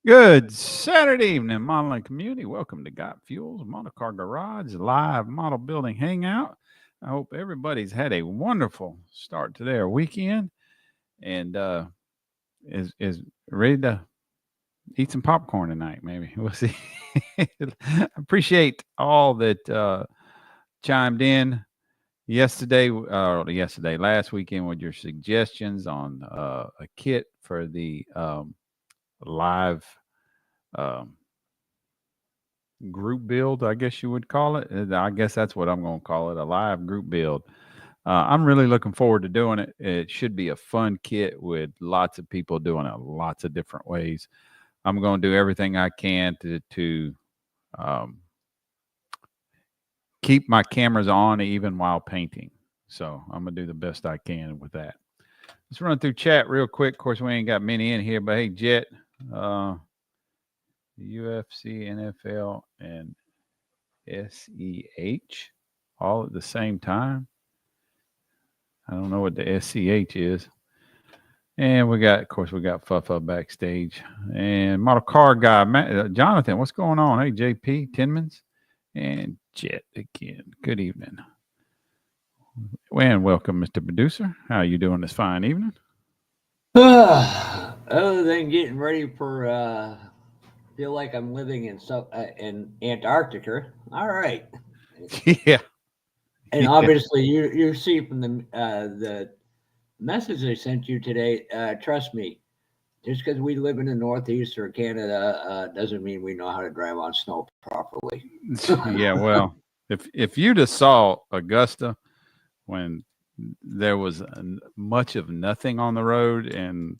Good Saturday evening, modeling community. Welcome to Got Fuels Model Car Garage live model building hangout. I hope everybody's had a wonderful start to their weekend and is ready to eat some popcorn tonight. Maybe we'll see. Appreciate all that chimed in last weekend with your suggestions on a kit for the live. Um, Group build, I guess you would call it. I guess that's what I'm going to call it, a live group build. I'm really looking forward to doing it. It should be a fun kit with lots of people doing it lots of different ways. I'm going to do everything I can to um, keep my cameras on even while painting. So I'm going to do the best I can with that. Let's run through chat real quick. Of course, we ain't got many in here, but hey, Jet, UFC, NFL, and SEH all at the same time. I don't know what the SCH is. And we got Fuffa backstage. And model car guy, Jonathan, what's going on? Hey, JP, Tinmans, and Jet again. Good evening. And welcome, Mr. Producer. How are you doing this fine evening? Other than getting ready for feel like I'm living in Antarctica. All right. Yeah. And obviously, you see from the message I sent you today. Trust me, just because we live in the Northeast or Canada doesn't mean we know how to drive on snow properly. Yeah. Well, if you'd have saw Augusta when there was much of nothing on the road and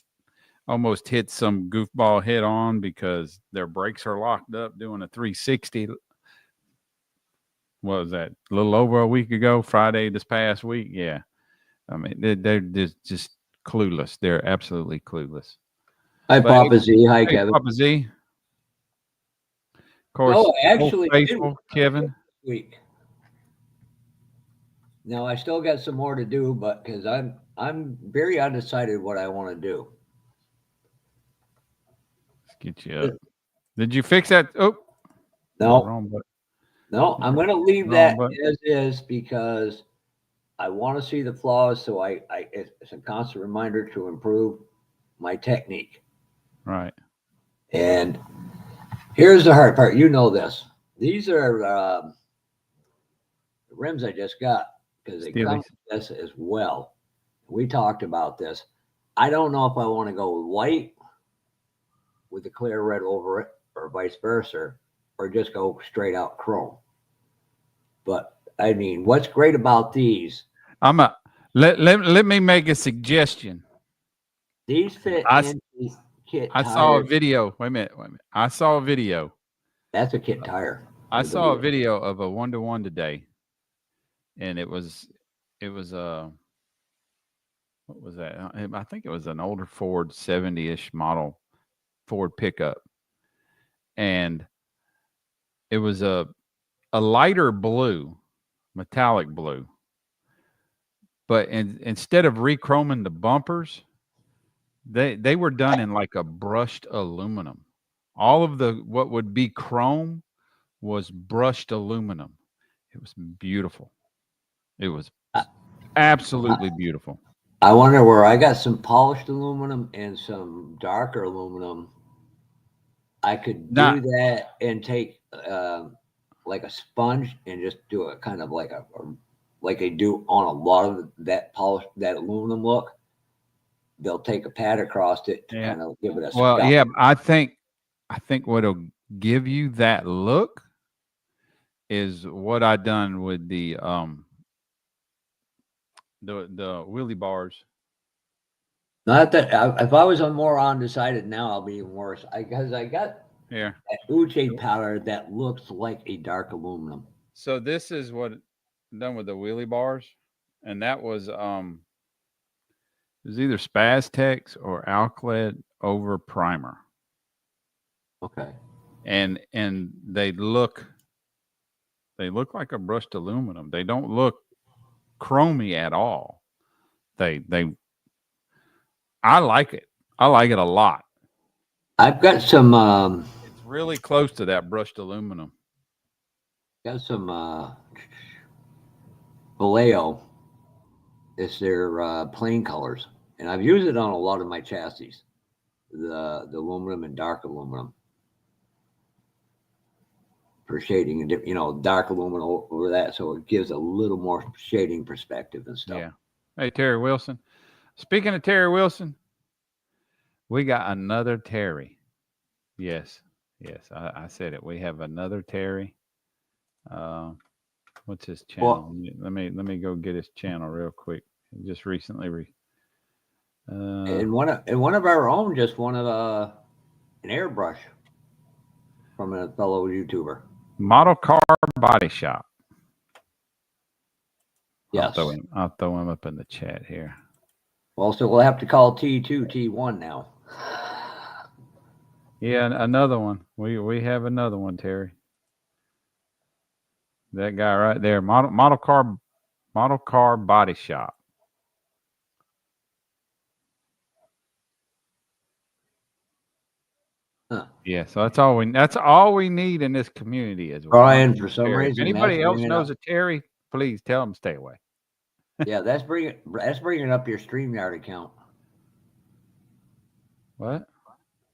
almost hit some goofball head on because their brakes are locked up doing a 360. What was that? A little over a week ago, Friday this past week. Yeah. I mean, they're just clueless. They're absolutely clueless. Hi, Papa Z. Hi, hey, Kevin. Papa Z. Of course, actually, faithful Kevin. Week. Now I still got some more to do, but because I'm very undecided what I want to do. Let's get you up. Did you fix that? Oh, no, wrong button. No, I'm going to leave that as is because I want to see the flaws. So it's a constant reminder to improve my technique. Right. And here's the hard part. You know this. These are rims I just got because they come with this as well. We talked about this. I don't know if I want to go white with the clear red over it or vice versa, or just go straight out chrome. But I mean, what's great about these? Let me make a suggestion. These fit in these kit tires. I saw a video. Wait a minute. I saw a video. That's a kit tire. I saw a video of a 1-to-1 today, and it was what was that? I think it was an older Ford 70-ish model Ford pickup, and it was a lighter blue, metallic blue, but instead of rechroming the bumpers, they were done in like a brushed aluminum. All of what would be chrome was brushed aluminum. It was beautiful. It was absolutely beautiful. I wonder where I got some polished aluminum and some darker aluminum. I could do that and take like a sponge and just do it kind of like like they do on a lot of that polished, that aluminum look. They'll take a pad across it to kind of give it a well, yeah. I think what'll give you that look is what I done with the wheelie bars. Not that if I was more undecided now, I'll be even worse. Because I got that Uche powder that looks like a dark aluminum. So this is what done with the wheelie bars, and that was it was either Spaztex or Alclad over primer. Okay. And they look like a brushed aluminum. They don't look chromy at all. I like it. I like it a lot. I've got some It's really close to that brushed aluminum. Vallejo. It's their plain colors, and I've used it on a lot of my chassis. The aluminum and dark aluminum for shading, and dark aluminum over that, so it gives a little more shading perspective and stuff. Yeah. Hey, Terry Wilson. Speaking of Terry Wilson, we got another Terry. Yes. Yes. I said it. We have another Terry. Uh, what's his channel? Well, Let me go get his channel real quick. He just recently and one of our own just won an airbrush from a fellow YouTuber. Model Car Body Shop. Yes. I'll throw him up in the chat here. Well, so we'll have to call T2 T1 now. Yeah, another one. We have another one, Terry. That guy right there, model car body shop. Huh. Yeah, so that's all we need in this community is Brian, for some Terry. If reason, anybody else knows a Terry, please tell them stay away. Yeah, that's bringing up your StreamYard account. What?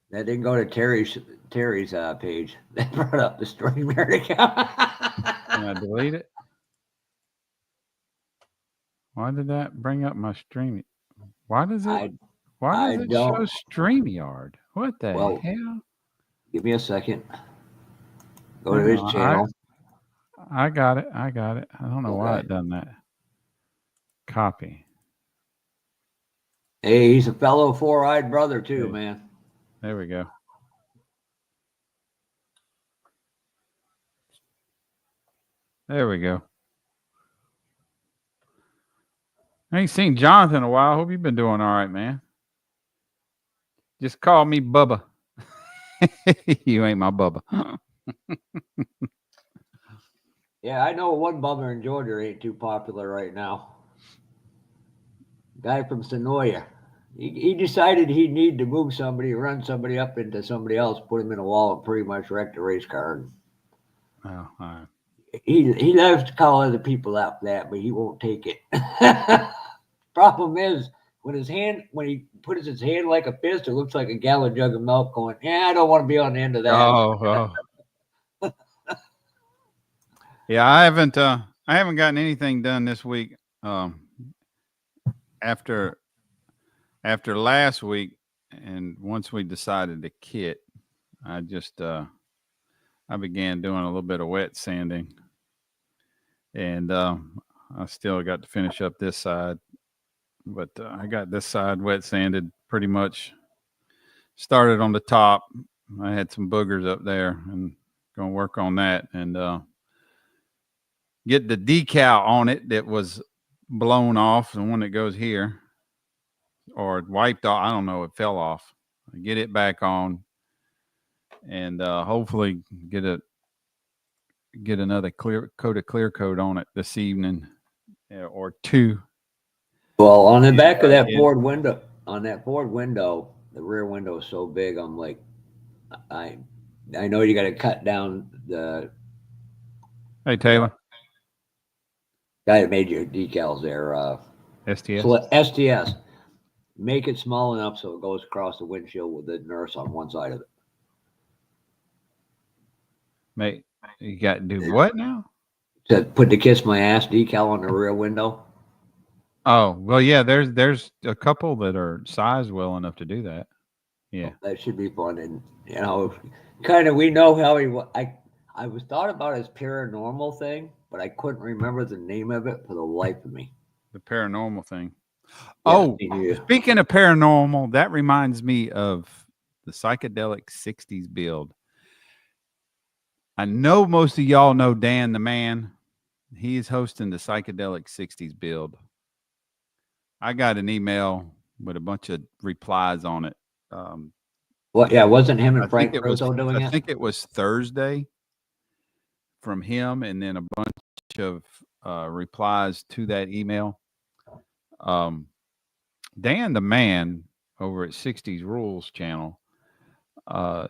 That didn't go to Terry's page. That brought up the StreamYard account. Can I delete it? Why did that bring up my streaming? Why does it show StreamYard? What the hell? Give me a second. Go to his channel. I got it. I don't know why it done that. Copy. Hey, he's a fellow four-eyed brother too, man. There we go. There we go. I ain't seen Jonathan in a while. Hope you've been doing all right, man. Just call me Bubba. You ain't my Bubba. Yeah, I know one Bubba in Georgia ain't too popular right now. Guy from Sonoya. He decided he needed to move somebody, run somebody up into somebody else, put him in a wall, and pretty much wrecked the race car. Oh, all right. He loves to call other people out for that, but he won't take it. Problem is, when he puts his hand like a fist, it looks like a gallon jug of milk going, yeah, I don't want to be on the end of that. Oh. Yeah, I haven't gotten anything done this week. After last week, and once we decided to kit, I just I began doing a little bit of wet sanding, and I still got to finish up this side, but I got this side wet sanded pretty much. Started on the top. I had some boogers up there, and gonna work on that and get the decal on it that was blown off, the one that goes here, or wiped off. I don't know. It fell off. Get it back on, and hopefully get another clear coat on it this evening, or two. Well, on the back of that Ford window, the rear window is so big. I'm like, I know you got to cut down the. Hey, Taylor. Guy that made your decals there. STS. STS. Make it small enough so it goes across the windshield with the nurse on one side of it. Mate, you got to do what now? To put the "Kiss My Ass" decal on the rear window. Oh, well, yeah. There's a couple that are sized well enough to do that. Yeah, that should be fun, and kind of we know how he. I was thought about his paranormal thing, but I couldn't remember the name of it for the life of me. The paranormal thing. Yeah, speaking of paranormal, that reminds me of the psychedelic 60s build. I know most of y'all know Dan the Man. He is hosting the psychedelic 60s build. I got an email with a bunch of replies on it. Wasn't him and Frank Rizzo doing it? I think it was Thursday from him, and then a bunch of replies to that email. Dan the Man over at 60s Rules channel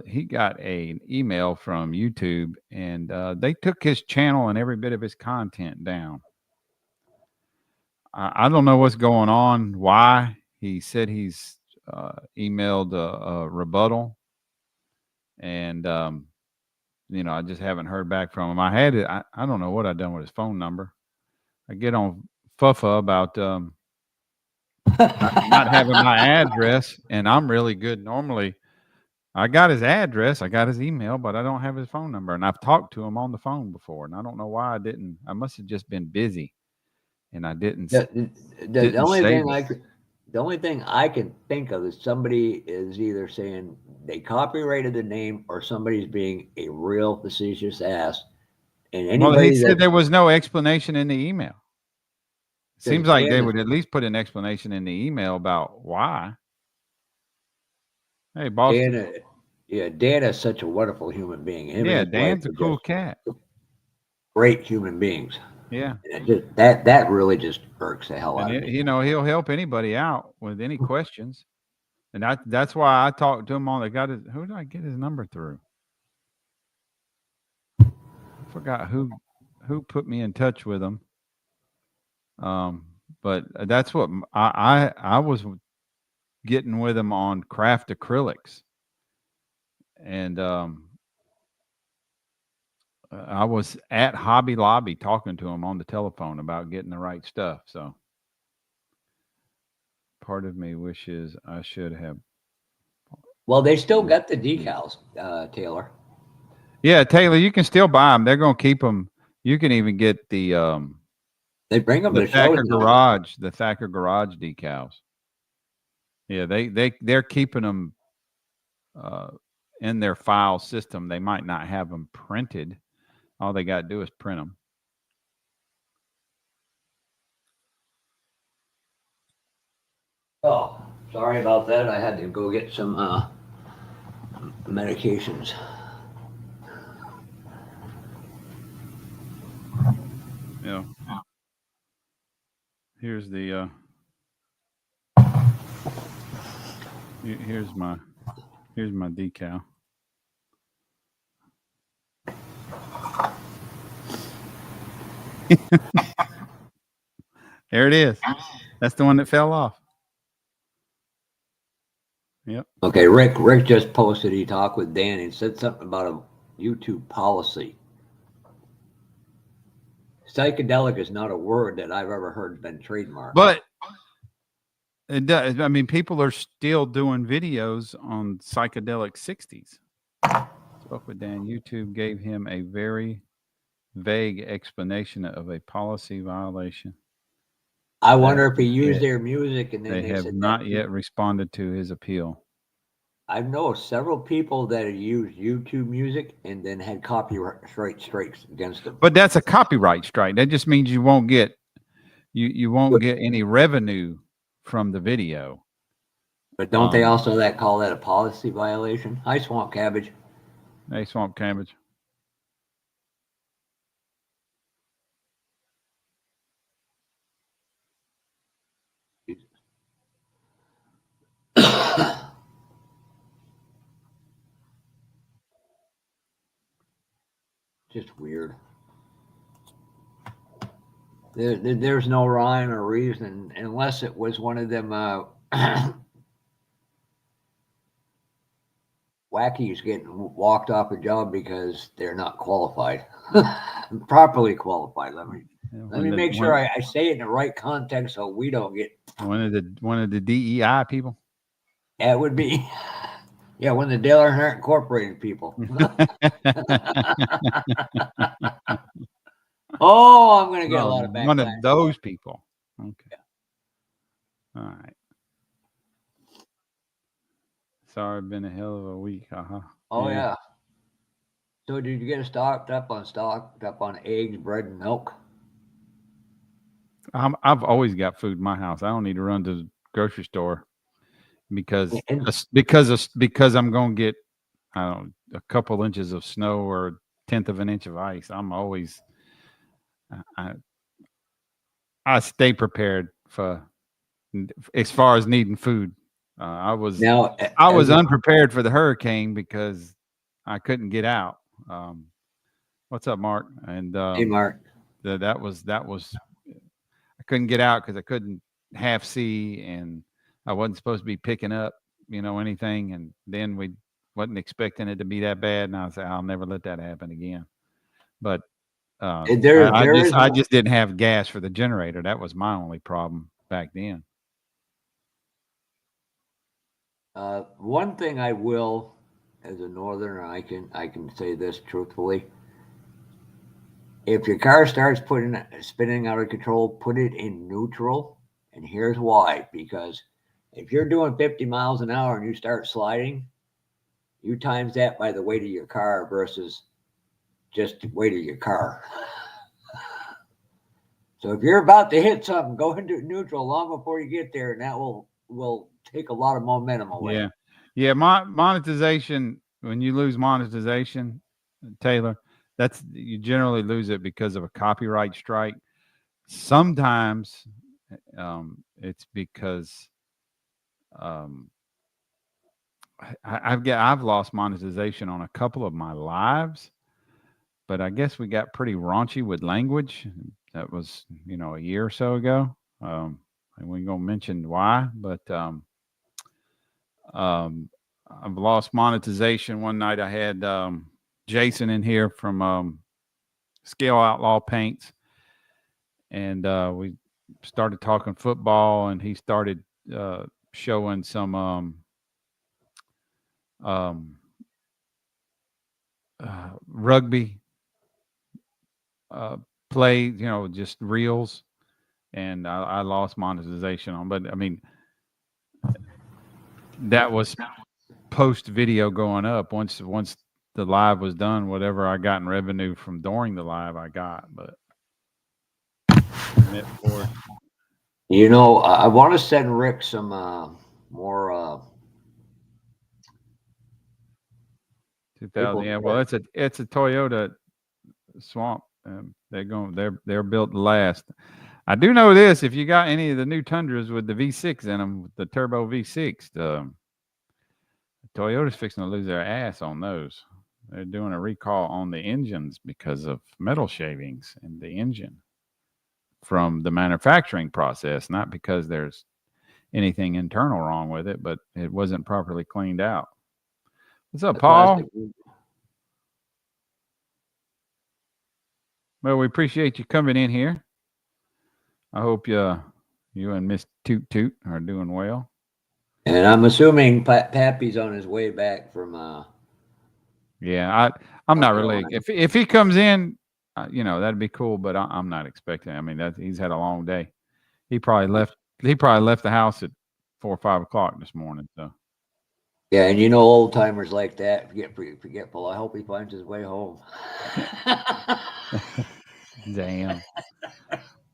he got an email from YouTube, and they took his channel and every bit of his content down. I don't know what's going on. Why? He said he's emailed a rebuttal, and I just haven't heard back from him. I had it. I don't know what I done with his phone number. I get on Fuffa about not having my address, and I'm really good. Normally, I got his address, I got his email, but I don't have his phone number. And I've talked to him on the phone before, and I don't know why I didn't. I must have just been busy, and I didn't The didn't only save thing it. the only thing I can think of is somebody is either saying they copyrighted the name or somebody's being a real facetious ass. And Well, he anybody said that there was no explanation in the email. because Seems like Dan they is would at least put an explanation in the email about why. Hey, Boston. Dan, yeah, Dan is such a wonderful human being. Him and Yeah, his wife Dan's a are cool just cat. great human beings. Yeah. And it just that really just irks the hell And out of me. he'll help anybody out with any questions. And that's why I talked to him on. I got his. Who did I get his number through? I forgot who put me in touch with him. Um, but that's what I was getting with him on craft acrylics, and I was at Hobby Lobby talking to him on the telephone about getting the right stuff. So part of me wishes I should have. Well, they still got the decals, Taylor. Yeah, Taylor, you can still buy them. They're going to keep them. You can even get They bring them the to shows now. Thacker Garage decals. Yeah, they're keeping them uh, in their file system. They might not have them printed. All they got to do is print them. Oh, sorry about that. I had to go get some medications. Yeah. Here's the here's my decal. There it is. That's the one that fell off. Yep. Okay, Rick just posted he talked with Dan and said something about a YouTube policy. Psychedelic is not a word that I've ever heard been trademarked. But it does. I mean, people are still doing videos on psychedelic 60s. Spoke with Dan. YouTube gave him a very vague explanation of a policy violation. I wonder if he used their music and then They they have said not that. yet responded to his appeal. I know several people that have used YouTube music and then had copyright strikes against them. But that's a copyright strike. That just means you won't get you won't get any revenue from the video. But don't they also call that a policy violation? Hi, Swamp Cabbage. Hey, Swamp Cabbage. Just weird. There's no rhyme or reason unless it was one of them wackies getting walked off a job because they're not qualified, properly qualified. Let me make sure I say it in the right context so we don't get one of the DEI people. That would be, yeah, one of the Dale Earnhardt Incorporated people. Oh, I'm going to get a lot of backlash. One of those people. Okay. Yeah. All right. Sorry, it's been a hell of a week. Oh yeah. So did you get stocked up on eggs, bread, and milk? I've always got food in my house. I don't need to run to the grocery store because I'm going to get a couple inches of snow or a tenth of an inch of ice. I'm always I stay prepared for as far as needing food. I was Now, I was as a, unprepared for the hurricane because I couldn't get out. What's up, Mark? And hey, Mark, that was I couldn't get out because I couldn't half see, and I wasn't supposed to be picking up, anything. And then we wasn't expecting it to be that bad, and I said, I'll never let that happen again. But there is I just didn't have gas for the generator. That was my only problem back then. one thing I will, as a northerner, I can say this truthfully. If your car starts spinning out of control, put it in neutral. And here's why: because if you're doing 50 miles an hour and you start sliding, you times that by the weight of your car versus just the weight of your car. So if you're about to hit something, go into neutral long before you get there, and that will take a lot of momentum away. Yeah, yeah. Monetization. When you lose monetization, Taylor, that's you generally lose it because of a copyright strike. Sometimes it's because um, I've lost monetization on a couple of my lives, but I guess we got pretty raunchy with language. That was a year or so ago. And we ain't gonna mention why, but um, I've lost monetization. One night I had Jason in here from Scale Outlaw Paints, and we started talking football, and he started showing some um, rugby uh, play, just reels, and I lost monetization on. But I mean, that was post video going up. Once the live was done, whatever I got in revenue from during the live, I got. But net for I want to send Rick some more 2000, people. yeah. Well, it's a Toyota Swamp. They're built to last. I do know this: if you got any of the new Tundras with the V6 in them, the turbo V6, Toyota's fixing to lose their ass on those. They're doing a recall on the engines because of metal shavings in the engine from the manufacturing process, not because there's anything internal wrong with it, but it wasn't properly cleaned out. What's up, Paul? Well, we appreciate you coming in here. I hope you and Miss Toot Toot are doing well. And I'm assuming Pappy's on his way back from. Yeah, I'm not really. If he comes in, that'd be cool. But I'm not expecting. I mean, he's had a long day. He probably left. He probably left the house at 4 or 5 o'clock this morning. So. Yeah, and old timers like that get pretty forgetful. I hope he finds his way home. Damn.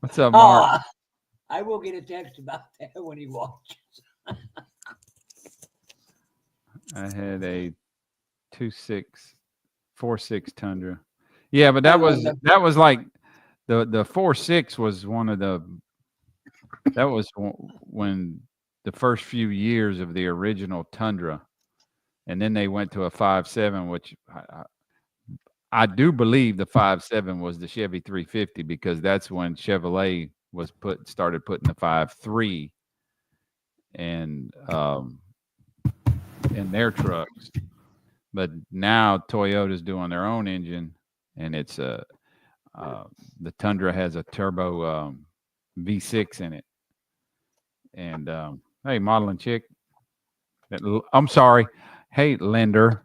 What's up, Mark? Oh, I will get a text about that when he watches. I had a 46 Tundra. Yeah, but that was like the 46 was one of the that was when the first few years of the original Tundra, and then they went to a 5.7, which I do believe the 5.7 was the Chevy 350 because that's when Chevrolet started putting the 5.3 and in their trucks. But now Toyota's doing their own engine, and it's the Tundra has a turbo V6 in it. And hey, modeling chick. I'm sorry. Hey, Linda.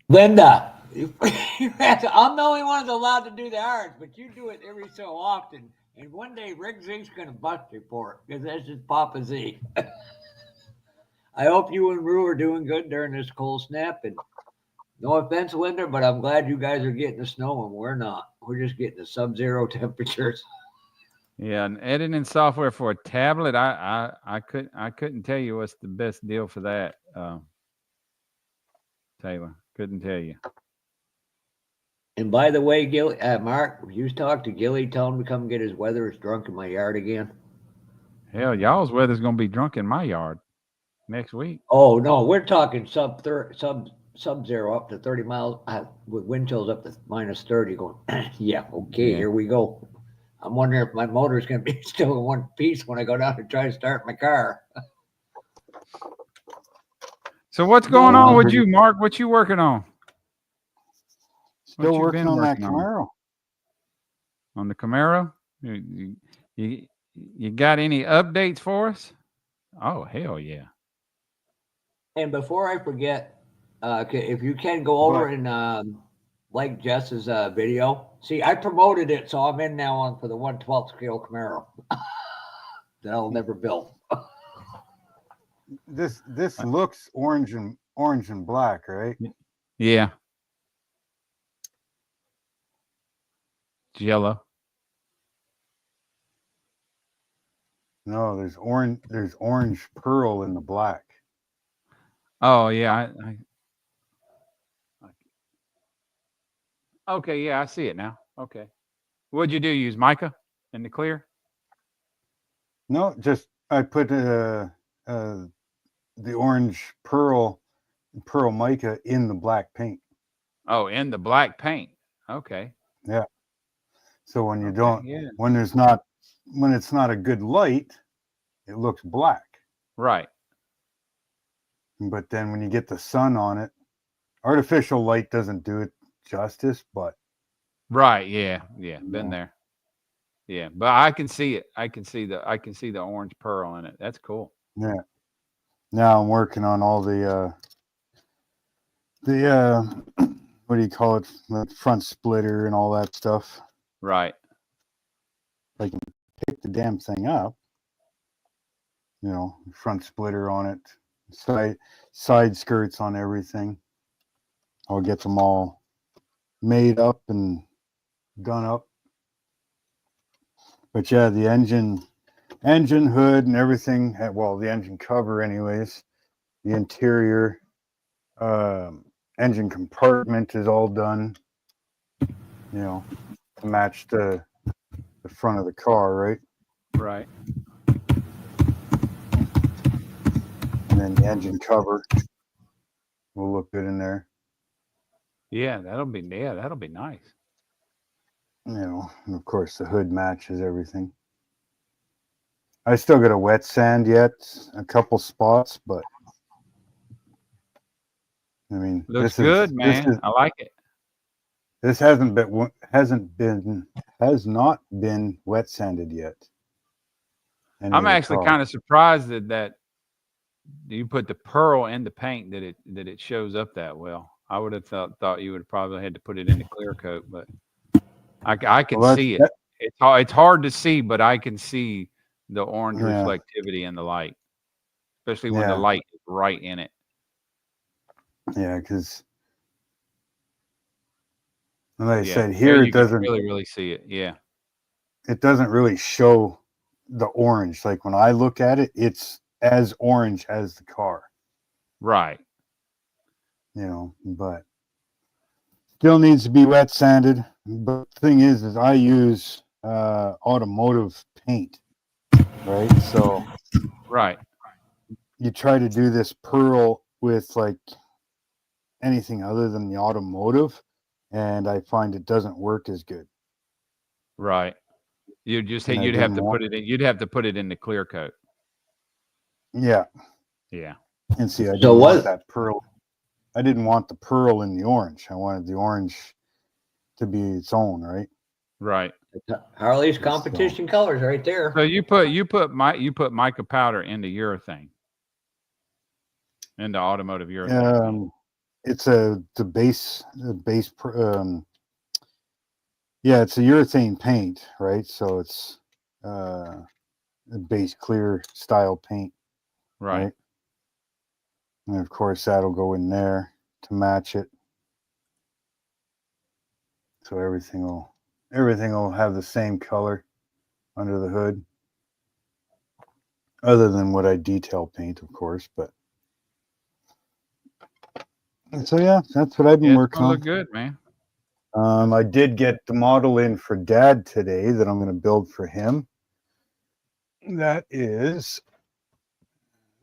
Linda, I'm the only one that's allowed to do the arts, but you do it every so often. And one day Rick Zink's going to bust you for it because that's just Papa Z. I hope you and Rue are doing good during this cold snap. And no offense, Linda, but I'm glad you guys are getting the snow and we're not. We're just getting the sub-zero temperatures. Yeah, and editing software for a tablet, I couldn't tell you what's the best deal for that, Taylor. Couldn't tell you. And by the way, Gilly, Mark, you talk to Gilly, tell him to come get his weather. It's drunk in my yard again. Hell, y'all's weather's gonna be drunk in my yard. next week. Oh no, we're talking sub zero up to 30 miles with wind chills up to minus 30. Going, yeah, okay, Yeah. here we go. I'm wondering if my motor's going to be still in one piece when I go down to try to start my car. So what's going on with you, Mark? What you working on? Still working on that Camaro. On the Camaro? You got any updates for us? Oh, hell yeah. And before I forget, if you can go over and like Jess's video. See, I promoted it, so I'm in now on for the 1/12 scale Camaro that I'll never build. This looks orange and black, right? Yeah. It's yellow. No, there's orange pearl in the black. Oh yeah. Okay, yeah, I see it now. Okay. What'd you do? Use mica in the clear? No, just I put the orange pearl mica in the black paint. Oh, in the black paint. Okay. Yeah. So when you when it's not a good light, it looks black. Right. But then when you get the sun on it, artificial light doesn't do it justice, but right, yeah. Been there. Yeah, but I can see it. I can see the orange pearl in it. That's cool. Yeah. Now I'm working on all the what do you call it? The front splitter and all that stuff. Right. I can pick the damn thing up. Front splitter on it, side skirts on everything. I'll get them all made up and done up. But yeah, the engine hood and everything, well, the engine cover anyways, the interior engine compartment is all done, to match the front of the car, right? Right. And then the engine cover will look good in there. Yeah, that'll be nice. And of course the hood matches everything. I still got a wet sand yet, a couple spots, but I mean, looks good, man. I like it. This has not been wet sanded yet. I'm actually kind of surprised that you put the pearl in the paint that it shows up that well. I would have thought you would have probably had to put it in the clear coat, but I can see it. It's hard to see, but I can see the orange reflectivity in the light, especially when the light is right in it. Yeah, because like I said, here it doesn't really see it. Yeah, it doesn't really show the orange. Like when I look at it, it's as orange as the car. Right. But still needs to be wet sanded. But the thing is I use automotive paint, right? So right, you try to do this pearl with like anything other than the automotive, and I find it doesn't work as good. Right. You'd have to put it in the clear coat. Yeah. Yeah. And see, I didn't want that pearl. I didn't want the pearl in the orange. I wanted the orange to be its own, right? Right. Harley's competition colors right there. So you put mica powder into urethane. Into automotive urethane. It's it's a urethane paint, right? So it's a base clear style paint. Right. And of course that'll go in there to match it. So everything will have the same color under the hood. Other than what I detail paint, of course, but so yeah, that's what I've been working on. Look good, man. I did get the model in for Dad today that I'm going to build for him. That is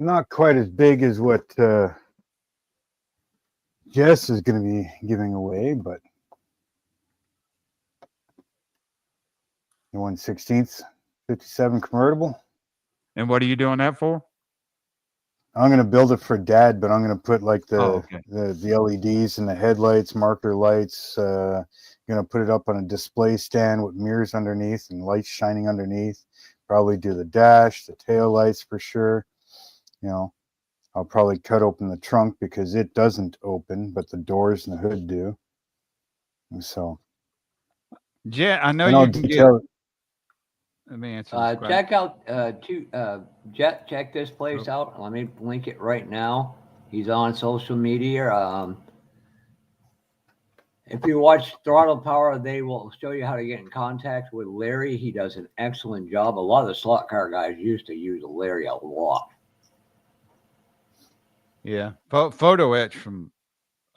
not quite as big as what Jess is going to be giving away, but the 1/16 57 convertible. And what are you doing that for? I'm going to build it for Dad, but I'm going to put like Okay. the LEDs and the headlights, marker lights. Going to put it up on a display stand with mirrors underneath and lights shining underneath. Probably do the dash, the tail lights for sure. You know, I'll probably cut open the trunk because it doesn't open, but the doors and the hood do. And so, Jet, I know and I'll you can get. detail. Let me answer this question. Check out Jet. Check this place out. Let me link it right now. He's on social media. If you watch Throttle Power, they will show you how to get in contact with Larry. He does an excellent job. A lot of the slot car guys used to use Larry a lot. Yeah, photo etch from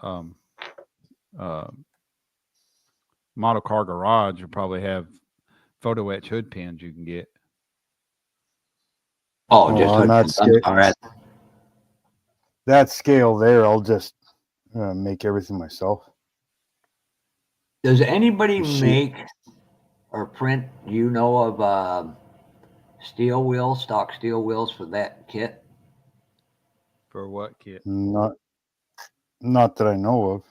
Model Car Garage will probably have photo etch hood pins you can get. Oh, Well, just on that scale, all right. that scale there, I'll just make everything myself. Does anybody Sheet. make or print, you know, of steel wheels, stock steel wheels for that kit? For what kit? Not that I know of.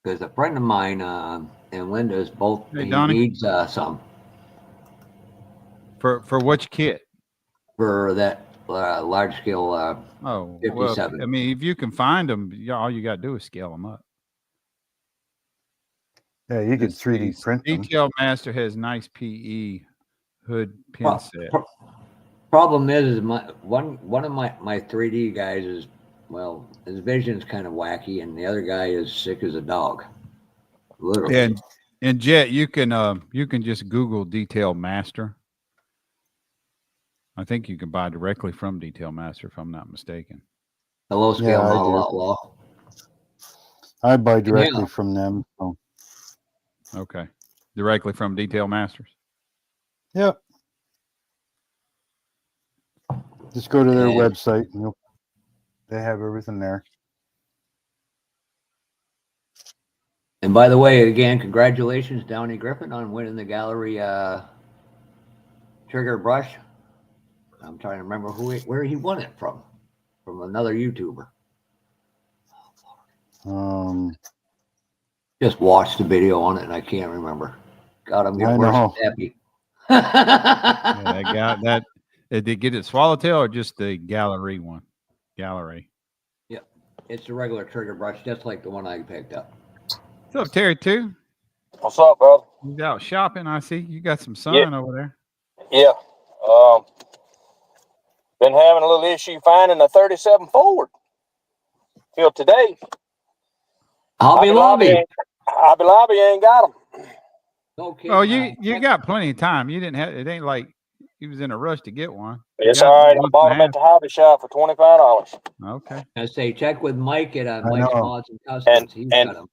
Because a friend of mine and Linda's both, Hey, he Donnie. needs some For which kit? for that large scale Oh, 57. well, I mean, if you can find them, all you got to do is scale them up. Yeah, you could Let's 3D see, print them. Detail Master has nice PE hood pin set. Problem is one of my 3D guys is, well, his vision's kind of wacky, and the other guy is sick as a dog, literally. And Jet, you can just Google Detail Master. I think you can buy directly from Detail Master, if I'm not mistaken. The low scale Yeah, I model do. outlaw. I buy directly from them. So. Okay, directly from Detail Masters. Yep. Just go to their website and they have everything there. And by the way, again, congratulations, Downey Griffin, on winning the gallery trigger brush. I'm trying to remember where he won it from another YouTuber. Just watched the video on it and I can't remember. God, I'm getting worse and happy. Yeah, that did it get it Swallowtail or just the gallery one? Gallery. Yeah, it's a regular trigger brush, just like the one I picked up. What's up, Terry? Too. What's up, brother? You out shopping? I see you got some sun over there. Yeah. Been having a little issue finding a 37 Ford till today. Hobby Lobby ain't got them. Okay. Well, you got plenty of time. You didn't have it. Ain't like he was in a rush to get one. It's all right. I bought them at the hobby shop for $25. Okay. I say check with Mike at Mike's Mods and Customs. He's and got them.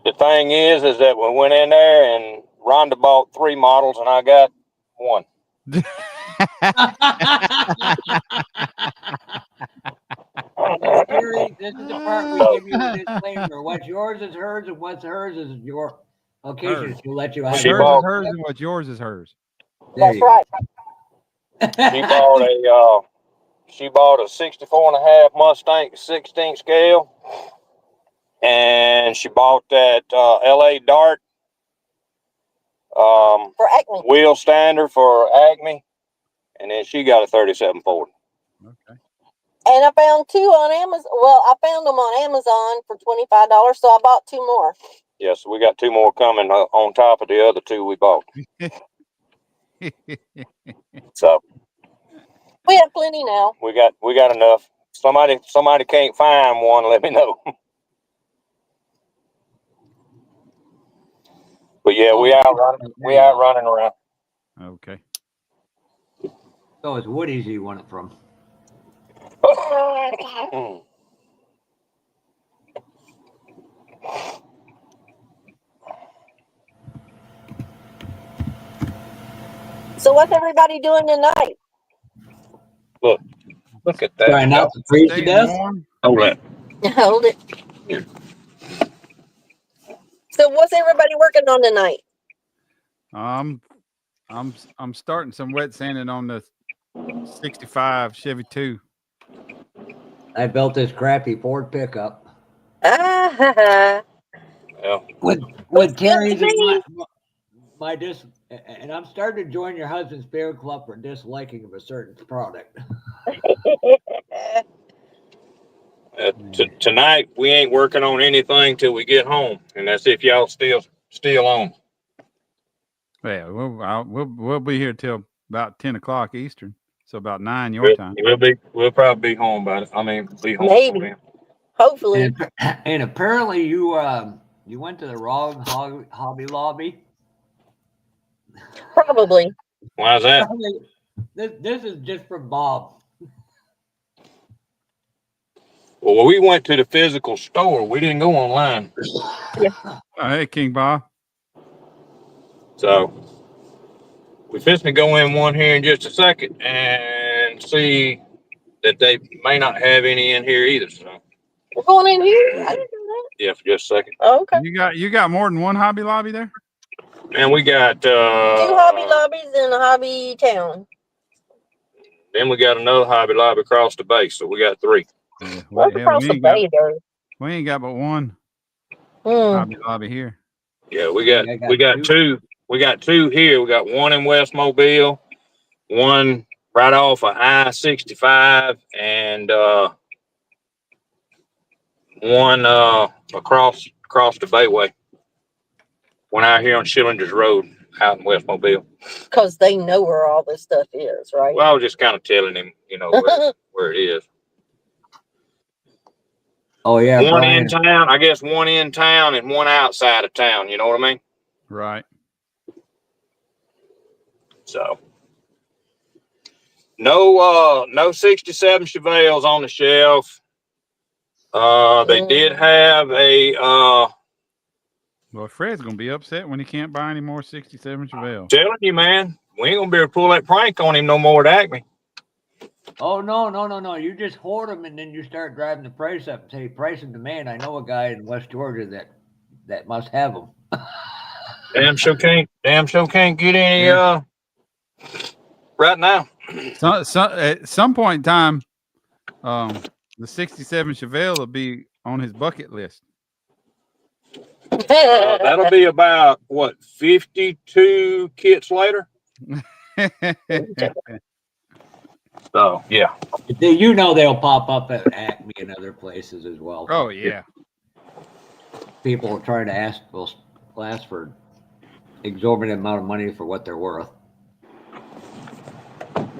the thing is that we went in there and Rhonda bought 3 models and I got 1. Terry, this is the part we give you a disclaimer. What's yours is hers, and what's hers is your occasion. She'll let you have what's hers is hers, and what's yours is hers. That's right. She bought a 64.5 Mustang 16 scale, and she bought that LA Dart for Acme wheel stander for Acme, and then she got a 37 Ford. Okay. And I found 2 on Amazon. Well, I found them on Amazon for $25, so I bought 2 more. Yes, we got 2 more coming on top of the other 2 we bought. So we have plenty now. We got enough. Somebody can't find one, let me know. But yeah, we out running around. Okay. So it's Woody's you want it from. So what's everybody doing tonight? Look, Look at that. Trying not to freeze to Staying death. warm. Hold that. Hold it. So what's everybody working on tonight? I'm starting some wet sanding on the 65 Chevy 2. I built this crappy Ford pickup. Ah, Yeah. With looks good Terry's to and me. my and I'm starting to join your husband's fair club for disliking of a certain product. Tonight we ain't working on anything till we get home, and that's if y'all still on. Yeah, we'll be here till about 10 o'clock Eastern, so about 9 your time. We'll probably be home by. Be home. Maybe. Hopefully. And apparently you went to the wrong Hobby Lobby. Probably. Why's that? This is just from Bob. Well, we went to the physical store. We didn't go online. Oh, hey, King Bob. So we're fixing to go in one here in just a second and see that they may not have any in here either. So We're going in here? I didn't know that. yeah, for just a second. Oh, okay. You got more than one Hobby Lobby there? And we got 2 Hobby Lobbies in a Hobby Town. then we got another Hobby Lobby across the bay, so we got 3. Yeah, What's across the bay there? we ain't got but one Hmm. Hobby Lobby here. Yeah, we got 2. We got 2 here. We got one in West Mobile, one right off of I-65, and one across the Bayway. One out here on Schillinger's Road, out in West Mobile. Because they know where all this stuff is, right? Well, I was just kind of telling him, where it is. Oh yeah, One Brian. in town, I guess. One in town and one outside of town. You know what I mean? Right. So no 67 Chevelles on the shelf. They did have a Well, Fred's gonna be upset when he can't buy any more 67 Chevelle. telling you, man, we ain't gonna be able to pull that prank on him no more at Acme. Oh no! You just hoard them and then you start driving the price up. Say price and demand. I know a guy in West Georgia that must have them. Damn sure can't get any right now. So at some point in time, the 67 Chevelle will be on his bucket list. That'll be about what 52 kits later. So yeah. You know they'll pop up at Acme and other places as well. Oh yeah. People are trying to ask for exorbitant amount of money for what they're worth.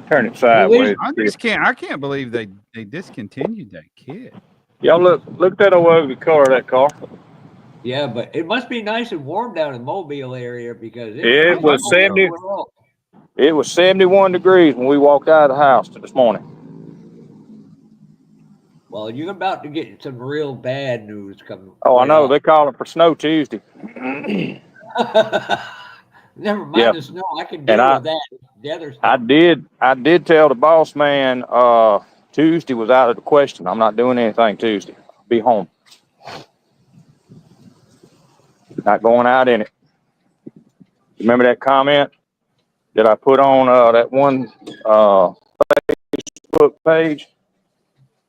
Turn it sideways. I can't believe they discontinued that kit. Y'all look that ugly color of that car. Yeah, but it must be nice and warm down in Mobile area because it was 70. It was 71 degrees when we walked out of the house this morning. Well, you're about to get some real bad news coming. Oh, I know. They're calling for snow Tuesday. Never mind the snow. I can deal with that. The other stuff. I did tell the boss man Tuesday was out of the question. I'm not doing anything Tuesday. I'll be home. Not going out in it. Remember that comment that I put on that one Facebook page?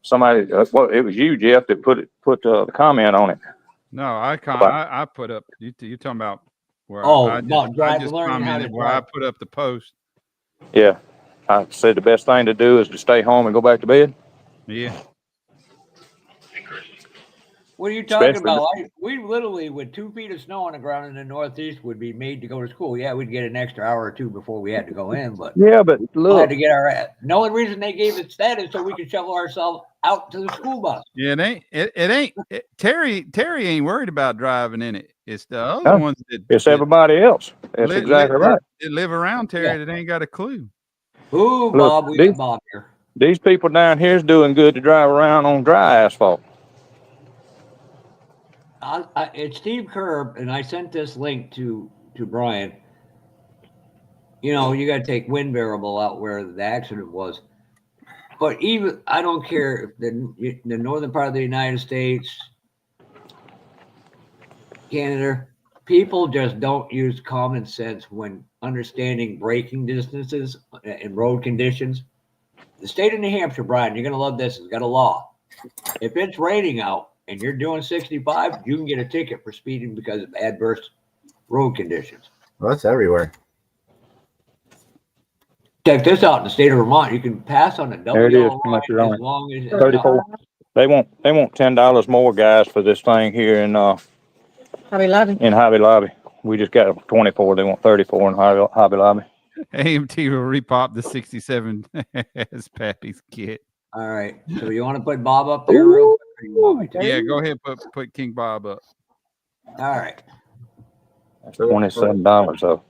Somebody, well, it was you, Jeff, that put the comment on it. No, I put up. You're talking about where I just commented where I put up the post. Yeah, I said the best thing to do is to stay home and go back to bed. Yeah. What are you talking about? We literally, with 2 feet of snow on the ground in the Northeast, would be made to go to school. Yeah, we'd get an extra hour or 2 before we had to go in, but yeah, but look, we had to get our. The only reason they gave it status so we could shovel ourselves out to the school bus. Yeah, it ain't. Terry ain't worried about driving in it. It's the other ones that. It's everybody else. That's exactly right. That live around Terry that ain't got a clue. Ooh, Bob, we got Bob here. These people down here is doing good to drive around on dry asphalt. It's Steve Kerb, and I sent this link to Brian. You know, you got to take wind variable out where the accident was. But even I don't care if the northern part of the United States, Canada, people just don't use common sense when understanding braking distances and road conditions. The state of New Hampshire, Brian, you're going to love this, has got a law. If it's raining out and you're doing 65, you can get a ticket for speeding because of adverse road conditions. Well, that's everywhere. Check this out. In the state of Vermont, you can pass on a double There it is. yellow How much line you're as long as 34. They want $10 more, guys, for this thing here in Hobby Lobby. Hobby Lobby. We just got 24. They want 34 in Hobby Lobby. AMT will repop the 67 as Pappy's kit. All right. So you want to put Bob up there real quick? Or you want me to? Yeah, go ahead, put King Bob up. All right. That's $27. So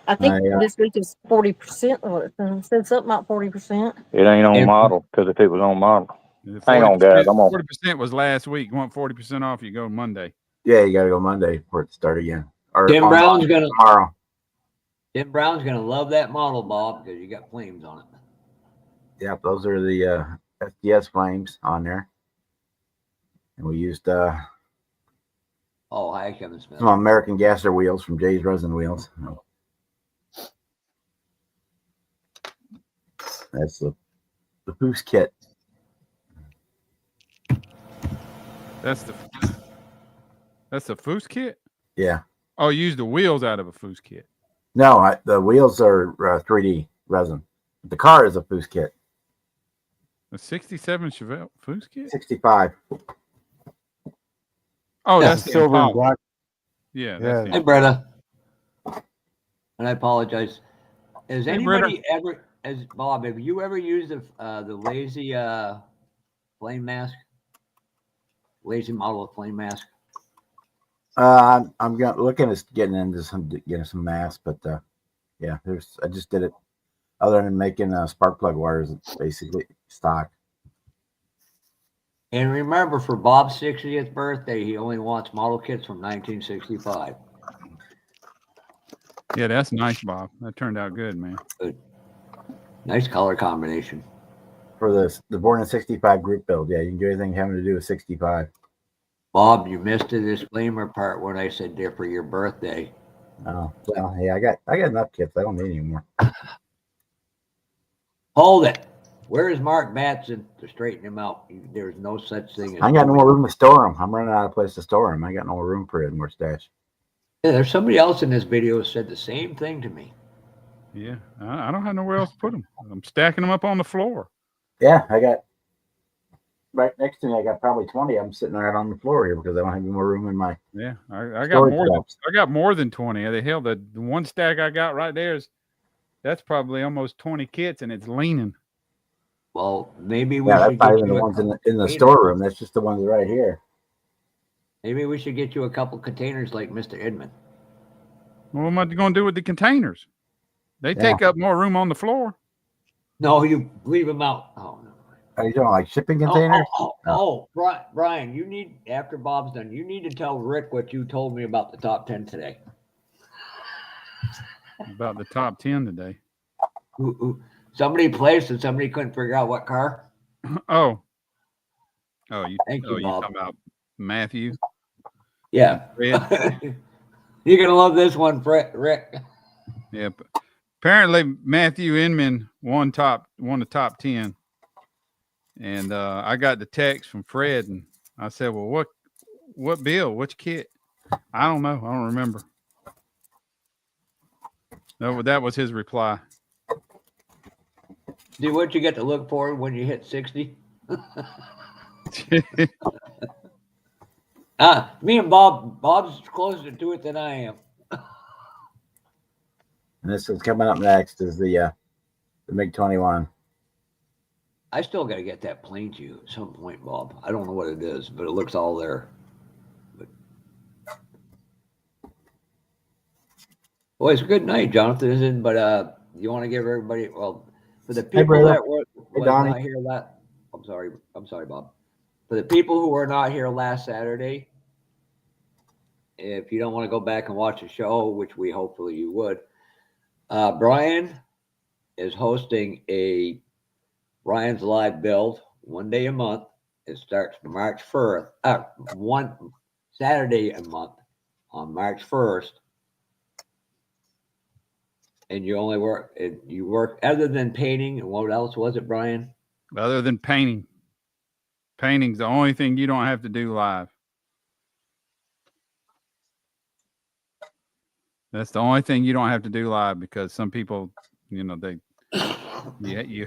I think this week is 40%. Or it said something about 40%. it ain't on And- model, because if it was on model. 40%, Hang on, guys. I'm on. 40% was last week. You want 40% off, you go Monday. Yeah, you got to go Monday for it to start again. Or Tim Brown's gonna tomorrow. Tim Brown's gonna love that model, Bob, because you got flames on it. Yeah, those are the SDS flames on there. And we used Oh, hi, Kevin Smith. some American Gasser wheels from Jay's Resin Wheels. That's the boost kit. That's the Foos kit? Yeah. Oh, you used the wheels out of a Foos kit. No, the wheels are 3D resin. The car is a Foos kit. A 67 Chevelle Foos kit? 65. Oh, Yeah, that's the silver and Impala. black. Yeah, Yeah. that's Hey, Bretta. And I apologize. Has Hey, anybody ever, Bob, have you ever used the lazy flame mask? Lazy model of flame mask? I'm looking at getting into some masks, but yeah, I just did it. Other than making spark plug wires, it's basically stock. And remember, for Bob's 60th birthday, he only wants model kits from 1965. Yeah, that's nice, Bob. That turned out good, man. Good. Nice color combination. For the born in 65 group build. Yeah, you can do anything having to do with 65. Bob, you missed the disclaimer part when I said they're for your birthday. Oh, well, yeah, I got enough kits. I don't need any more. Hold it. Where is Mark Batson to straighten him out? There's no such thing as. I got no more room to store them. I'm running out of place to store them. I got no more room for it in more stash. Yeah, there's somebody else in this video who said the same thing to me. Yeah, I don't have nowhere else to put them. I'm stacking them up on the floor. Yeah, I got right next to me. I got probably 20. I'm sitting right on the floor here because I don't have any more room in my. Yeah, I got storage more. box. I got more than 20. The hell, the one stack I got right there that's probably almost 20 kits, and it's leaning. Well, maybe we Yeah, should that's not get even you the a ones couple in the containers. storeroom. That's just the ones right here. Maybe we should get you a couple containers like Mr. Edmund. What am I going to do with the containers? They take up more room on the floor. No, you leave them out. Oh no. Are you doing like shipping containers? Brian, you need, after Bob's done, you need to tell Rick what you told me about the top 10 today. About the top 10 today. Somebody placed and somebody couldn't figure out what car. You Thank you, Bob. talking about Matthew? Yeah. Fred? You're gonna love this one, Rick. Yeah. Apparently, Matthew Inman won the top 10, and I got the text from Fred, and I said, "Well, what bill? Which kit?" I don't know. I don't remember. No, that was his reply. See what you get to look for when you hit 60. Me and Bob's closer to it than I am. And this is coming up next is the MiG-21. I still got to get that plane to you at some point, Bob. I don't know what it is, but it looks all there. Well, it's a good night, Jonathan. But you want to give everybody, well, for the people that were not here I'm sorry, Bob. For the people who were not here last Saturday, if you don't want to go back and watch the show, which we hopefully you would, Brian is hosting a Ryan's live build, 1 day a month. It starts March 1st, one Saturday a month on March 1st. And you only work, you work other than painting. And what else was it, Brian? Other than painting. Painting's the only thing you don't have to do live. That's the only thing you don't have to do live, because some people, you know, they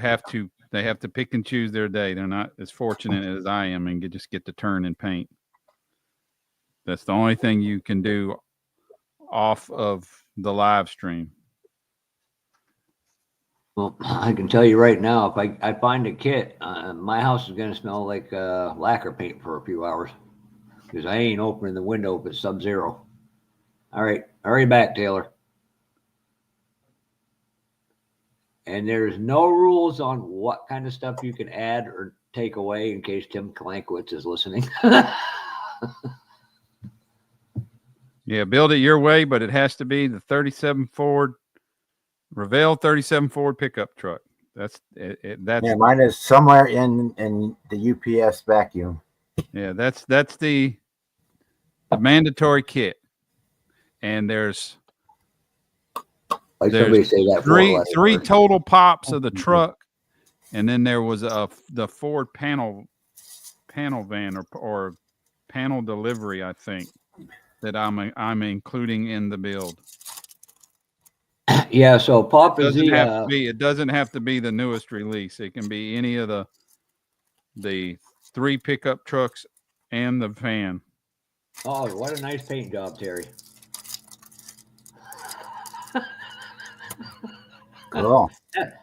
have to pick and choose their day. They're not as fortunate as I am and just get to turn and paint. That's the only thing you can do off of the live stream. Well, I can tell you right now, if I find a kit, my house is going to smell like lacquer paint for a few hours, because I ain't opening the window if it's sub-zero. All right, hurry back, Taylor. And there's no rules on what kind of stuff you can add or take away, in case Tim Kalankowitz is listening. Yeah, build it your way, but it has to be the 37 Ford Revell 37 Ford pickup truck. That's mine is somewhere in the UPS vacuum. Yeah, that's the mandatory kit. And there's somebody say that three total pops of the truck, and then there was the Ford panel van or panel delivery, I think, that I'm including in the build. Yeah, so Pop is it doesn't have to be the newest release. It can be any of the 3 pickup trucks and the van. Oh, what a nice paint job, Terry. Cool.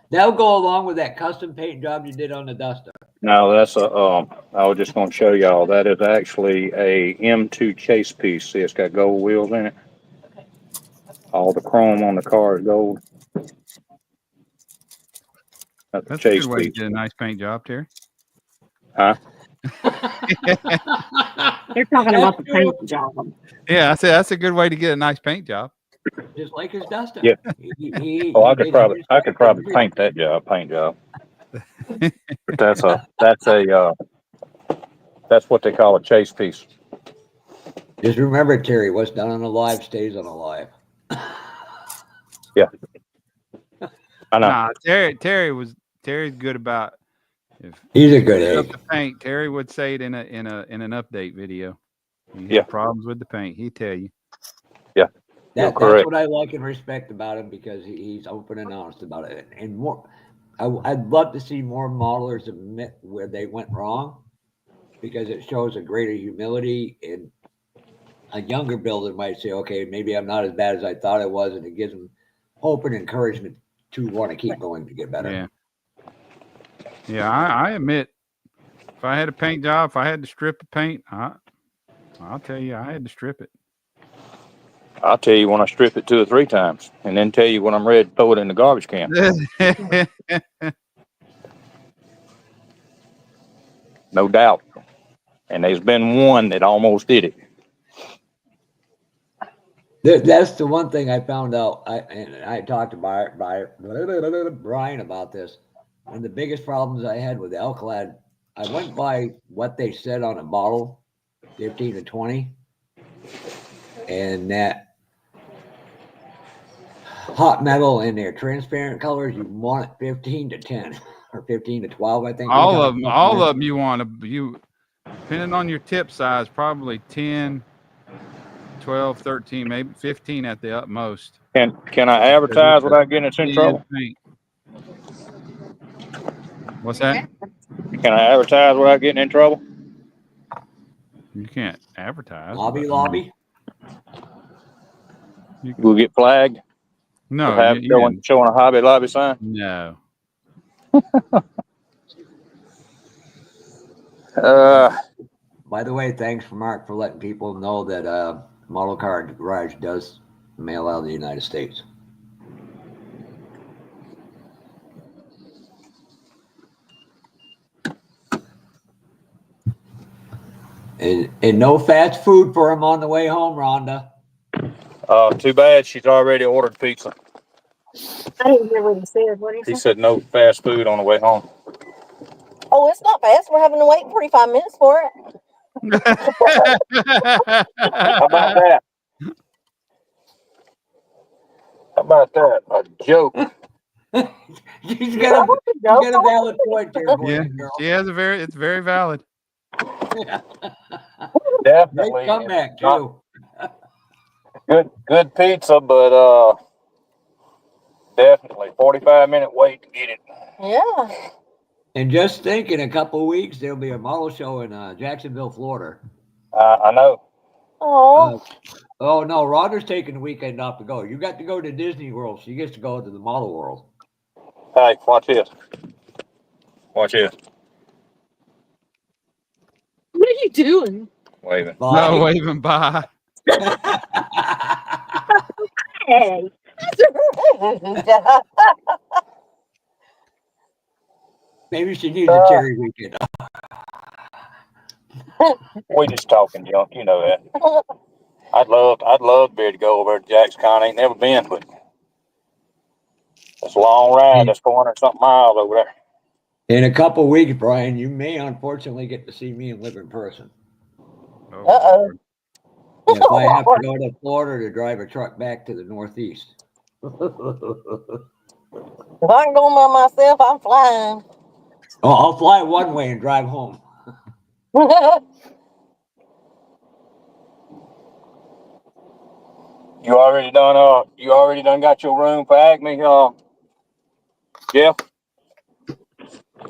That'll go along with that custom paint job you did on the Duster. No, that's I was just going to show y'all. That is actually a M2 chase piece. See, it's got gold wheels in it. All the chrome on the car is gold. That's a good way to get a nice paint job, Terry. Huh? They're talking about the paint job. Yeah, I said that's a good way to get a nice paint job. Just like his Duster. Yeah. I could probably paint that paint job. But that's what they call a chase piece. Just remember, Terry, what's done on a live stays on a live. Yeah. I know. Nah, Terry's good about. He's a good egg. The paint, Terry would say it in an update video. Yeah. Problems with the paint, he'd tell you. Yeah. That's what I like and respect about him, because he's open and honest about it. And more, I'd love to see more modelers admit where they went wrong, because it shows a greater humility. And a younger builder might say, okay, maybe I'm not as bad as I thought I was, and it gives them hope and encouragement to want to keep going to get better. Yeah. Yeah, I admit, if I had a paint job, if I had to strip the paint, I'll tell you, I had to strip it. I'll tell you when I strip it 2 or 3 times, and then tell you when I'm ready to throw it in the garbage can. No doubt. And there's been one that almost did it. That's the one thing I found out. I talked to Brian about this. One of the biggest problems I had with Alcalad, I went by what they said on a bottle, 15 to 20, and that hot metal in their transparent colors, you want it 15 to 10 or 15 to 12, I think. All of them you want to, depending on your tip size, probably 10, 12, 13, maybe 15 at the utmost. Can I advertise without getting us in trouble? What's that? Can I advertise without getting in trouble? You can't advertise. Lobby. We'll get flagged. No, showing a Hobby Lobby sign. No. By the way, thanks for Mark for letting people know that Model Car Garage does mail out of the United States. And no fast food for him on the way home, Rhonda. Too bad she's already ordered pizza. I didn't hear what he said. What did he say? He said no fast food on the way home. Oh, it's not fast. We're having to wait 45 minutes for it. How about that? How about that? A joke. She's got a valid point there, boy Yeah, and girl. she has it's very valid. Definitely. Great comeback Not too. good pizza, but definitely 45-minute wait to get it. Yeah. And just think, in a couple of weeks there'll be a model show in Jacksonville, Florida. I know. Oh. Oh no, Rhonda's taking the weekend off to go. You got to go to Disney World. She gets to go to the model world. Hey, watch this. Watch this. What are you doing? Waving. Bye. No, waving bye. Hey. Maybe she needs a Terry weekend. We just talking junk, you know that. I'd love to be able to go over to JacksCon. Ain't never been, but it's a long ride. That's 400-something miles over there. In a couple of weeks, Brian, you may unfortunately get to see me and live in person. Oh, Uh-oh. Lord. If I have to go to Florida to drive a truck back to the Northeast. If I'm going by myself, I'm flying. Oh, I'll fly one way and drive home. You already done got your room for Acme, Jeff?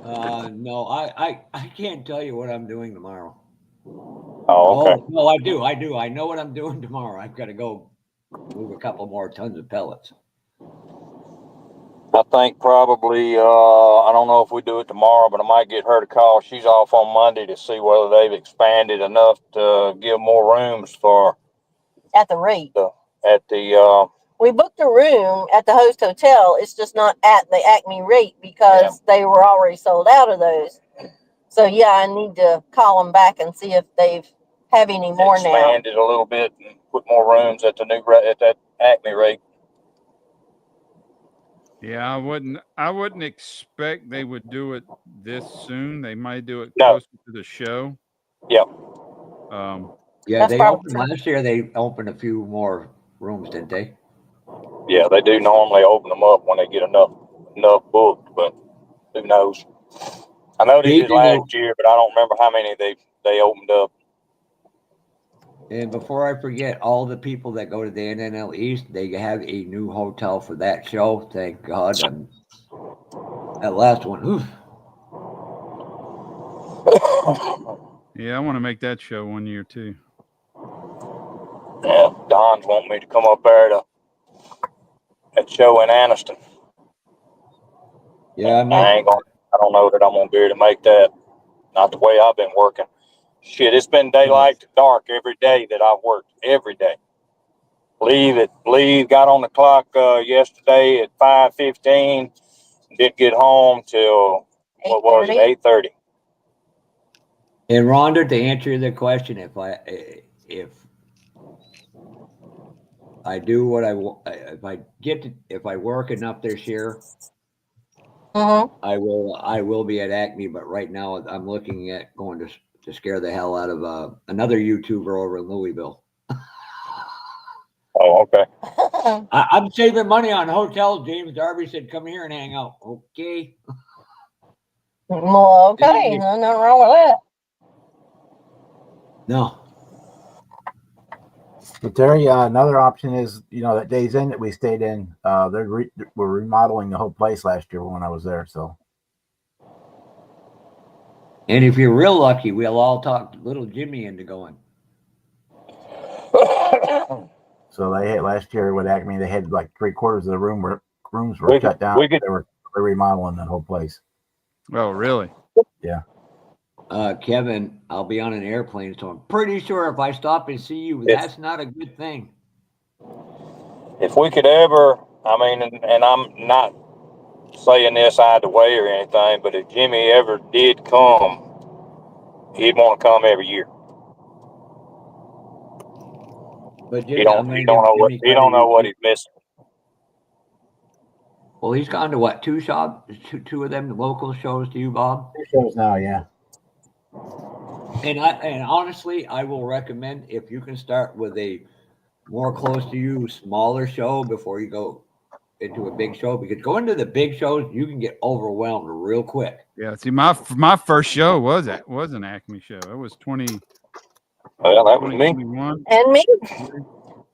No, I can't tell you what I'm doing tomorrow. Oh, okay. Oh, no, I do. I know what I'm doing tomorrow. I've got to go move a couple more tons of pellets. I think probably, I don't know if we do it tomorrow, but I might get her to call. She's off on Monday to see whether they've expanded enough to give more rooms for At the rate. We booked a room at the host hotel. It's just not at the Acme rate because they were already sold out of those. So yeah, I need to call them back and see if they've have any more now. Expanded a little bit and put more rooms at the at that Acme rate. Yeah, I wouldn't expect they would do it this soon. They might do it No. closer to the show. Yep. Yeah, That's they probably opened true. last year. They opened a few more rooms, didn't they? Yeah, they do normally open them up when they get enough booked, but who knows? I know they did last year, but I don't remember how many they opened up. And before I forget, all the people that go to the NNL East, they have a new hotel for that show. Thank God. That last one, oof. Yeah, I want to make that show one year too. Yeah, Don's wanting me to come up there to that show in Anniston. Yeah, I don't know that I'm gonna be able to make that. Not the way I've been working. Shit, it's been daylight to dark every day that I've worked. Every day. Got on the clock yesterday at 5:15. Didn't get home till 8:30. And Rhonda, to answer the question, if I do what if I work enough this year, I will be at Acme. But right now, I'm looking at going to scare the hell out of another YouTuber over in Louisville. Oh, okay. I'm saving money on hotels. James Darby said, "Come here and hang out." Okay. Well, okay, nothing wrong with that. No. But Terry, another option is, that Days Inn that we stayed in, we're remodeling the whole place last year when I was there. So, And if you're real lucky, we'll all talk little Jimmy into going. So they had last year with Acme, they had like 3/4 of the rooms were shut down. They were remodeling that whole place. Oh, really? Yeah. Kevin, I'll be on an airplane, so I'm pretty sure if I stop and see you, that's not a good thing. If we could ever, and I'm not saying this either way or anything, but if Jimmy ever did come, he'd want to come every year. But he don't know what he's missing. Well, he's gone to what? Two of them local shows to you, Bob. 2 shows now, yeah. And honestly, I will recommend if you can start with a more close to you, smaller show before you go into a big show, because going to the big shows, you can get overwhelmed real quick. Yeah, see, my first show was an Acme show. It was 20. Well, that was me. 2021. And me.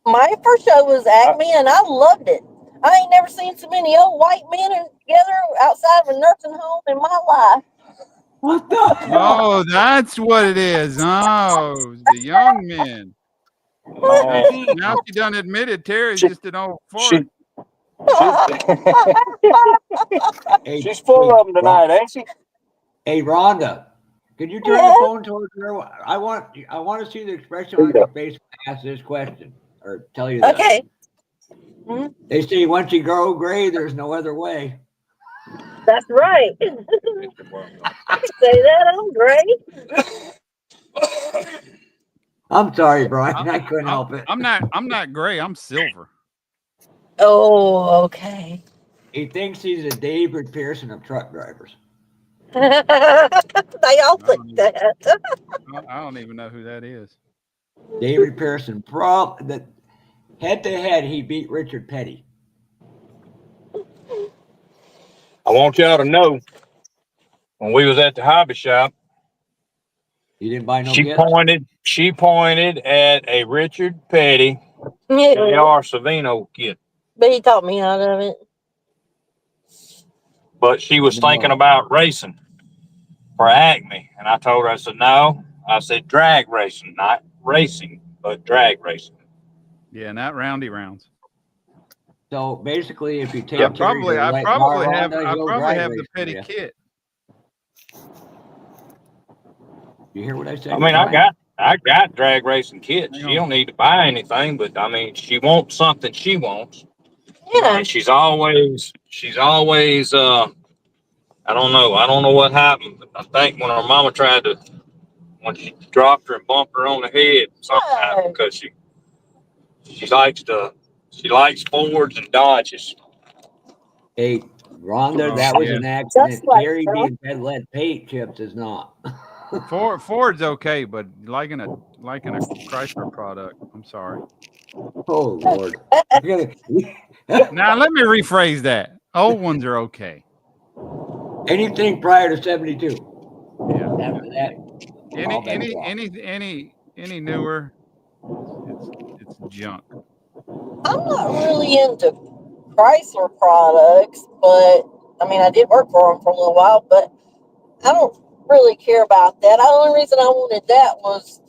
My first show was Acme, and I loved it. I ain't never seen so many old white men together outside of a nursing home in my life. What the hell? Oh, that's what it is. Oh, the young men. Now she done admitted Terry's just an old fart. She's full of them tonight, ain't she? Hey, Rhonda, could you turn the phone towards her? I want to see the expression on your face when I ask this question or tell you that. Okay. They say once you grow gray, there's no other way. That's right. I can say that. I'm gray. I'm sorry, Brian. I couldn't help it. I'm not gray. I'm silver. Oh, okay. He thinks he's a David Pearson of truck drivers. They all think that. I don't even know who that is. David Pearson, that head to head, he beat Richard Petty. I want y'all to know, when we was at the hobby shop, he didn't buy no she gifts? She pointed at a Richard Petty J.R. Savino kit. But he taught me out of it. But she was thinking about racing for Acme. And I told her, I said, no. I said drag racing, not racing, but drag racing. Yeah, not roundy rounds. So basically, if you take I probably have the Petty you. kit. You hear what I said? I mean, I got drag racing kits. She don't need to buy anything, but I mean, she wants something she wants. Yeah. And she's always I don't know what happened, but I think when her mama when she dropped her and bumped her on the head, something happened, because she likes Fords and Dodges. Hey, Rhonda, that was an accident. Terry being fed lead paint chips is not. Ford's okay, but liking a Chrysler product, I'm sorry. Oh Lord. Now let me rephrase that. Old ones are okay. Anything prior to 72. Yeah. After that. Any newer, it's junk. I'm not really into Chrysler products, but I mean, I did work for them for a little while, but I don't really care about that. The only reason I wanted that was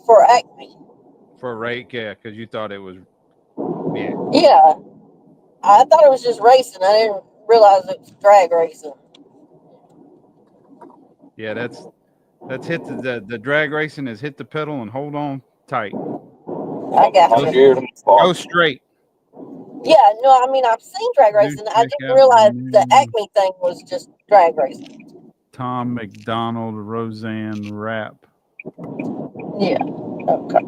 for Acme. For a rake, yeah, because you thought it was, yeah. Yeah, I thought it was just racing. I didn't realize it was drag racing. Yeah, that's hit the drag racing is hit the pedal and hold on tight. I got you. Go straight. Yeah, no, I mean, I've seen drag racing. I didn't realize the Acme thing was just drag racing. Tom McDonald, Roseanne Rapp. Yeah. Okay.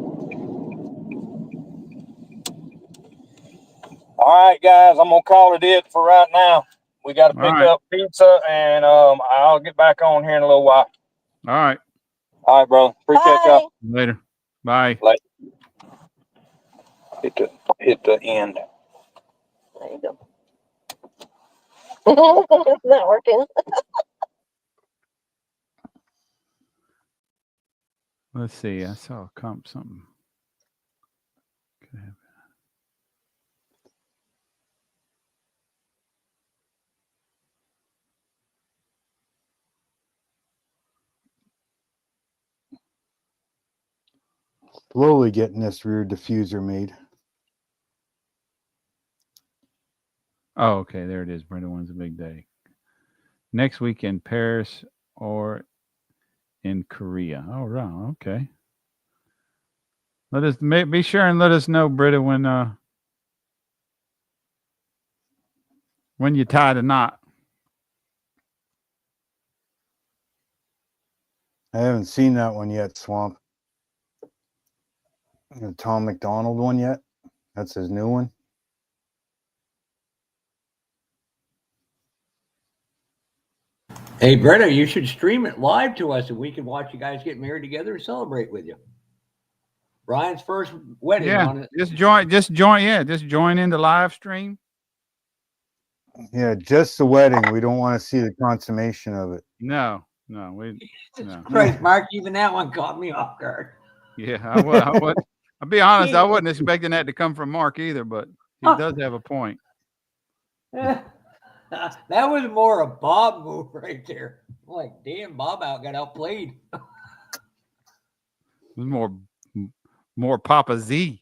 All right, guys, I'm gonna call it for right now. We got to pick up pizza, and I'll get back on here in a little while. All right. All right, brother. Appreciate y'all. Later. Bye. Later. Hit the end. There you go. It's not working. Let's see. I saw something. Okay. Slowly getting this rear diffuser made. Oh, okay. There it is. Brenda wins a big day. Next week in Paris or in Korea. Oh, right. Okay. Let us be sure and let us know, Britta, when you tie the knot. I haven't seen that one yet, Swamp. The Tom McDonald one yet? That's his new one. Hey, Brenda, you should stream it live to us, and we can watch you guys get married together and celebrate with you. Brian's first wedding Yeah, on it. just join. Yeah, just join in the live stream. Yeah, just the wedding. We don't want to see the consummation of it. No, Jesus Christ, Mark, even that one caught me off guard. Yeah, I would. I'll be honest, I wasn't expecting that to come from Mark either, but he does have a point. That was more a Bob move right there. I'm like, damn, Bob got outplayed. It was more Papa Z.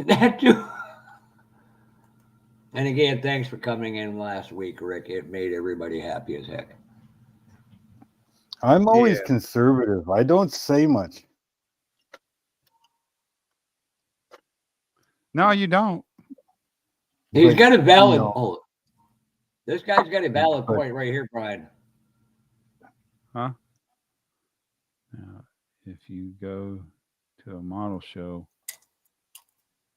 That too. And again, thanks for coming in last week, Rick. It made everybody happy as heck. I'm always conservative. I don't say much. No, you don't. He's got a valid point. This guy's got a valid point right here, Brian. Huh? If you go to a model show,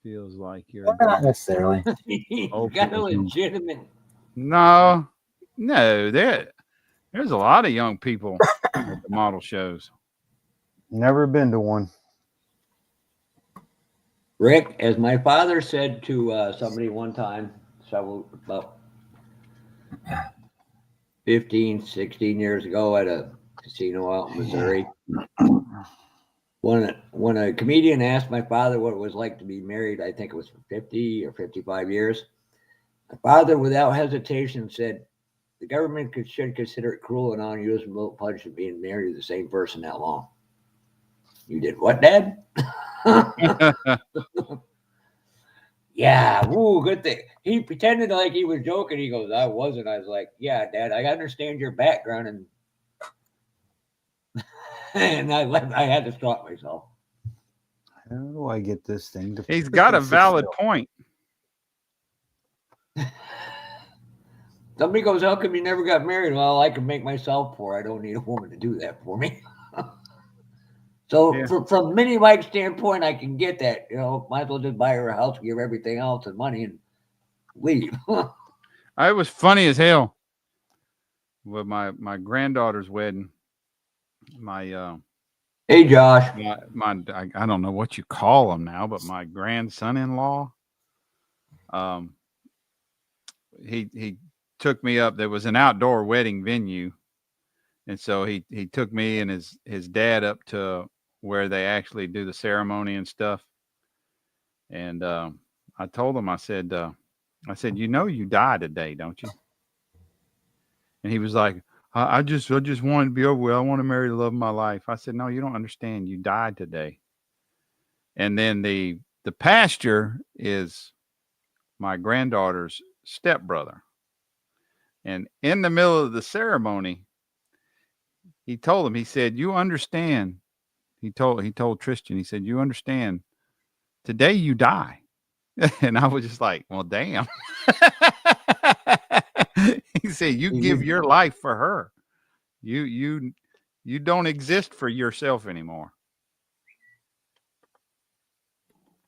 feels like you're not necessarily. He's got a legitimate. No, there's a lot of young people at the model shows. Never been to one. Rick, as my father said to somebody one time, about 15, 16 years ago at a casino out in Missouri, when a comedian asked my father what it was like to be married, I think it was for 50 or 55 years, my father, without hesitation, said, the government should consider it cruel and unusable punishment being married to the same person that long. You did what, Dad? Yeah, woo, good thing. He pretended like he was joking. He goes, I wasn't. I was like, yeah, Dad, I understand your background. And I had to stop myself. How do I get this thing to... He's got a valid point. Somebody goes, how come you never got married? Well, I can make myself poor. I don't need a woman to do that for me. So from Mini Mike's standpoint, I can get that. Might as well just buy her a house, give her everything else and money, and leave. It was funny as hell with my granddaughter's wedding. Hey, Josh. I don't know what you call them now, but my grandson-in-law, he took me up. There was an outdoor wedding venue, and so he took me and his dad up to where they actually do the ceremony and stuff. And I told him, I said, you die today, don't you? And he was like, I just wanted to be over with. I want to marry the love of my life. I said, no, you don't understand. You died today. And then the pastor is my granddaughter's stepbrother. And in the middle of the ceremony, he told him, he said, you understand. He told Tristan, he said, you understand, today you die. And I was just like, well, damn. He said, you give your life for her. You don't exist for yourself anymore.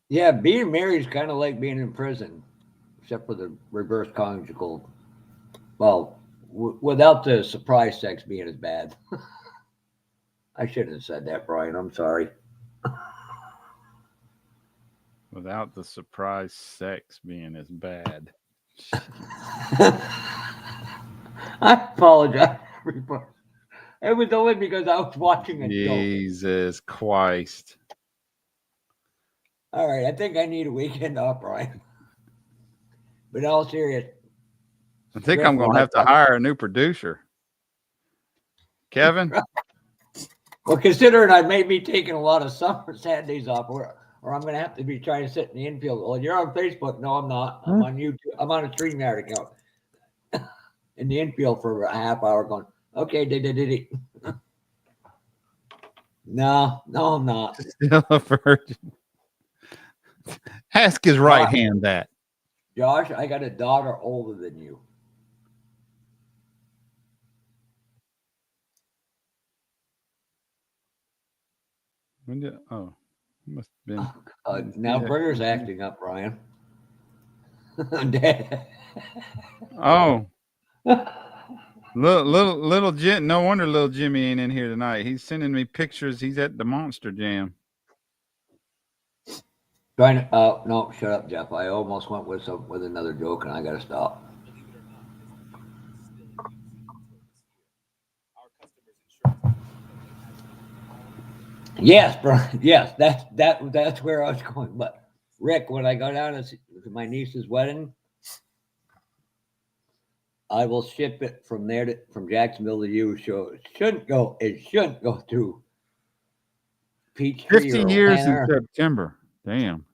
Yeah, being married is kind of like being in prison, except for the reverse conjugal. Well, without the surprise sex being as bad. I shouldn't have said that, Brian. I'm sorry. Without the surprise sex being as bad. I apologize. It was only because I was watching a joke. Jesus Christ. All right, I think I need a weekend off, Brian. But in all serious, I think I'm going to have to hire a new producer. Kevin? Well, considering I may be taking a lot of summer Saturdays off, or I'm going to have to be trying to sit in the infield. Well, you're on Facebook. No, I'm not. I'm on YouTube. I'm on a StreamYard account in the infield for a half hour going, okay, did. No, I'm not. Still a virgin. Ask his right hand that. Josh, I got a daughter older than you. Must have been. Now Brenner's acting up, Brian. Dad. Oh. Little Jim. No wonder little Jimmy ain't in here tonight. He's sending me pictures. He's at the Monster Jam. Trying to, no, shut up, Jeff. I almost went with another joke, and I got to stop. Yes, bro. Yes, that's where I was going. But Rick, when I go down to my niece's wedding, I will ship it from there from Jacksonville to you. So it shouldn't go through Peachtree 50 or years in O'Hare. September. Damn.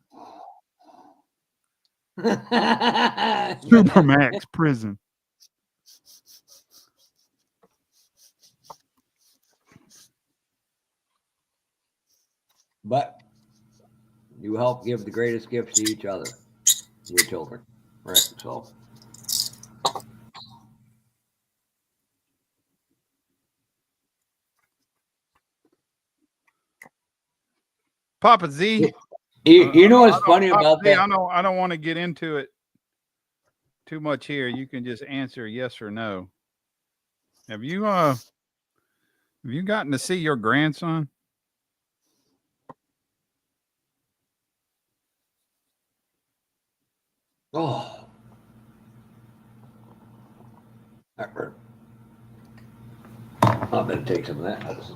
Supermax prison. But you help give the greatest gifts to each other, your children. Right. So Papa Z. you know what's funny about that? I don't want to get into it too much here. You can just answer yes or no. Have you gotten to see your grandson? Oh, that hurt. I better take some of that medicine.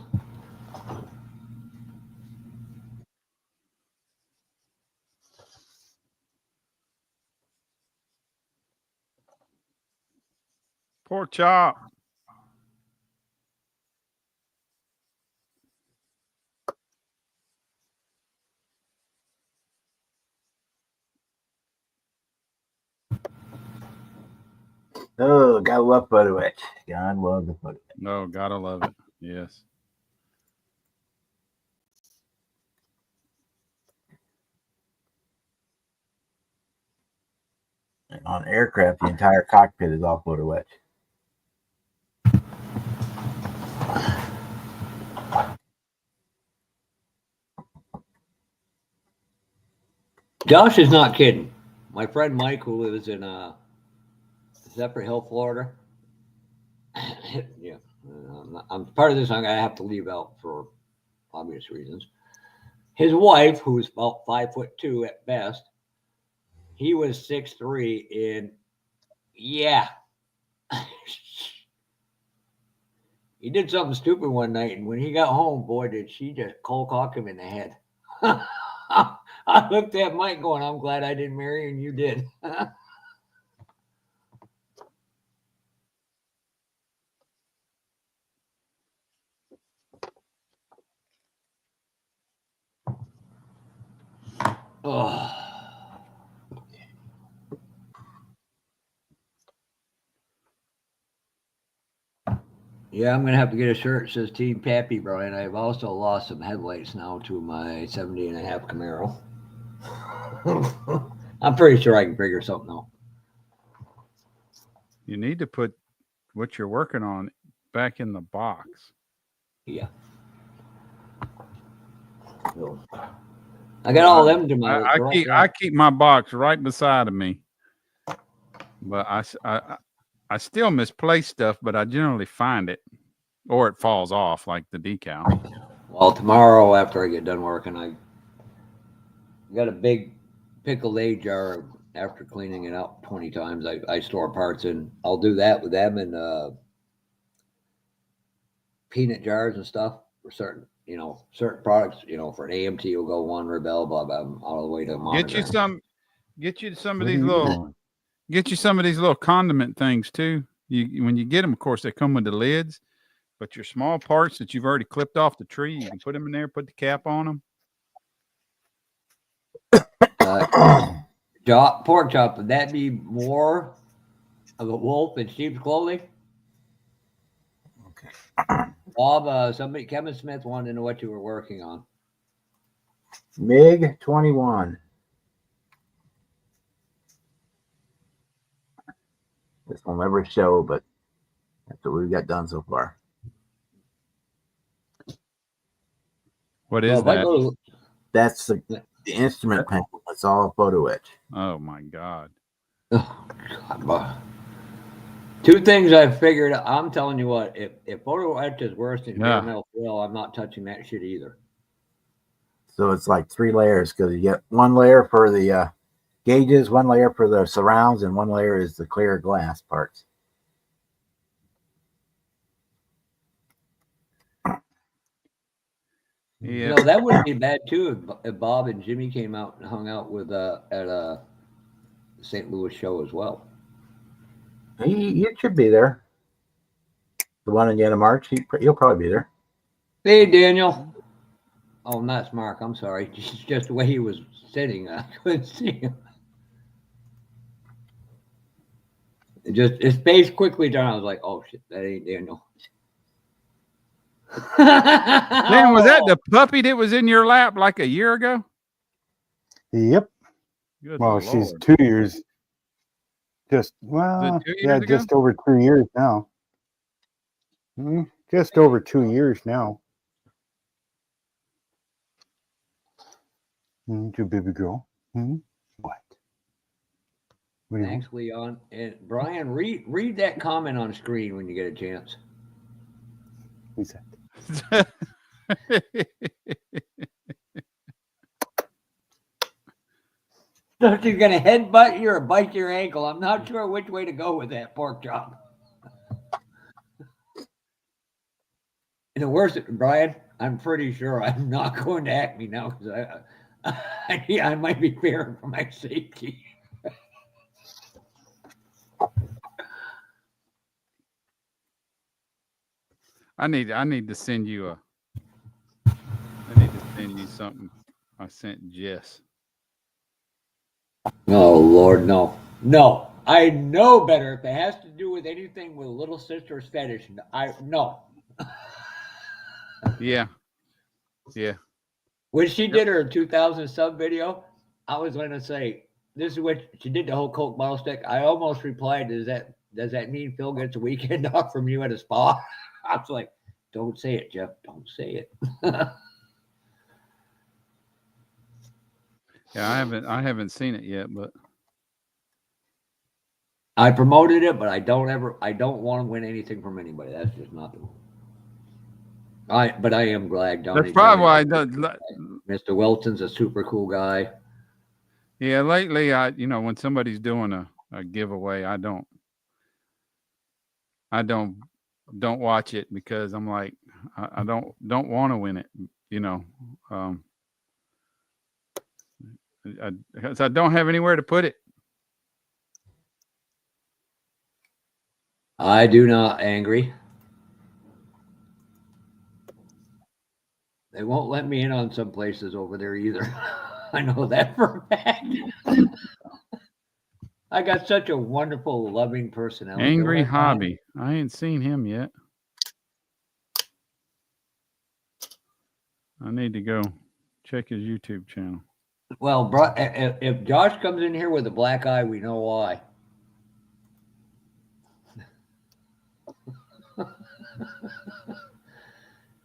Pork chop. Oh, gotta love photo etch. God love the photo etch. No, gotta love it. Yes. And on aircraft, the entire cockpit is all photo etch. Josh is not kidding. My friend Mike, who lives in Zephyrhills Hill, Florida. Yeah, I'm part of this. I'm gonna have to leave out for obvious reasons. His wife, who's about 5'2" at best, he was 6'3", and yeah, he did something stupid one night, and when he got home, boy, did she just cold cock him in the head. I looked at Mike going, I'm glad I didn't marry and you did. Oh. Yeah, I'm gonna have to get a shirt that says Team Pappy, Brian. I've also lost some headlights now to my 70.5 Camaro. I'm pretty sure I can figure something out. You need to put what you're working on back in the box. Yeah. So, I got all them to my. I keep my box right beside of me, but I still misplace stuff, but I generally find it, or it falls off like the decal. Well, tomorrow after I get done working, I got a big pickled A jar. After cleaning it out 20 times, I store parts in. I'll do that with them and peanut jars and stuff for certain products. For an AMT will go one, Rebel, blah blah, all the way to monitor. Get you some of these little condiment things too. When you get them, of course, they come with the lids. But your small parts that you've already clipped off the tree, you can put them in there, put the cap on them. Pork chop, would that be more of a wolf in sheep's clothing? Okay. Bob, Kevin Smith wanted to know what you were working on. MiG 21. This will never show, but that's what we've got done so far. What is that? That's the instrument panel. It's all photo etch. Oh my God. Oh, God. Two things I've figured. I'm telling you what, if photo etch is worse than Yeah. caramel foil, I'm not touching that shit either. So it's like 3 layers because you get 1 layer for the gauges, 1 layer for the surrounds, and 1 layer is the clear glass parts. Yeah. You know, that wouldn't be bad too if Bob and Jimmy came out and hung out with at a St. Louis show as well. He should be there. The one in the end of March, he'll probably be there. Hey, Daniel. Oh, not Mark. I'm sorry. Just the way he was sitting, I couldn't see him. His face quickly turned. I was like, "Oh shit, that ain't Daniel." Dan, was that the puppy that was in your lap like a year ago? Yep. Good Well, Lord. she's 2 years. Just Was it 2 years yeah, ago? just over 2 years now. Just over 2 years now. Your baby girl. What? What do you Thanks, Leon. And Brian, read that comment on screen when you get a chance. want? Who's that? So you're gonna headbutt you or bite your ankle. I'm not sure which way to go with that pork chop. And the worst, Brian, I'm pretty sure I'm not going to Acme now because I might be fearing for my safety. I need to send you something I sent Jess. Oh Lord, no. I know better. If it has to do with anything with little sister's fetish, no. Yeah. When she did her 2000 sub video, I was going to say, this is what she did, the whole Coke bottle stick. I almost replied, does that mean Phil gets a weekend off from you at a spa? I was like, don't say it, Jeff. Don't say it. Yeah, I haven't seen it yet, but I promoted it, but I don't want to win anything from anybody. That's just nothing. But I am glad Donnie. that's probably why Mr. Wilton's a super cool guy. Yeah, lately when somebody's doing a giveaway, I don't watch it because I'm like I don't want to win it, because I don't have anywhere to put it. I do not, Angry. They won't let me in on some places over there either. I know that for a fact. I got such a wonderful, loving personality. Angry Hobby. I ain't seen him yet. I need to go check his YouTube channel. Well, if Josh comes in here with a black eye, we know why.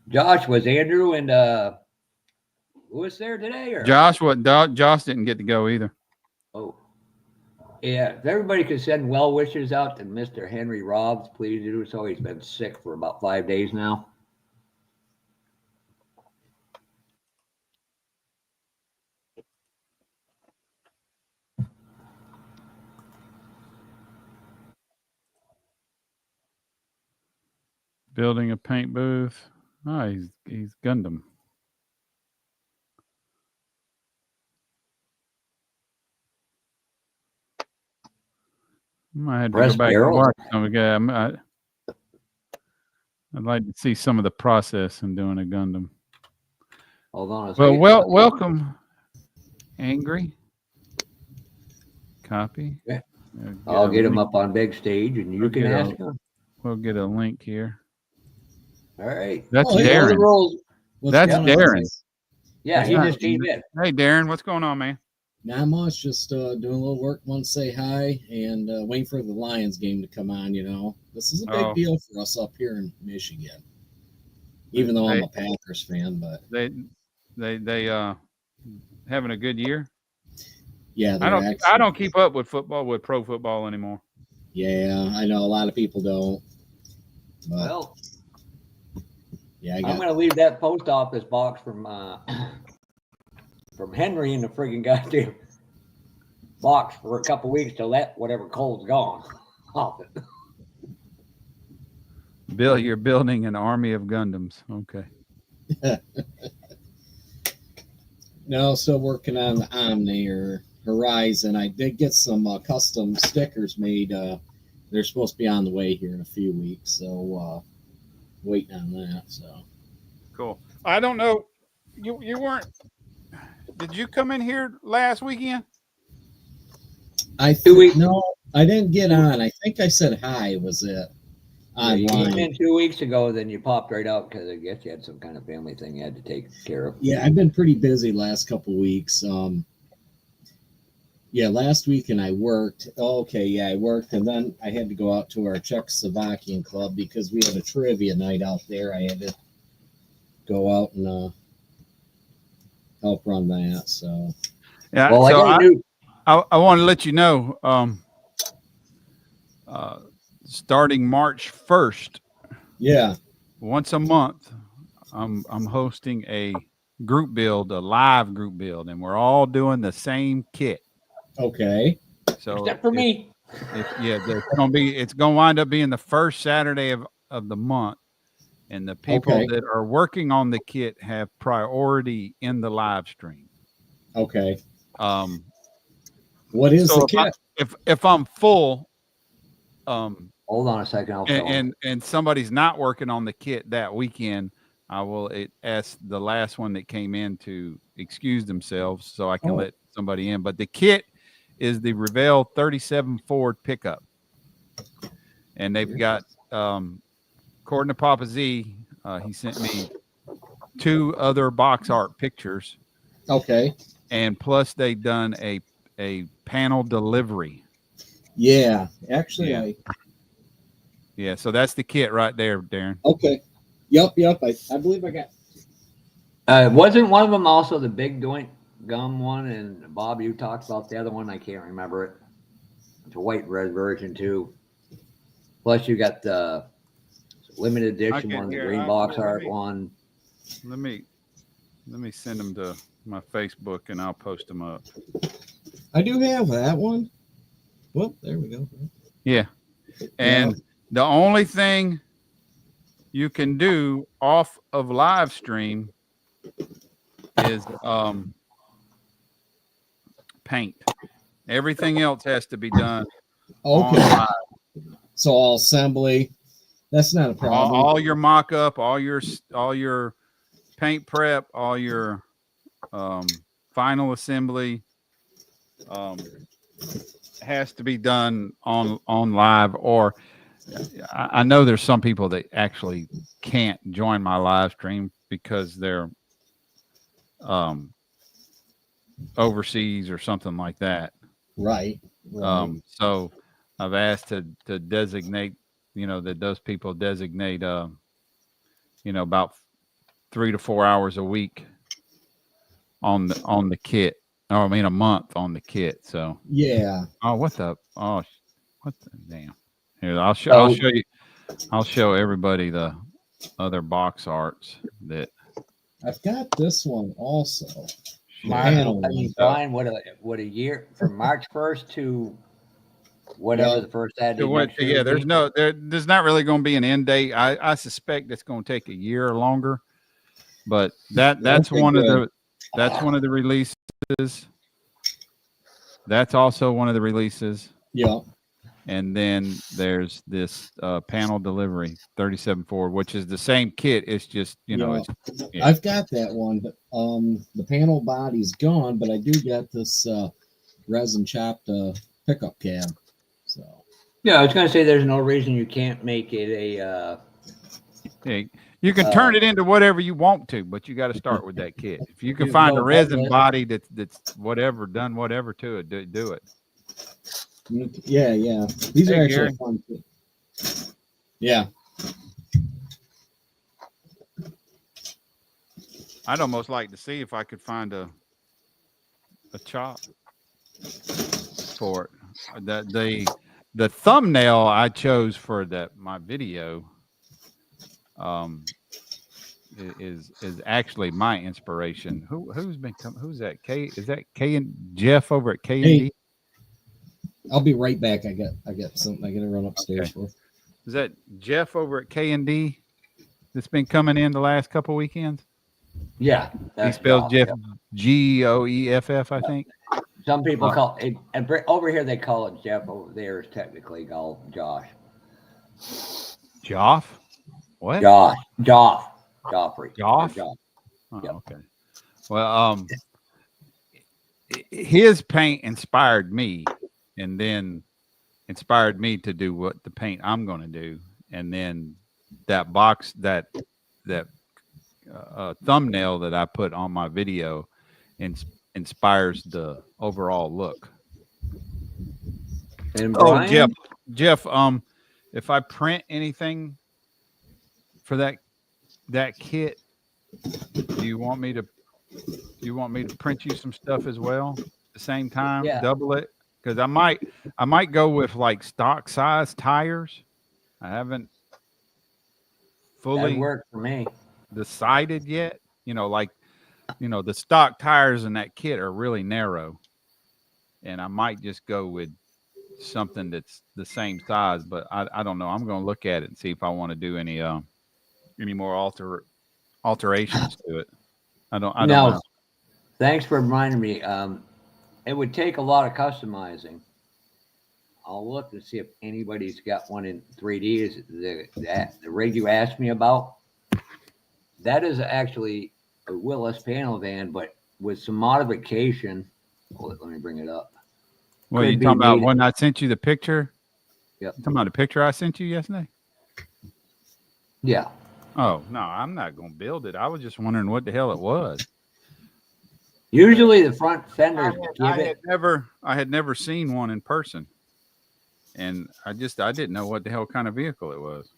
Josh, was Andrew and who was there today? Or? Josh didn't get to go either. Oh. Yeah, if everybody could send well wishes out to Mr. Henry Robbs, please do so. He's been sick for about 5 days now. Building a paint booth. Oh, he's Gundam. I might have to go back and watch some again. I'd like to see some of the process in doing a Gundam. Hold on a second. Well, Welcome, Angry. Copy. Yeah. I'll get him up on big stage, and you can ask him. We'll get a link here. All right. That's Darren. That's Darren. Yeah, he just came in. Hey, Darren, what's going on, man? Not much, just doing a little work. Want to say hi and waiting for the Lions game to come on. This is a big deal for us up here in Michigan. Even though I'm a Packers fan, but they having a good year. Yeah, I don't keep up with pro football anymore. Yeah, I know a lot of people don't. But, Well, yeah, I'm going to leave that post office box from Henry in the friggin' goddamn box for a couple weeks to let whatever cold's gone off it. Bill, you're building an army of Gundams. Okay. No, still working on the Omni or Horizon. I did get some custom stickers made. They're supposed to be on the way here in a few weeks, so waiting on that. So Cool. I don't know. You weren't. Did you come in here last weekend? No, I didn't get on. I think I said hi. Was it Yeah, you came online? in 2 weeks ago, then you popped right out because I guess you had some kind of family thing you had to take care of. Yeah, I've been pretty busy last couple weeks. Yeah, last weekend I worked. Okay, yeah, I worked, and then I had to go out to our Czechoslovakian club because we had a trivia night out there. I had to go out and help run that. So Yeah. Well, So I want to let you know. Starting March 1st. Yeah. Once a month, I'm hosting a group build, a live group build, and we're all doing the same kit. Okay. So except for me. It's gonna wind up being the first Saturday of the month, and the people that are working on the kit have priority in the live stream. Okay. What is the kit? If I'm full, hold on a second, and somebody's not working on the kit that weekend, I will ask the last one that came in to excuse themselves so I can let somebody in. But the kit is the Revell 37 Ford pickup, and they've got according to Papa Z, he sent me 2 other box art pictures. Okay. And plus they've done a panel delivery. Yeah, actually, yeah. So that's the kit right there, Darren. Okay. Yep. I believe I got. Wasn't one of them also the big joint gum one? And Bob, you talked about the other one. I can't remember it. It's a white red version too. Plus, you got the limited edition one, the green box art one. Let me send them to my Facebook and I'll post them up. I do have that one. Well, there we go. Yeah. And the only thing you can do off of live stream is paint. Everything else has to be done. Okay. So all assembly. That's not a problem. All your mock-up, all your paint prep, all your final assembly has to be done on live. Or I know there's some people that actually can't join my live stream because they're overseas or something like that. Right. So I've asked to designate, that those people designate, about 3 to 4 hours a week on the kit. Or I mean a month on the kit. So yeah. What the damn. Here, I'll show you. I'll show everybody the other box arts that I've got this one also. Brian, what a year from March 1st to whatever the first Saturday next year. Yeah, there's not really going to be an end date. I suspect it's going to take a year or longer, but that's one of the releases. That's also one of the releases. Yeah. And then there's this panel delivery 37 Ford, which is the same kit. It's just, I've got that one, but the panel body's gone, but I do get this resin chopped pickup cab. So yeah, I was going to say there's no reason you can't make it a. You can turn it into whatever you want to, but you got to start with that kit. If you can find a resin body that's whatever to it, do it. Yeah. These are actually fun too. Yeah. I'd almost like to see if I could find a chop for it. That the thumbnail I chose for my video is actually my inspiration. Who's that? Is that K and Jeff over at K and D? I'll be right back. I got something I gotta run upstairs for. Is that Jeff over at K and D that's been coming in the last couple weekends? Yeah, he spells Jeff Geoeff, I think. Some people call it, and over here they call it Jeff. Over there is technically called Josh. Joff? What? Joffrey. Joff? Joff. Oh, yep. Okay. Well, his paint inspired me, and then inspired me to do what the paint I'm going to do, and then that box that thumbnail that I put on my video inspires the overall look. And Brian? Jeff, if I print anything for that kit, do you want me to print you some stuff as well at the same time? Yeah. Double it, because I might go with like stock size tires. I haven't fully worked for me decided yet. The stock tires in that kit are really narrow, and I might just go with something that's the same size, but I don't know. I'm going to look at it and see if I want to do any more alterations to it. I don't know. Thanks for reminding me. It would take a lot of customizing. I'll look to see if anybody's got one in 3D. Is the rig you asked me about? That is actually a Willis panel van, but with some modification. Let me bring it up. Well, you talking about when I sent you the picture? Yep. You talking about the picture I sent you yesterday? Yeah. Oh, no, I'm not going to build it. I was just wondering what the hell it was. Usually the front fenders I had never seen one in person. And I didn't know what the hell kind of vehicle it was.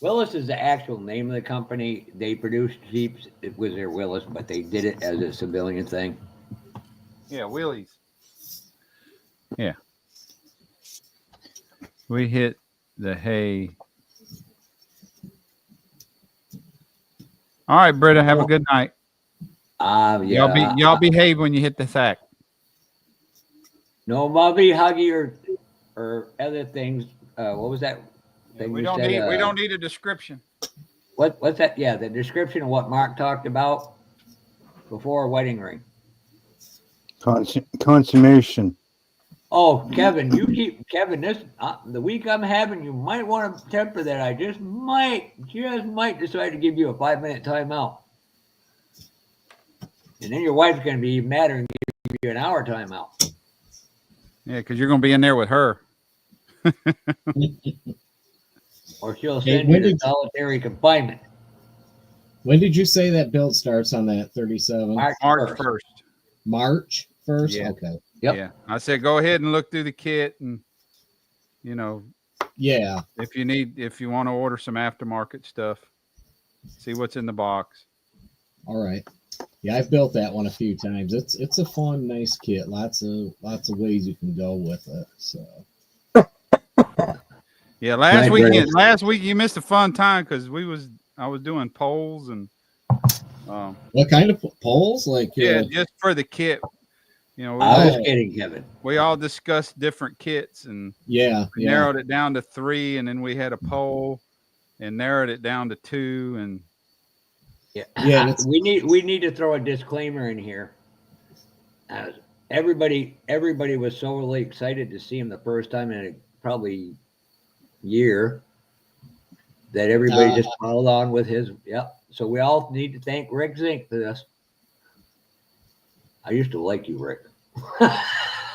Willis is the actual name of the company. They produced Jeeps. It was their Willis, but they did it as a civilian thing. Yeah, wheelies. Yeah. We hit the hay. All right, Britta, have a good night. Yeah. Y'all behave when you hit the sack. No mubby, huggy, or other things. What was that thing we don't need a description. What's that? Yeah, the description of what Mark talked about before a wedding ring. Consummation. Oh, Kevin, this the week I'm having, you might want to temper that. I just might decide to give you a 5-minute timeout. And then your wife's going to be madder and give you an hour timeout. Yeah, because you're going to be in there with her. Or she'll send you to solitary confinement. When did you say that build starts on that 37? March 1st. March 1st? Yeah. Okay. Yep. Yeah. I said go ahead and look through the kit, and yeah, if you want to order some aftermarket stuff, see what's in the box. All right. Yeah, I've built that one a few times. It's a fun, nice kit. Lots of ways you can go with it. So yeah, last week you missed a fun time because I was doing polls and what kind of polls? Like just for the kit. I was kidding, Kevin. We all discussed different kits and narrowed it down to 3, and then we had a poll and narrowed it down to 2, and we need to throw a disclaimer in here. Everybody was so really excited to see him the first time in a probably year that everybody just followed on with his. Yep. So we all need to thank Rick Zink for this. I used to like you, Rick.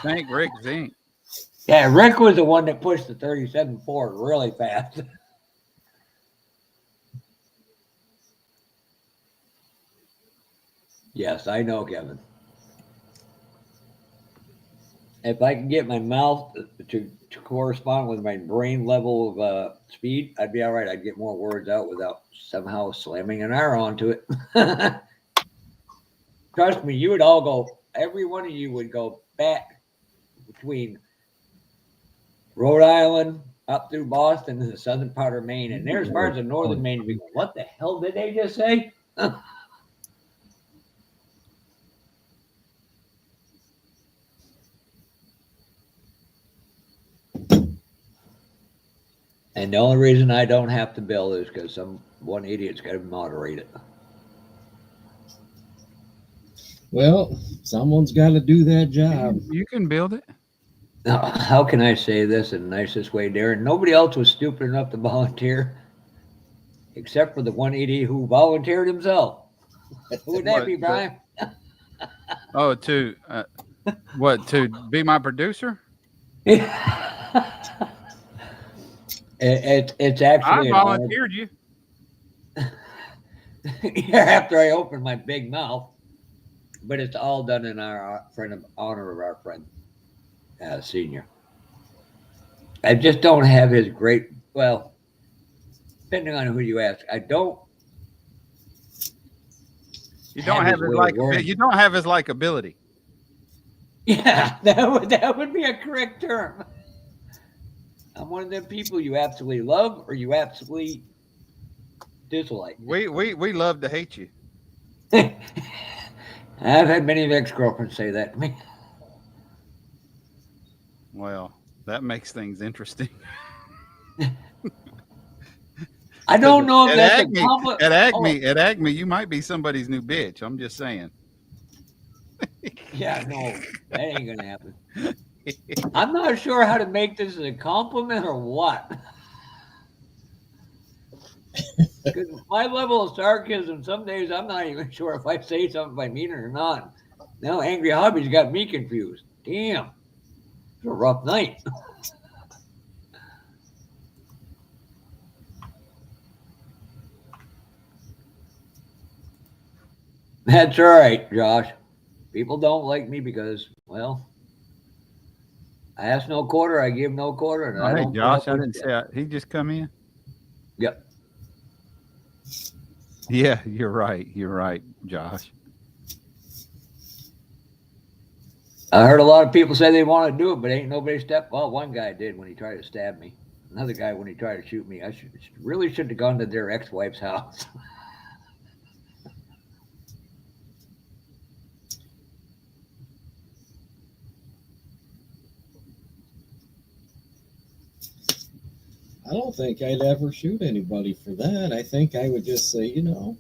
Thank Rick Zink. Yeah, Rick was the one that pushed the 37 forward really fast. Yes, I know, Kevin. If I can get my mouth to correspond with my brain level of speed, I'd be all right. I'd get more words out without somehow slamming an R onto it. Trust me, you would all go, every one of you would go back between Rhode Island, up through Boston, and the southern part of Maine. And there's parts of northern Maine. We go, what the hell did they just say? And the only reason I don't have to bill is because one idiot's got to moderate it. Well, someone's got to do that job. You can build it. Now, how can I say this in the nicest way, Darren? Nobody else was stupid enough to volunteer, except for the one idiot who volunteered himself. Who would that be, Brian? Oh, to to be my producer? It's actually I volunteered you. After I opened my big mouth, but it's all done in our honor of our friend, senior. I just don't have his great. Well, depending on who you ask, I don't. You don't have his likability. You don't have his likability. Yeah, that would be a correct term. I'm one of them people you absolutely love or you absolutely dislike. We love to hate you. I've had many ex-girlfriends say that to me. Well, that makes things interesting. I don't know if that's a compliment. At Acme, you might be somebody's new bitch. I'm just saying. Yeah, no, that ain't gonna happen. I'm not sure how to make this a compliment or what. Because my level of sarcasm, some days I'm not even sure if I say something if I mean it or not. Now Angry Hobby's got me confused. Damn, it's a rough night. That's all right, Josh. People don't like me because, well, I ask no quarter, I give no quarter. And hey, Josh, I didn't say he just come in. Yep. Yeah, you're right. You're right, Josh. I heard a lot of people say they want to do it, but ain't nobody stepped. Well, one guy did when he tried to stab me. Another guy when he tried to shoot me. I really should have gone to their ex-wife's house. I don't think I'd ever shoot anybody for that. I think I would just say, you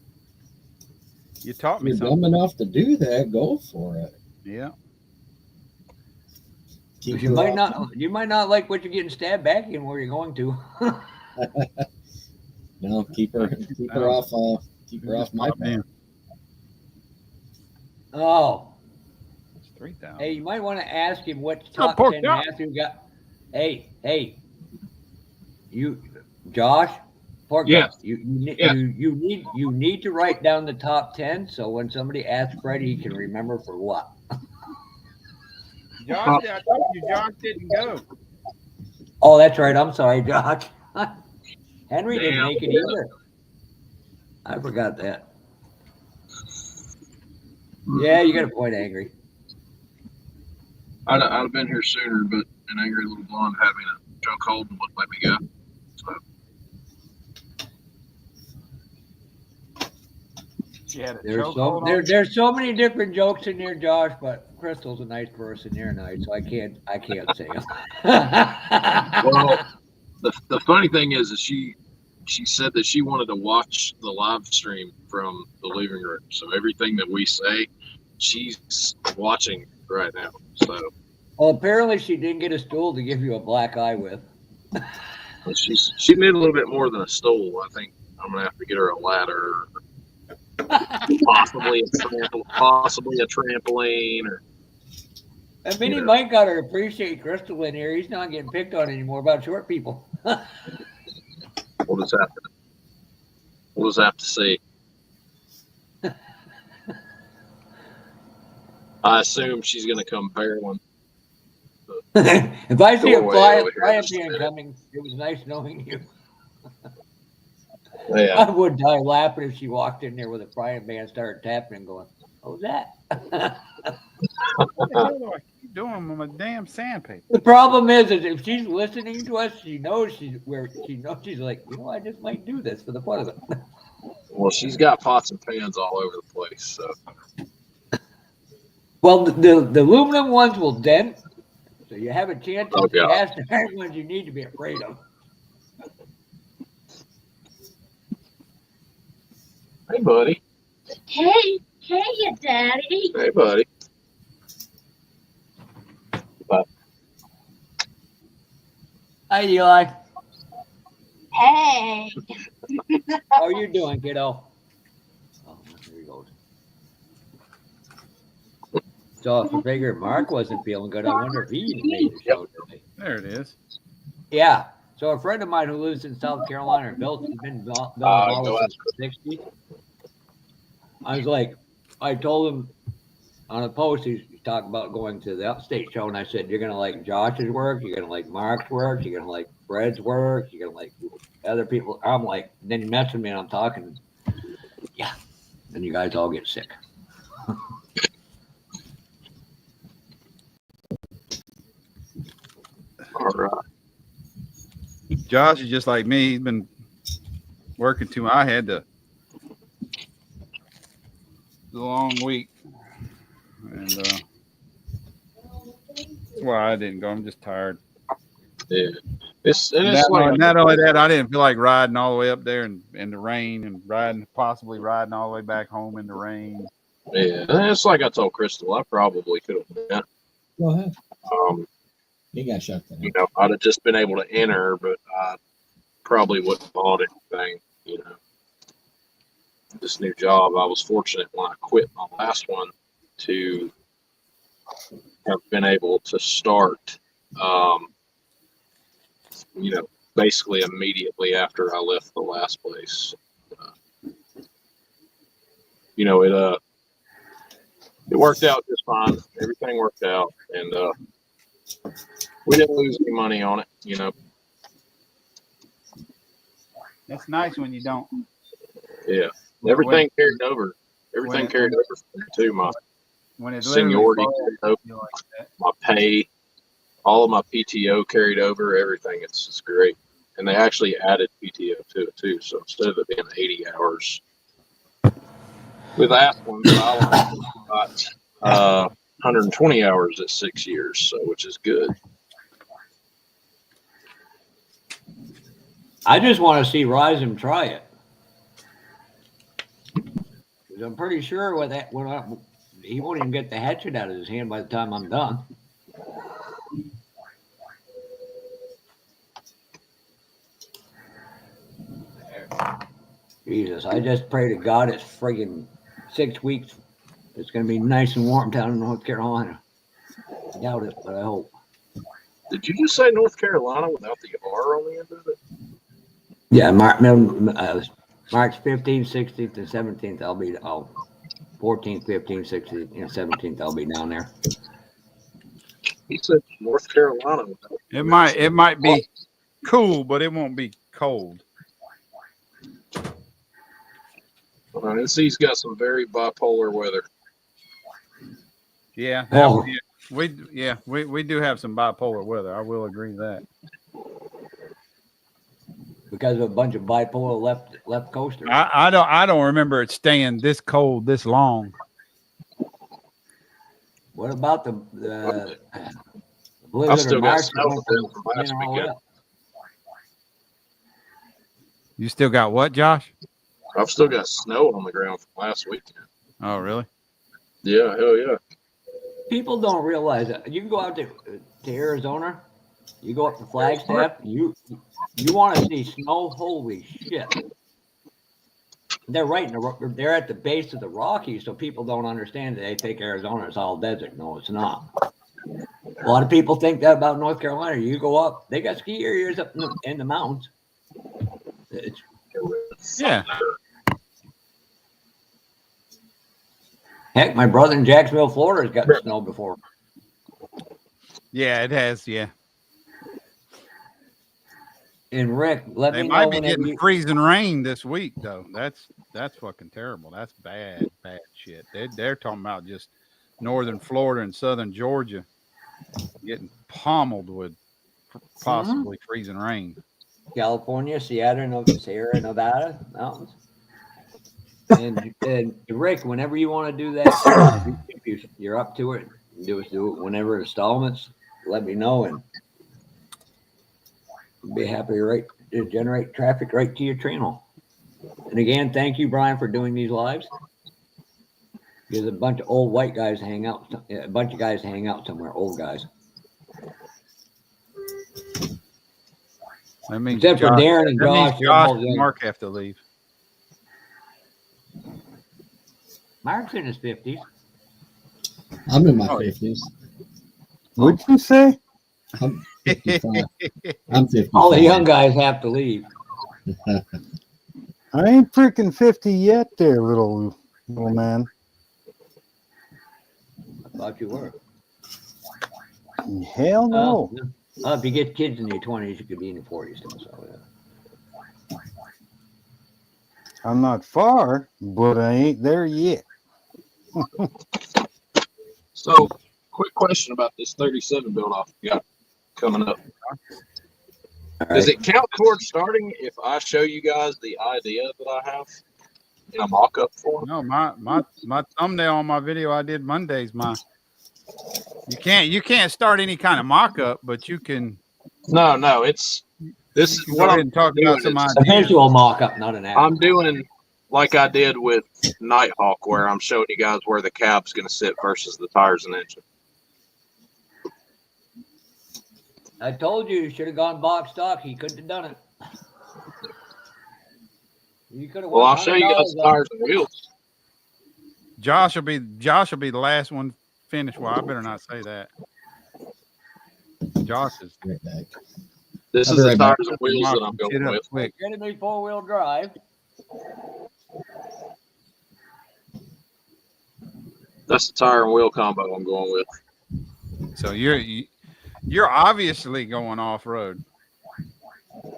taught me you're something. dumb enough to do that, go for it. Yeah. You might not like what you're getting stabbed back in where you're going to. No, keep her off my back. Oh. It's 3,000. Hey, you might want to ask him what top 10 Matthew got. Hey. You, Josh, yes. You need to write down the top 10 so when somebody asks Freddie, he can remember for what. Josh, I told you Josh didn't go. Oh, that's right. I'm sorry, Josh. Henry didn't make it either. I forgot that. Yeah, you got a point, Angry. I'd have been here sooner, but an angry little blonde had me in a chokehold and wouldn't let me go. So. There's so many different jokes in there, Josh, but Crystal's a nice person here tonight, so I can't say them. Well, the funny thing is she said that she wanted to watch the live stream from the living room. So everything that we say, she's watching right now. So well, apparently she didn't get a stool to give you a black eye with. She made a little bit more than a stool. I think I'm gonna have to get her a ladder, possibly a trampoline, or. I mean, he might got to appreciate Crystal in here. He's not getting picked on anymore about short people. We'll just have to see. I assume she's going to come barreling. If I see a frying pan coming, it was nice knowing you. Yeah. I would die laughing if she walked in there with a frying pan, started tapping and going, "What was that?" What the hell do I keep doing them on my damn sandpaper. The problem is if she's listening to us, she knows she's like, I just might do this for the fun of it. Well, she's got pots and pans all over the place. So. Well, the aluminum ones will dent, so you have a chance. Oh, the cast iron ones you need to be afraid of. Hey, buddy. Hey, Daddy. Hey, buddy. Hi, Eli. Hey. How are you doing, kiddo? Oh, there he goes. So if I figured Mark wasn't feeling good, I wonder if he made the show today. There it is. Yeah. So a friend of mine who lives in South Carolina, he's been building houses since the 60s. I told him on a post, he's talking about going to the upstate show, and I said, you're going to like Josh's work, you're going to like Mark's work, you're going to like Fred's work, you're going to like other people. I'm like, then he messaged me and I'm talking. Yeah. Then you guys all get sick. All right. Josh is just like me. He's been working too much. I had the long week, and that's why I didn't go. I'm just tired. Yeah. Not only that, I didn't feel like riding all the way up there in the rain and possibly riding all the way back home in the rain. Yeah, it's like I told Crystal, I probably could have went. Go ahead. He got shut down. I'd have just been able to enter, but I probably wouldn't have bought anything, This new job, I was fortunate when I quit my last one to have been able to start, basically immediately after I left the last place. It worked out just fine. Everything worked out, and we didn't lose any money on it, That's nice when you don't. Yeah, everything carried over. Everything carried over for me too. My seniority carried over, my pay, all of my PTO carried over. Everything. It's just great, and they actually added PTO to it too. So instead of it being 80 hours, with Aspen, I got 120 hours at 6 years, which is good. I just want to see Ryzen try it. Because I'm pretty sure he won't even get the hatchet out of his hand by the time I'm done. Jesus, I just pray to God it's friggin' 6 weeks. It's going to be nice and warm down in North Carolina. I doubt it, but I hope. Did you just say North Carolina without the R on the end of it? Yeah, March 15th, 16th, and 17th, I'll be 14th, 15th, 16th, and 17th, I'll be down there. He said North Carolina. It might be cool, but it won't be cold. Tennessee's got some very bipolar weather. Yeah, we do have some bipolar weather. I will agree with that. Because of a bunch of bipolar left coasters. I don't remember it staying this cold this long. What about the I've still got snow from last weekend. You still got what, Josh? I've still got snow on the ground from last weekend. Oh, really? Yeah, hell yeah. People don't realize that. You can go out to Arizona, you go up to Flagstaff, you want to see snow. Holy shit! They're they're at the base of the Rockies, so people don't understand that. They think Arizona is all desert. No, it's not. A lot of people think that about North Carolina. You go up, they got ski areas up in the mountains. Yeah. Heck, my brother in Jacksonville, Florida, has got snow before. Yeah, it has. Yeah. And Rick, they might be getting freezing rain this week, though. That's fucking terrible. That's bad shit. They're talking about just northern Florida and southern Georgia getting pummeled with possibly freezing rain. California, Sierra Nevada mountains. And Rick, whenever you want to do that, if you're up to it, do it whenever installments. Let me know, and I'll be happy to generate traffic right to your channel. And again, thank you, Brian, for doing these lives. There's a bunch of old white guys hang out. A bunch of guys hang out somewhere. Old guys. That means Except for Darren and Josh. Josh and Mark have to leave. Mark's in his 50s. I'm in my 50s. What'd you say? I'm 55. I'm 55. All the young guys have to leave. I ain't freaking 50 yet there, little man. I thought you were. Hell no. If you get kids in your 20s, you could be in your 40s still. So, yeah. I'm not far, but I ain't there yet. So, quick question about this 37 build off you got coming up. Does it count towards starting if I show you guys the idea that I have in a mock-up form? No, my thumbnail on my video I did Monday's you can't start any kind of mock-up, but you can. No, this is what I'm talking about. It's a visual mock-up, not an app. I'm doing like I did with Nighthawk, where I'm showing you guys where the cab's going to sit versus the tires and engine. I told you should have gone box stock. He couldn't have done it. You could have. Well, I'll show you guys the tires and wheels. Josh will be the last one finished. Well, I better not say that. Josh is right back. This is the tires and wheels that I'm going with. It's going to be 4-wheel drive. That's the tire and wheel combo I'm going with. So you're obviously going off road.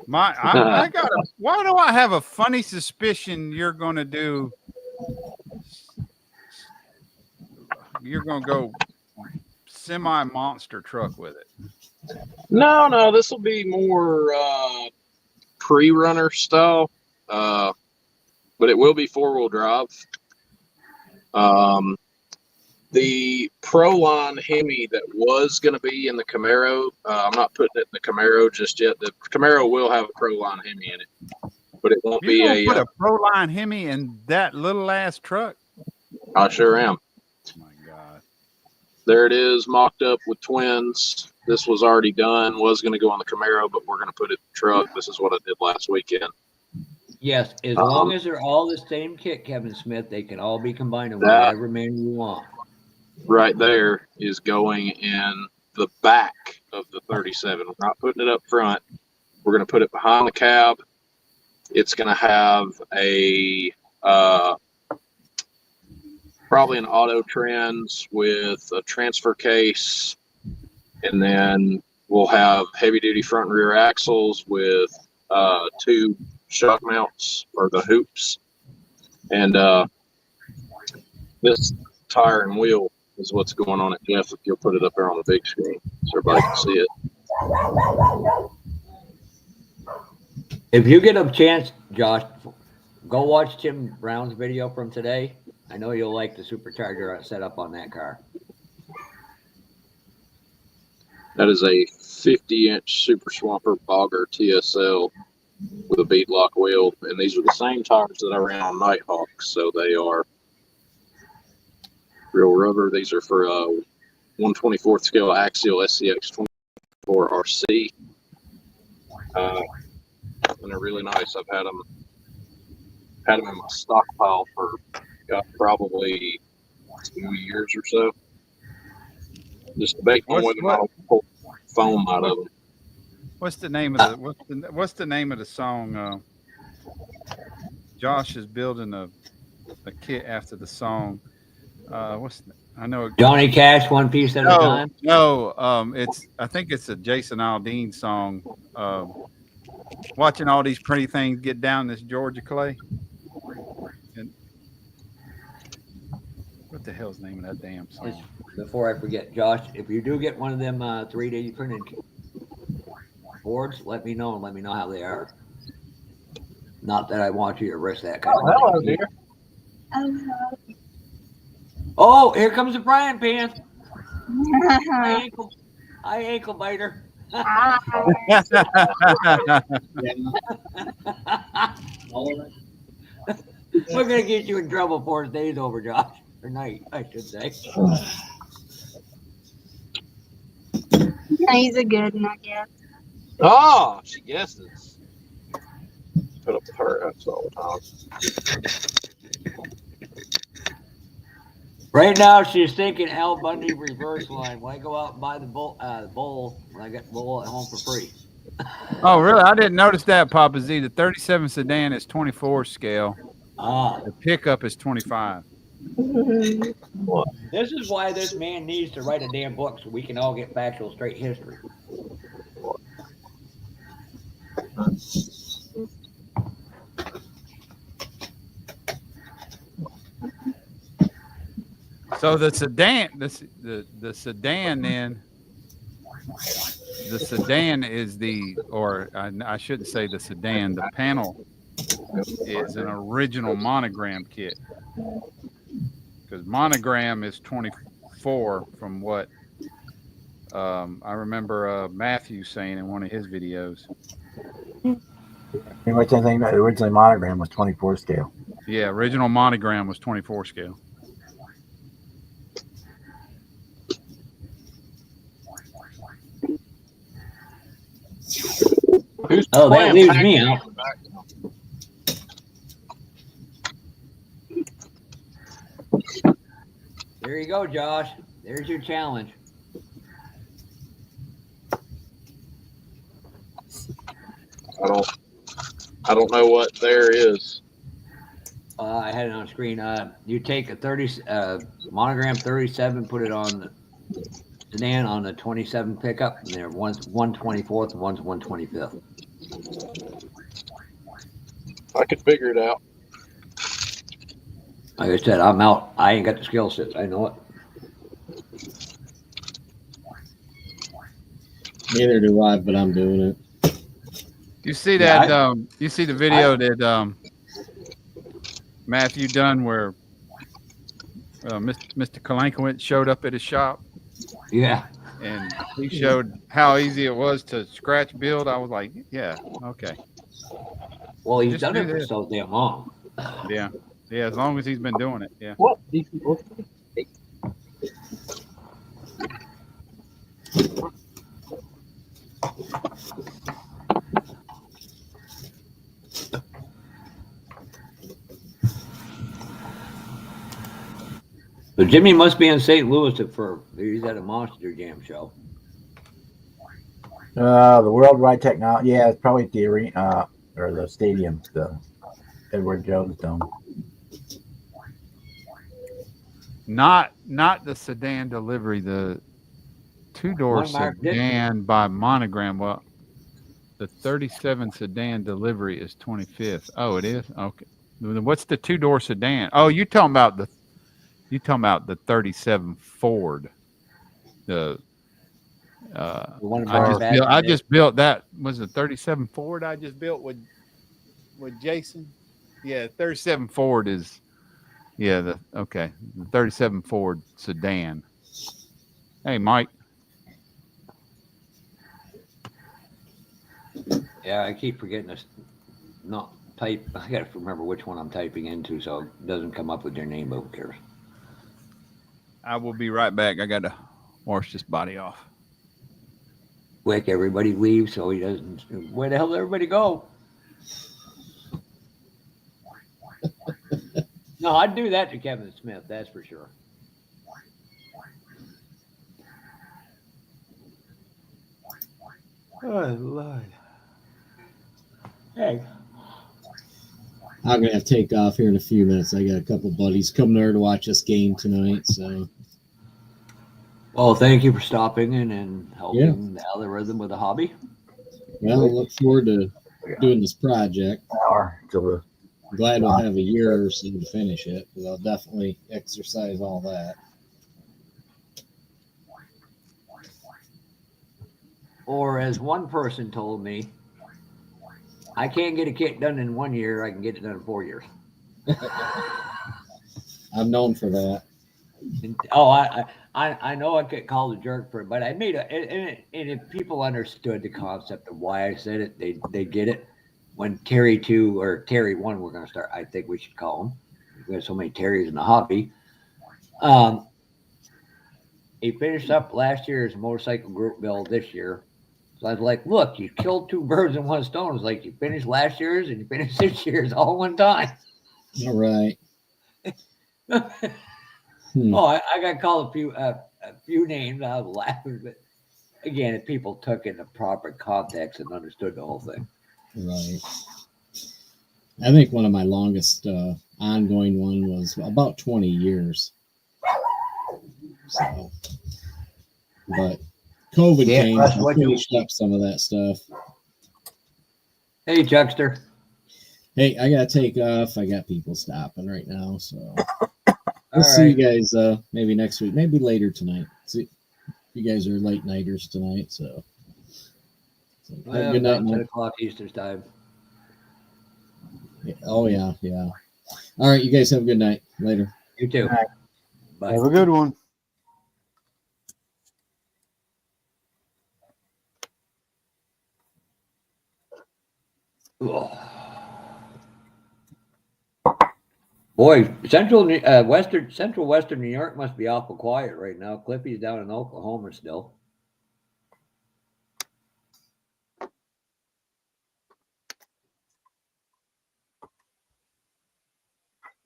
Why do I have a funny suspicion you're going to do? You're going to go semi-monster truck with it. No, this will be more pre-runner style, but it will be 4-wheel drive. The Proline Hemi that was going to be in the Camaro, I'm not putting it in the Camaro just yet. The Camaro will have a Proline Hemi in it, but it won't be put a Proline Hemi in that little ass truck. I sure am. Oh my God! There it is, mocked up with twins. This was already done. Was going to go on the Camaro, but we're going to put it in the truck. This is what I did last weekend. Yes, as long as they're all the same kit, Kevin Smith, they can all be combined in whatever manner you want. Right there is going in the back of the 37. We're not putting it up front. We're going to put it behind the cab. It's going to have a probably an auto trans with a transfer case, and then we'll have heavy duty front and rear axles with 2 shock mounts or the hoops, and this tire and wheel is what's going on at Jeff. If you'll put it up there on the big screen so everybody can see it. If you get a chance, Josh, go watch Tim Brown's video from today. I know you'll like the supercharger set up on that car. That is a 50-inch Super Swamper Bogger TSL with a beadlock wheel, and these are the same tires that I ran on Nighthawk, so they are real rubber. These are for 1/24th scale axial SCX 24 RC, and they're really nice. I've had them in my stockpile for probably 2 years or so. Just debating whether or not I'll pull foam out of them. What's the name of what's the name of the song? Josh is building a kit after the song. I know Johnny Cash, One Piece at a Time. No, I think it's a Jason Aldean song. Watching all these pretty things get down this Georgia clay. What the hell's the name of that damn song? Before I forget, Josh, if you do get one of them 3D printed boards, let me know and let me know how they are. Not that I want you to risk that kind of hello, thing. dear. Oh, here comes the frying pan. Hi, ankle biter. We're gonna get you in trouble 4 days over, Josh. Or night, I should say. He's a good one, I guess. Oh, she guesses. Put up with her ass all the time. Right now, she's thinking Al Bundy reverse line. Why go out and buy the bowl when I got the bowl at home for free? Oh, really? I didn't notice that, Papa Z. The 37 sedan is 24 scale. The pickup is 25. This is why this man needs to write a damn book so we can all get factual, straight history. So the sedan, the sedan then, the sedan is or I shouldn't say the sedan, the panel is an original monogram kit. Because monogram is 24 from what I remember Matthew saying in one of his videos. Pretty much anything that originally monogram was 24 scale. Yeah, original monogram was 24 scale. That leaves me out. There you go, Josh. There's your challenge. I don't know what there is. I had it on screen. You take a 30 monogram 37, put it on the sedan on the 27 pickup, and there one's 124th and one's 125th. I could figure it out. Like I said, I'm out. I ain't got the skill sets. I know it. Neither do I, but I'm doing it. You see that? You see the video that Matthew done where Mr. Kalankowicz showed up at his shop? Yeah. And he showed how easy it was to scratch build. I was like, yeah, okay. Well, he's done it for so damn long. Yeah. Yeah, as long as he's been doing it. Yeah. What? So Jimmy must be in St. Louis he's at a Monster Jam show. The Worldwide Technology. Yeah, it's probably at the arena or the stadium, the Edward Jones Dome. Not the sedan delivery, the two-door sedan by monogram. Well, the 37 sedan delivery is 25th. Oh, it is? Okay. What's the two-door sedan? Oh, you're talking about the 37 Ford. The I just built that. Was the 37 Ford I just built with Jason? Yeah, 37 Ford is the 37 Ford sedan. Hey, Mike. Yeah, I keep forgetting this. Not type. I got to remember which one I'm typing into, so it doesn't come up with your name. But who cares? I will be right back. I got to wash this body off. Quick, everybody leave so he doesn't. Where the hell did everybody go? No, I'd do that to Kevin Smith. That's for sure. Oh, Lord. Hey. I'm gonna have to take off here in a few minutes. I got a couple buddies coming there to watch us game tonight. So, well, thank you for stopping in and helping the algorithm with the hobby. Well, I look forward to doing this project. glad we'll have a year or so to finish it, because I'll definitely exercise all that. Or as one person told me, I can't get a kit done in 1 year. I can get it done in 4 years. I'm known for that. And, I know I get called a jerk for it, but I made and if people understood the concept of why I said it, they get it. When Terry 2 or Terry 1, we're going to start, I think we should call him. We have so many Terrys in the hobby. He finished up last year's motorcycle group build this year. So I was like, look, you killed 2 birds in 1 stone. It's like you finished last year's and you finished this year's all one time. All right. Oh, I got called a few names. I was laughing, but again, if people took in the proper context and understood the whole thing. Right. I think one of my longest ongoing one was about 20 years. So, but COVID came and finished up some of that stuff. Hey, Chuckster. Hey, I gotta take off. I got people stopping right now, so we'll see you guys maybe next week, maybe later tonight. See, you guys are late nighters tonight, so Well, good night, 10 o'clock Eastern time. Yeah. Oh yeah. All right, you guys have a good night. Later. You too. Bye. Have a good one. Boy, central western New York must be awful quiet right now. Clippy's down in Oklahoma still.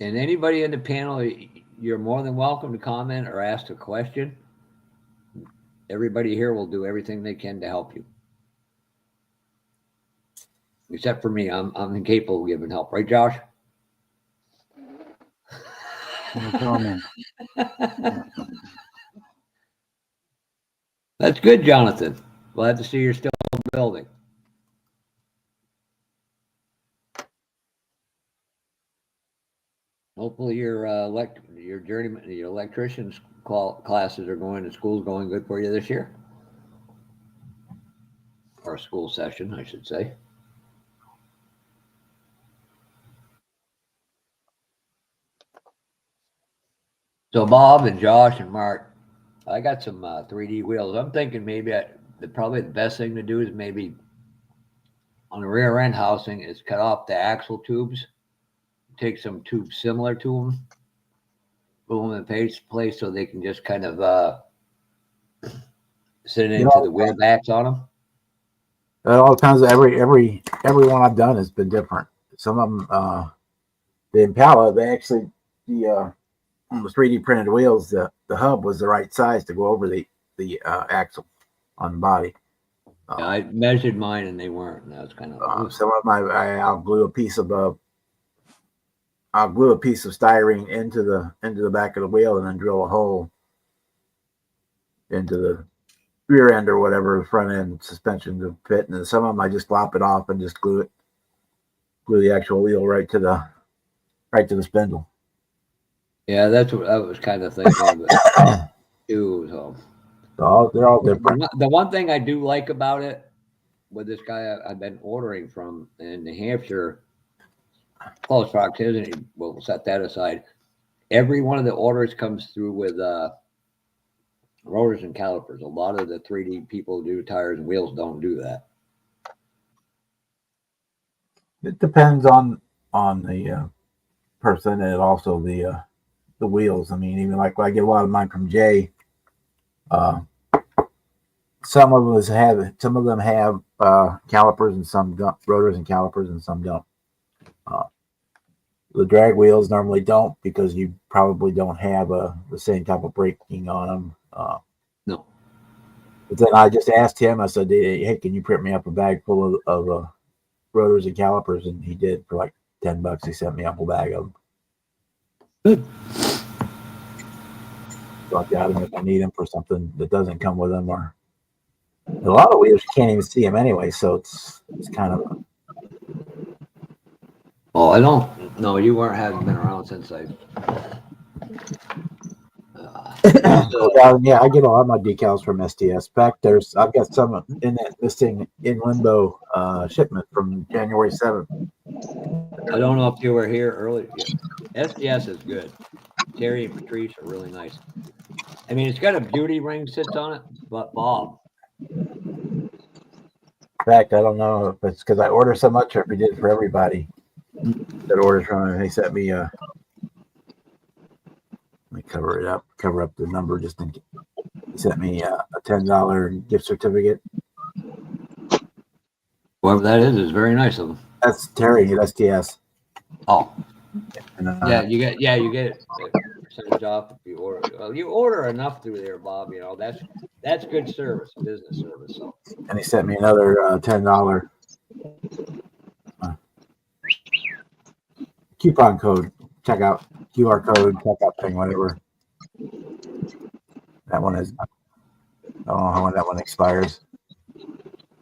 And anybody in the panel, you're more than welcome to comment or ask a question. Everybody here will do everything they can to help you. Except for me, I'm incapable of giving help, right, Josh? No comment. That's good, Jonathan. Glad to see you're still building. Hopefully your journeyman, your electrician's classes are going, and school's going good for you this year. Or school session, I should say. So Bob and Josh and Mark, I got some 3D wheels. I'm thinking maybe probably the best thing to do is maybe on the rear end housing is cut off the axle tubes, take some tubes similar to them, put them in place so they can just kind of sit into the wheel backs on them. It all depends. Every one I've done has been different. Some of them, the Impala, they actually on the 3D printed wheels, the hub was the right size to go over the axle on the body. Yeah, I measured mine and they weren't. And that was kind of some of them I'll glue a piece of styrene into the back of the wheel and then drill a hole into the rear end or whatever, the front end suspension to fit. And then some of them I just lop it off and just glue the actual wheel right to the spindle. Yeah, that's what I was kind of thinking. Too, so they're all different. The one thing I do like about it with this guy I've been ordering from in New Hampshire, close proximity, we'll set that aside. Every one of the orders comes through with rotors and calipers. A lot of the 3D people who do tires and wheels don't do that. It depends on the person and also the wheels. I mean, even like I get a lot of mine from Jay. Some of them have calipers and some don't, rotors and calipers, and some don't. The drag wheels normally don't because you probably don't have the same type of braking on them. No. But then I just asked him. I said, "Hey, can you print me up a bag full of rotors and calipers?" And he did for like $10. He sent me up a bag of them. Good. So I got them if I need them for something that doesn't come with them, or a lot of wheels you can't even see them anyway. So it's kind of. Well, I don't. No, you haven't been around since I. Yeah, I get a lot of my decals from STS. Back I've got some in that listing in limbo shipment from January 7th. I don't know if you were here earlier. SDS is good. Terry and Patrice are really nice. I mean, it's got a beauty ring sits on it, but Bob. In fact, I don't know if it's because I order so much or if he did it for everybody that orders from him. He sent me let me cover up the number just in case. He sent me a $10 gift certificate. Whoever that is very nice of him. That's Terry at STS. Oh, and, you get it percentage off if you order. Well, you order enough through there, Bob. You know that's good service, business service. So. And he sent me another $10 coupon code. Check out QR code, checkout thing, whatever. That one is. I don't know when that one expires.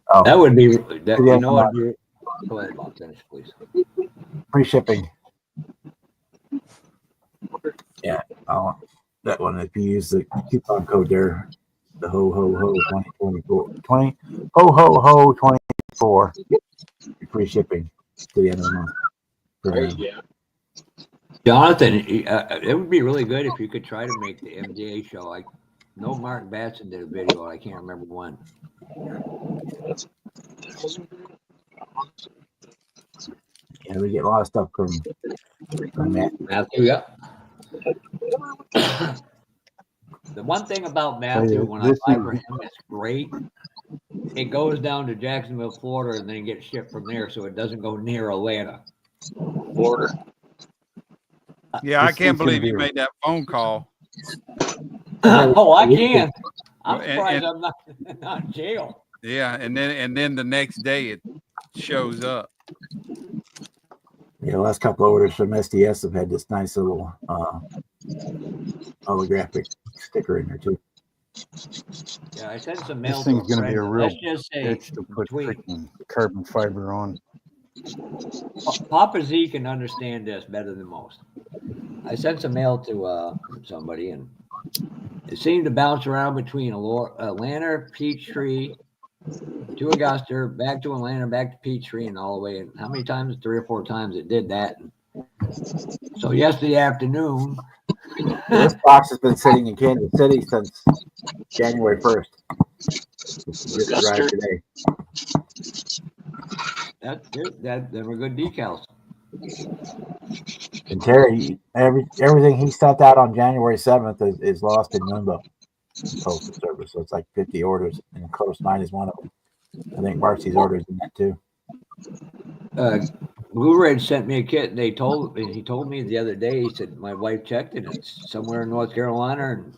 Oh, that would be. That, you know what? Go ahead, Bob. Finish, please. Free shipping. Yeah, that one. If you use the coupon code there, the ho 2024 24, free shipping to the end of the month. Great, yeah. Jonathan, it would be really good if you could try to make the MDA show. I know Mark Batson did a video. I can't remember when. Yeah, we get a lot of stuff from Matthew. Yeah. The one thing about Matthew, when I buy for him, it's great. It goes down to Jacksonville, Florida, and then gets shipped from there, so it doesn't go near Atlanta, Florida. Yeah, I can't believe you made that phone call. Oh, I can. I'm surprised I'm not in jail. Yeah, and then the next day it shows up. Yeah, the last couple of orders from SDS have had this nice little holographic sticker in there too. Yeah, I sent some mail. This thing's going to be a real let's just say bitch to put freaking carbon fiber on. Papa Z can understand this better than most. I sent some mail to somebody, and it seemed to bounce around between Atlanta, Peachtree, to Augusta, back to Atlanta, back to Peachtree, and all the way. And how many times? 3 or 4 times it did that. So yesterday afternoon. This box has been sitting in Kansas City since January 1st. Just arrived today. That's good. They were good decals. And Terry, everything he sent out on January 7th is lost in limbo. Postal service. So it's like 50 orders, and Close 9 is one of them. I think Marcy's orders in that too. Blue Ridge sent me a kit, and he told me the other day. He said my wife checked it. It's somewhere in North Carolina, and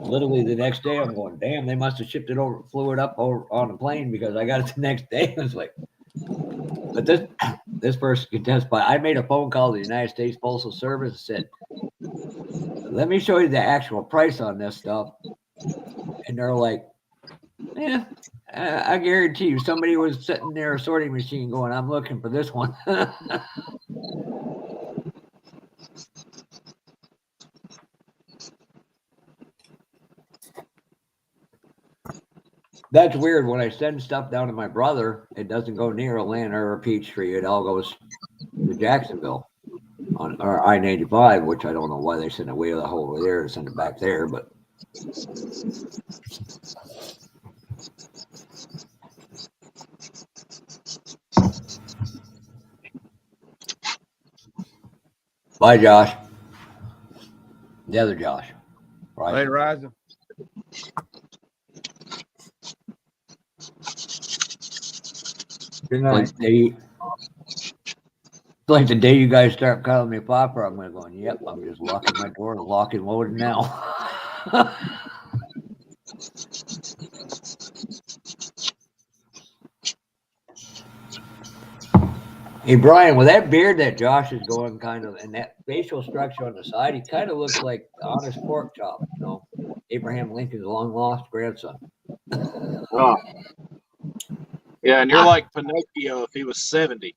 literally the next day I'm going, damn, they must have shipped it over, flew it up over on a plane because I got it the next day. I was like, but this person can testify. I made a phone call to the United States Postal Service and said, let me show you the actual price on this stuff. And they're like, yeah, I guarantee you somebody was sitting there a sorting machine going, I'm looking for this one. That's weird. When I send stuff down to my brother, it doesn't go near Atlanta or Peachtree. It all goes to Jacksonville on I-95, which I don't know why they send it way the whole way there and send it back there, but bye, Josh. The other Josh. Right. Hey, Riser. Good night. Like the day you guys start calling me Papa, I'm going to go, yep, I'm just locking my door and lock and loading now. Hey, Brian, with that beard that Josh is going kind of, and that facial structure on the side, he kind of looks like the honest pork chop, you know, Abraham Lincoln's long lost grandson. Oh. Yeah, and you're like Pinocchio if he was 70.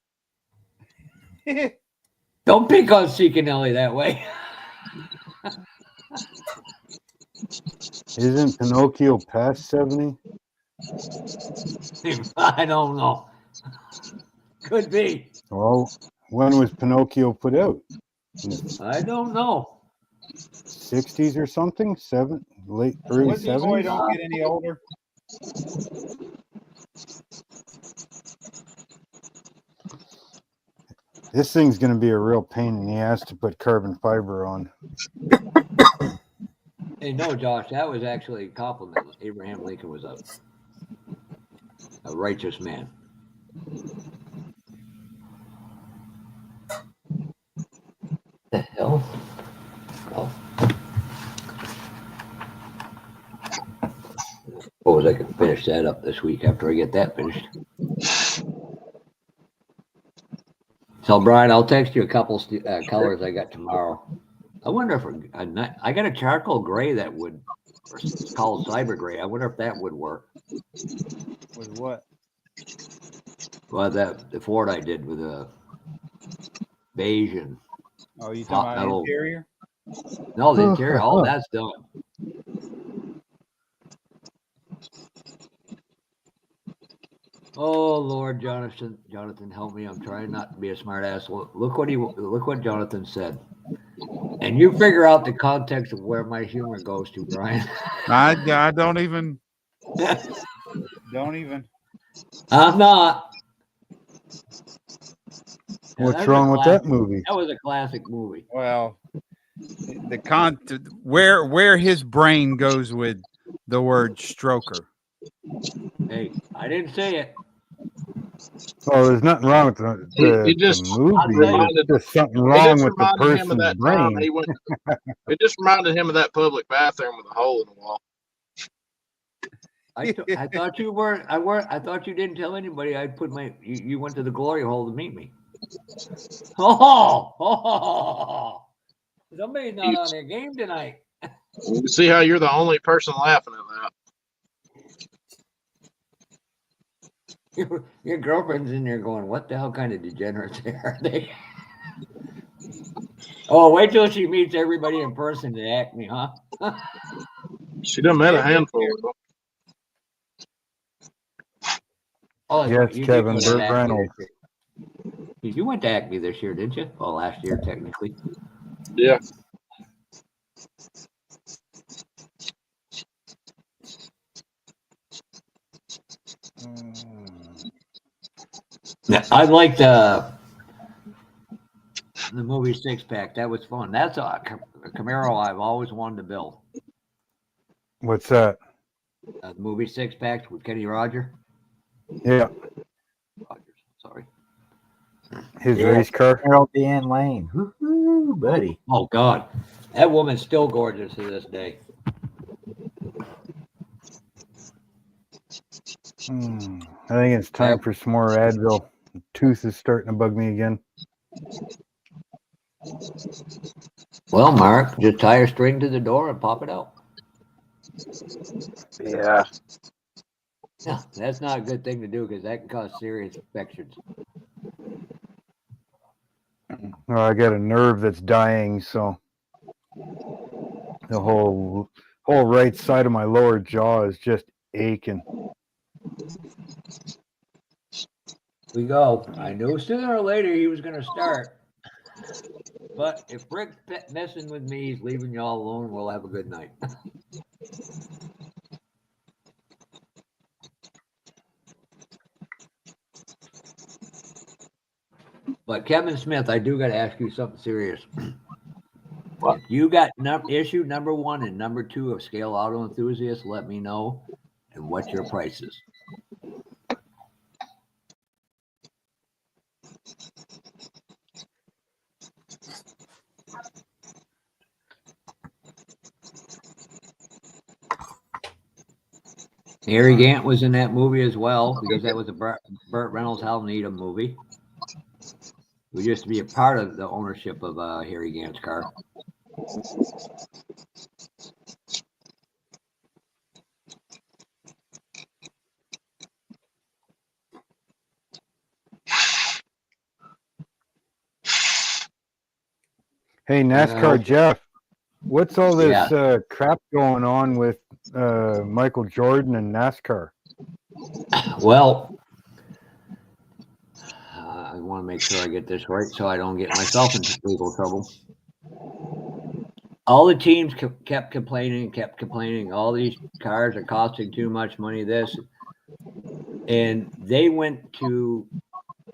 Don't pick on Seekinelli that way. Isn't Pinocchio past 70? I don't know. Could be. Well, when was Pinocchio put out? I don't know. 60s or something? Early Wizzy boy 70s? don't get any older. This thing's going to be a real pain in the ass to put carbon fiber on. Hey, no, Josh, that was actually a compliment. Abraham Lincoln was a righteous man. The hell? Oh. Suppose I can finish that up this week after I get that finished. So, Brian, I'll text you a couple colors I got tomorrow. I wonder if I got a charcoal gray that would, or it's called cyber gray. I wonder if that would work. With what? Well, the Ford I did with a beige and Oh, you talking about metal. interior? No, the interior, all that's done. Oh Lord, Jonathan, help me! I'm trying not to be a smart ass. Look what Jonathan said, and you figure out the context of where my humor goes to, Brian. I don't even. Don't even. I'm not. What's wrong with that movie? That was a classic movie. Well, where his brain goes with the word stroker. Hey, I didn't say it. Oh, there's nothing wrong with the movie. There's something wrong with the person's brain. It just reminded him of that public bathroom with a hole in the wall. I thought you weren't. I thought you didn't tell anybody. I put you went to the glory hole to meet me. Oh, somebody's not on their game tonight. You see how you're the only person laughing at that. Your girlfriend's in there going, "What the hell kind of degenerates are they?" Oh, wait till she meets everybody in person to Acme, huh? She done met a handful of them. Oh, yes, Kevin, Burt Reynolds. You went to Acme this year, didn't you? Well, last year, technically. Yeah. Yeah, I liked the movie Six Pack. That was fun. That's a Camaro I've always wanted to build. What's that? The movie Six Packs with Kenny Roger. Yeah. Rogers, sorry. His race car. Harold Dan Lane. Woo-hoo, buddy. Oh God, that woman's still gorgeous to this day. I think it's time for some more Advil. The tooth is starting to bug me again. Well, Mark, just tie a string to the door and pop it out. Yeah. Yeah, that's not a good thing to do because that can cause serious infections. Well, I got a nerve that's dying, so the whole right side of my lower jaw is just aching. We go. I knew sooner or later he was going to start. But if Rick's messing with me, he's leaving y'all alone. We'll have a good night. But Kevin Smith, I do got to ask you something serious. What? If you got issue number 1 and number 2 of Scale Auto Enthusiast, let me know. And what's your prices? Harry Gant was in that movie as well because that was a Burt Reynolds Hal Needham movie. We used to be a part of the ownership of Harry Gant's car. Hey, NASCAR Jeff, what's all this crap going on with Michael Jordan and NASCAR? Well, I want to make sure I get this right so I don't get myself into legal trouble. All the teams kept complaining. All these cars are costing too much money, this. And they went to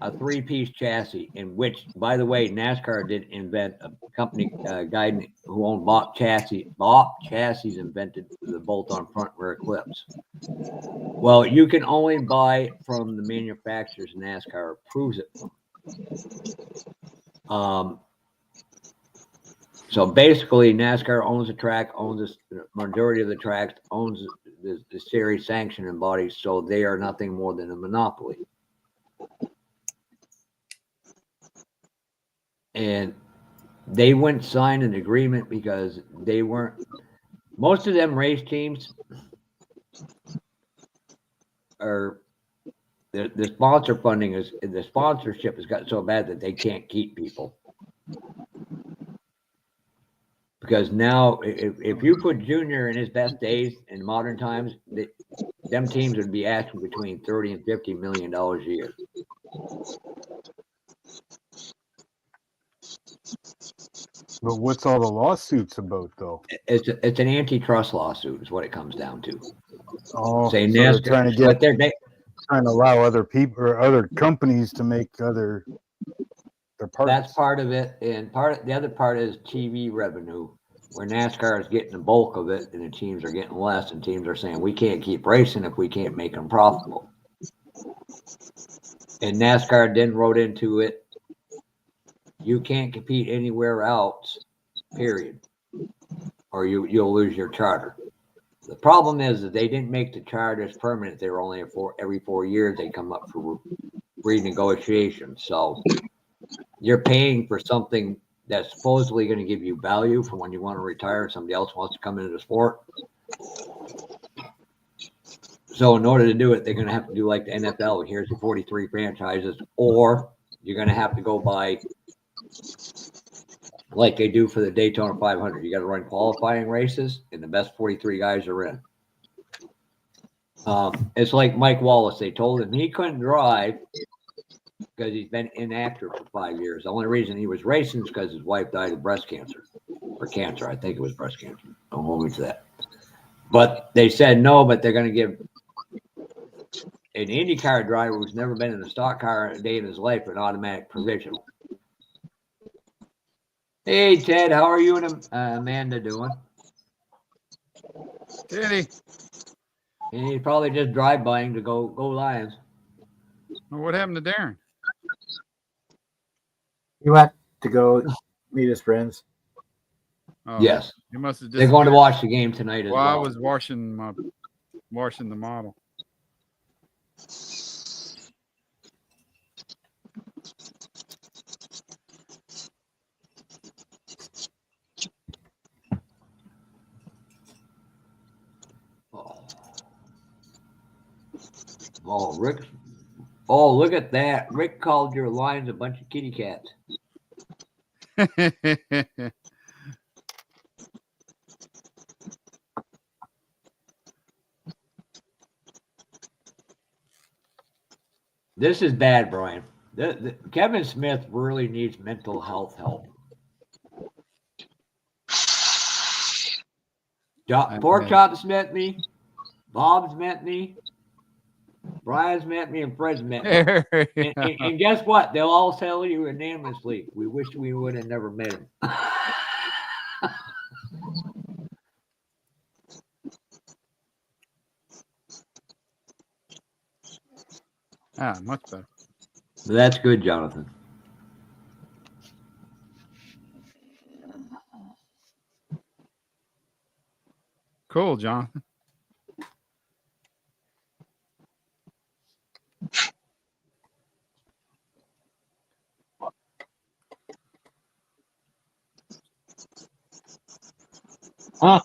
a three-piece chassis, in which, by the way, NASCAR did invent a company guy who owned Bopp Chassis. Bopp Chassis invented the bolt-on front rear clips. Well, you can only buy from the manufacturers NASCAR approves it from. So basically, NASCAR owns the track, owns the majority of the tracks, owns the series sanctioning bodies, so they are nothing more than a monopoly. And they wouldn't sign an agreement because they weren't. Most of them race teams are the sponsor funding is the sponsorship has got so bad that they can't keep people. Because now, if you put Junior in his best days in modern times, them teams would be asking between $30 and $50 million a year. But what's all the lawsuits about, though? It's an antitrust lawsuit, is what it comes down to. Oh, Say so they're trying to trying to allow other people or other companies to make their parts. That's part of it, and the other part is TV revenue, where NASCAR is getting the bulk of it, and the teams are getting less, and teams are saying we can't keep racing if we can't make them profitable. And NASCAR then wrote into it, you can't compete anywhere else, period, or you'll lose your charter. The problem is that they didn't make the charters permanent. They were only every 4 years they come up for renegotiation. So you're paying for something that's supposedly going to give you value for when you want to retire and somebody else wants to come into the sport. So in order to do it, they're going to have to do like the NFL. Here's the 43 franchises, or you're going to have to go by like they do for the Daytona 500. You got to run qualifying races, and the best 43 guys are in. It's like Mike Wallace. They told him he couldn't drive because he's been inactive for 5 years. The only reason he was racing is because his wife died of breast cancer, or cancer. I think it was breast cancer. Don't hold me to that. But they said no, but they're going to give an IndyCar driver who's never been in a stock car a day in his life an automatic provisional. Hey, Ted, how are you and Amanda doing? Teddy. And he's probably just drive-bying to go Lions. Well, what happened to Darren? He went to go meet his friends. Oh, yes. You must have just. They're going to watch the game tonight as well. I was washing the model. Oh, Rick. Oh, look at that. Rick called your Lions a bunch of kitty cats. This is bad, Brian. Kevin Smith really needs mental health help. Pork Chop's met me. Bob's met me. Brian's met me, and Fred's met me. And guess what? They'll all tell you unanimously, we wish we would have never met him. Much better. That's good, Jonathan. Cool, Jonathan. Huh?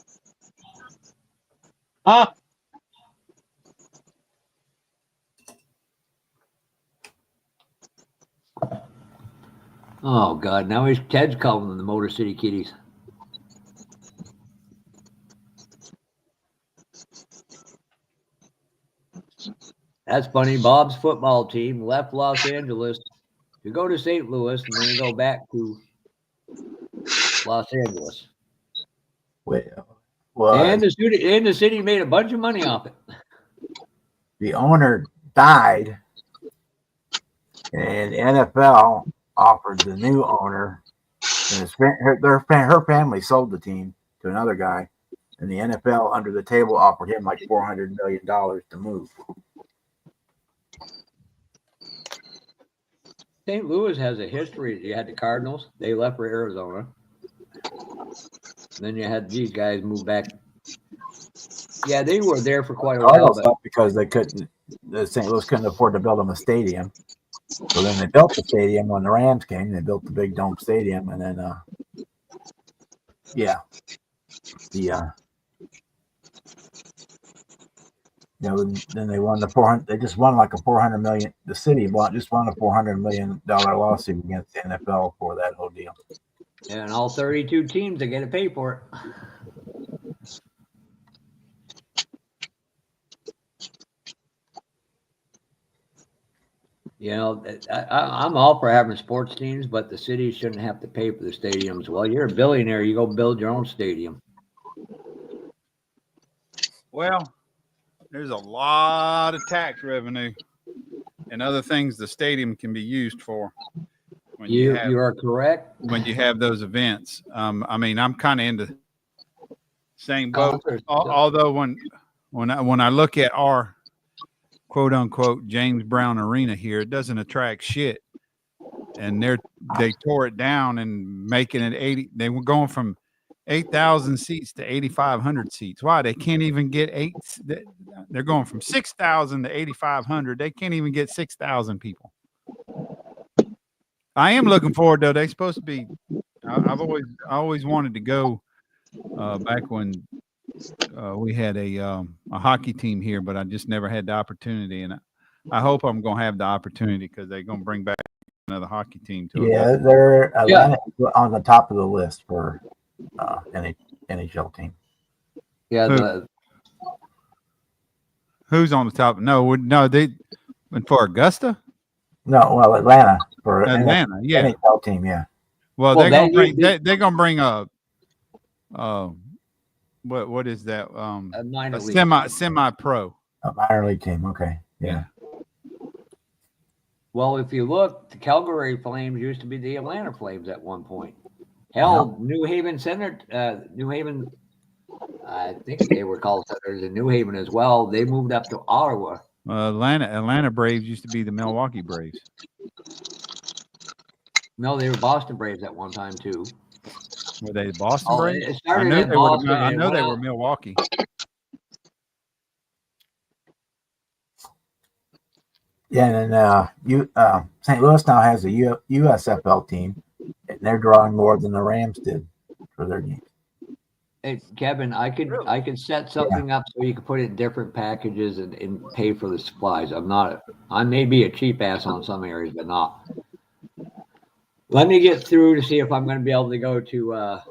Oh God! Now Ted's calling them the Motor City Kitties. That's funny. Bob's football team left Los Angeles to go to St. Louis, and then they go back to Los Angeles. And the city made a bunch of money off it. The owner died, and NFL offered the new owner, and her family sold the team to another guy, and the NFL under the table offered him like $400 million to move. St. Louis has a history. You had the Cardinals; they left for Arizona. And then you had these guys move back. Yeah, they were there for quite a while, but because they couldn't. St. Louis couldn't afford to build them a stadium, so then they built the stadium when the Rams came. They built the big dome stadium, and then then they won the 400. They just won like a 400 million. The city just won a $400 million lawsuit against the NFL for that whole deal. Yeah, and all 32 teams, they got to pay for it. You know, I'm all for having sports teams, but the city shouldn't have to pay for the stadiums. Well, you're a billionaire. You go build your own stadium. Well, there's a lot of tax revenue and other things the stadium can be used for. When you are correct. When you have those events. I mean, I'm kind of into same boat. Although when I look at our quote unquote James Brown Arena here, it doesn't attract shit. And they tore it down and making it 80. They were going from 8,000 seats to 8,500 seats. Why? They can't even get they're going from 6,000 to 8,500. They can't even get 6,000 people. I am looking forward though. They're supposed to be. I always wanted to go back when we had a hockey team here, but I just never had the opportunity. And I hope I'm going to have the opportunity because they're going to bring back another hockey team to it. Yeah, they're on the top of the list for any NHL team. Yeah. Who's on the top? No, they went for Augusta. No, well, Atlanta for Atlanta, yeah, NHL team, yeah. Well, they're gonna bring a what is that? A semi-pro. A minor league team, okay, yeah. Well, if you look, the Calgary Flames used to be the Atlanta Flames at one point. Hell, New Haven Center, New Haven, I think they were called Senators in New Haven as well. They moved up to Ottawa. Atlanta Braves used to be the Milwaukee Braves. No, they were Boston Braves at one time too. Were they Boston Braves? It started in Boston. I know they were Milwaukee. Yeah, and then St. Louis now has a USFL team, and they're drawing more than the Rams did for their games. Hey, Kevin, I could set something up so you could put it in different packages and pay for the supplies. I may be a cheap ass on some areas, but not. Let me get through to see if I'm going to be able to go to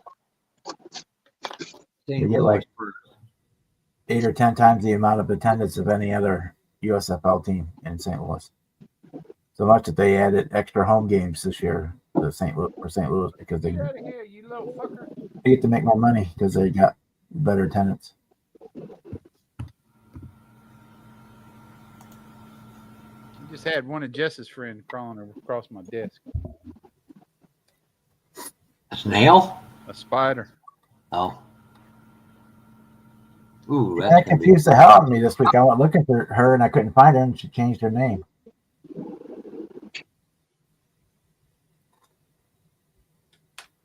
St. Louis. Like 8 or 10 times the amount of attendance of any other USFL team in St. Louis. So much that they added extra home games this year to St. Louis because they get to make more money because they got better attendance. I just had one of Jess's friends crawling across my desk. A snail? A spider. Oh. Ooh, that confused the hell out of me this week. I went looking for her and I couldn't find her, and she changed her name.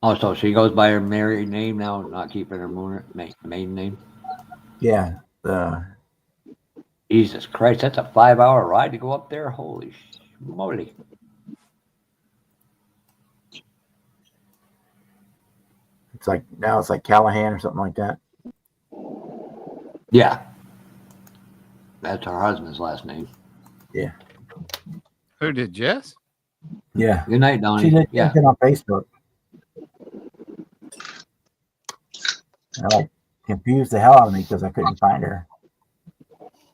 Oh, so she goes by her married name now, not keeping her maiden name? Yeah. Jesus Christ, that's a 5-hour ride to go up there? Holy moly. It's like Callahan or something like that. Yeah. That's her husband's last name. Yeah. Who did, Jess? Yeah. Good night, Donnie. She did Yeah. it on Facebook. I confused the hell out of me because I couldn't find her.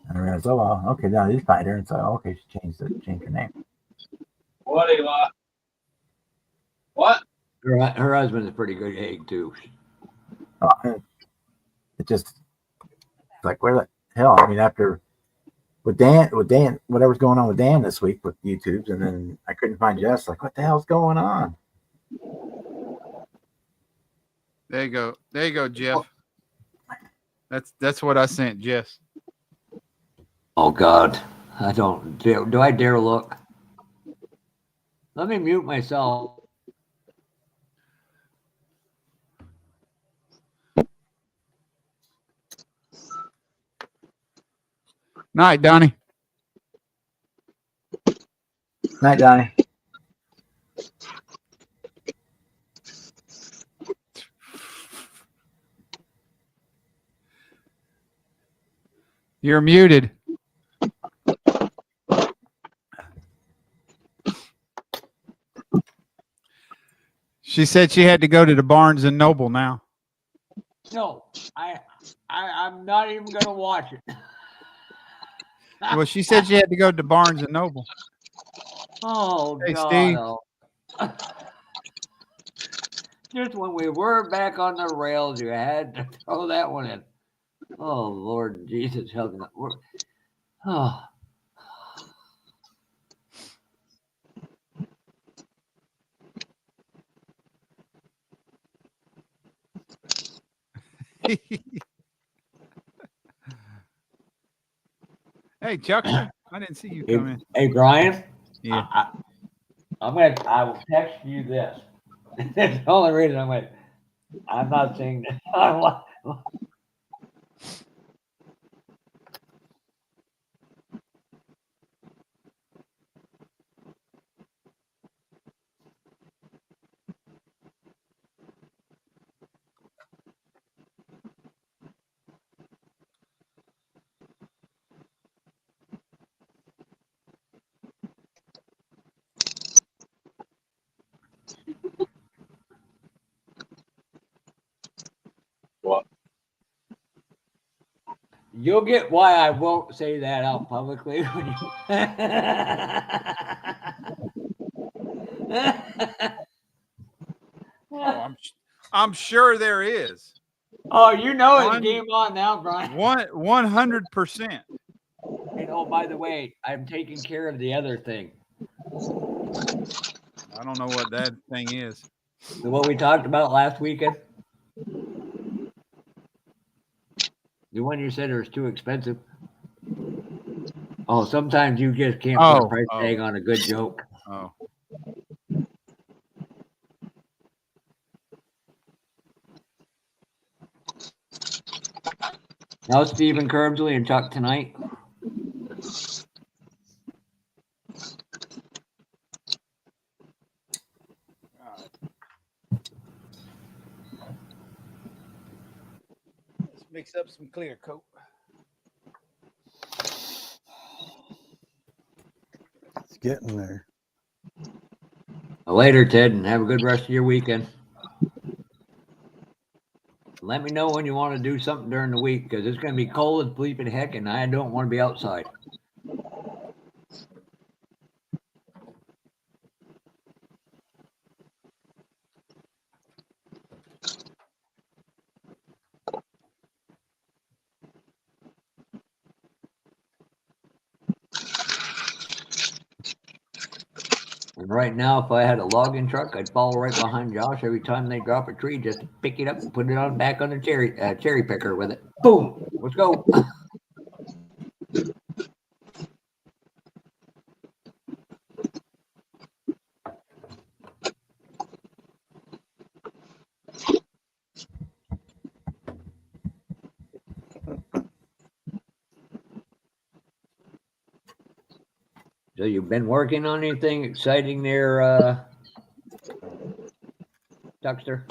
And I realized, oh well, okay, now I did find her, and so okay, she changed her name. What do you want? What? Her husband is a pretty good egg too. It just like where the hell? I mean, after with Dan, whatever's going on with Dan this week with YouTube's, and then I couldn't find Jess. Like, what the hell's going on? There you go, Jeff. That's what I sent Jess. Oh God, I don't. Do I dare look? Let me mute myself. Night, Donnie. Night, Donnie. You're muted. She said she had to go to the Barnes and Noble now. No, I'm not even gonna watch it. Well, she said she had to go to Barnes and Noble. Oh Hey, God! Steve. Oh. Just when we were back on the rails, you had to throw that one in. Oh Lord Jesus, help me! Oh. Hey, Chuckster, I didn't see you come in. Hey, Brian. Yeah. I will text you this. That's the only reason I'm not saying that. What? You'll get why I won't say that out publicly. I'm sure there is. Oh, you know it's game on now, Brian. 100%. And oh, by the way, I'm taking care of the other thing. I don't know what that thing is. What we talked about last weekend. The one you said it was too expensive. Oh, sometimes you just can't put a price tag on a good joke. Oh. How's Stephen Curbsley and Chuck tonight? Let's mix up some clear coat. It's getting there. Later, Ted, and have a good rest of your weekend. Let me know when you want to do something during the week because it's going to be cold as bleeping heck, and I don't want to be outside. And right now, if I had a logging truck, I'd follow right behind Josh every time they drop a tree, just to pick it up and put it on back on the cherry picker with it. Boom! Let's go. So you've been working on anything exciting there, Duxter?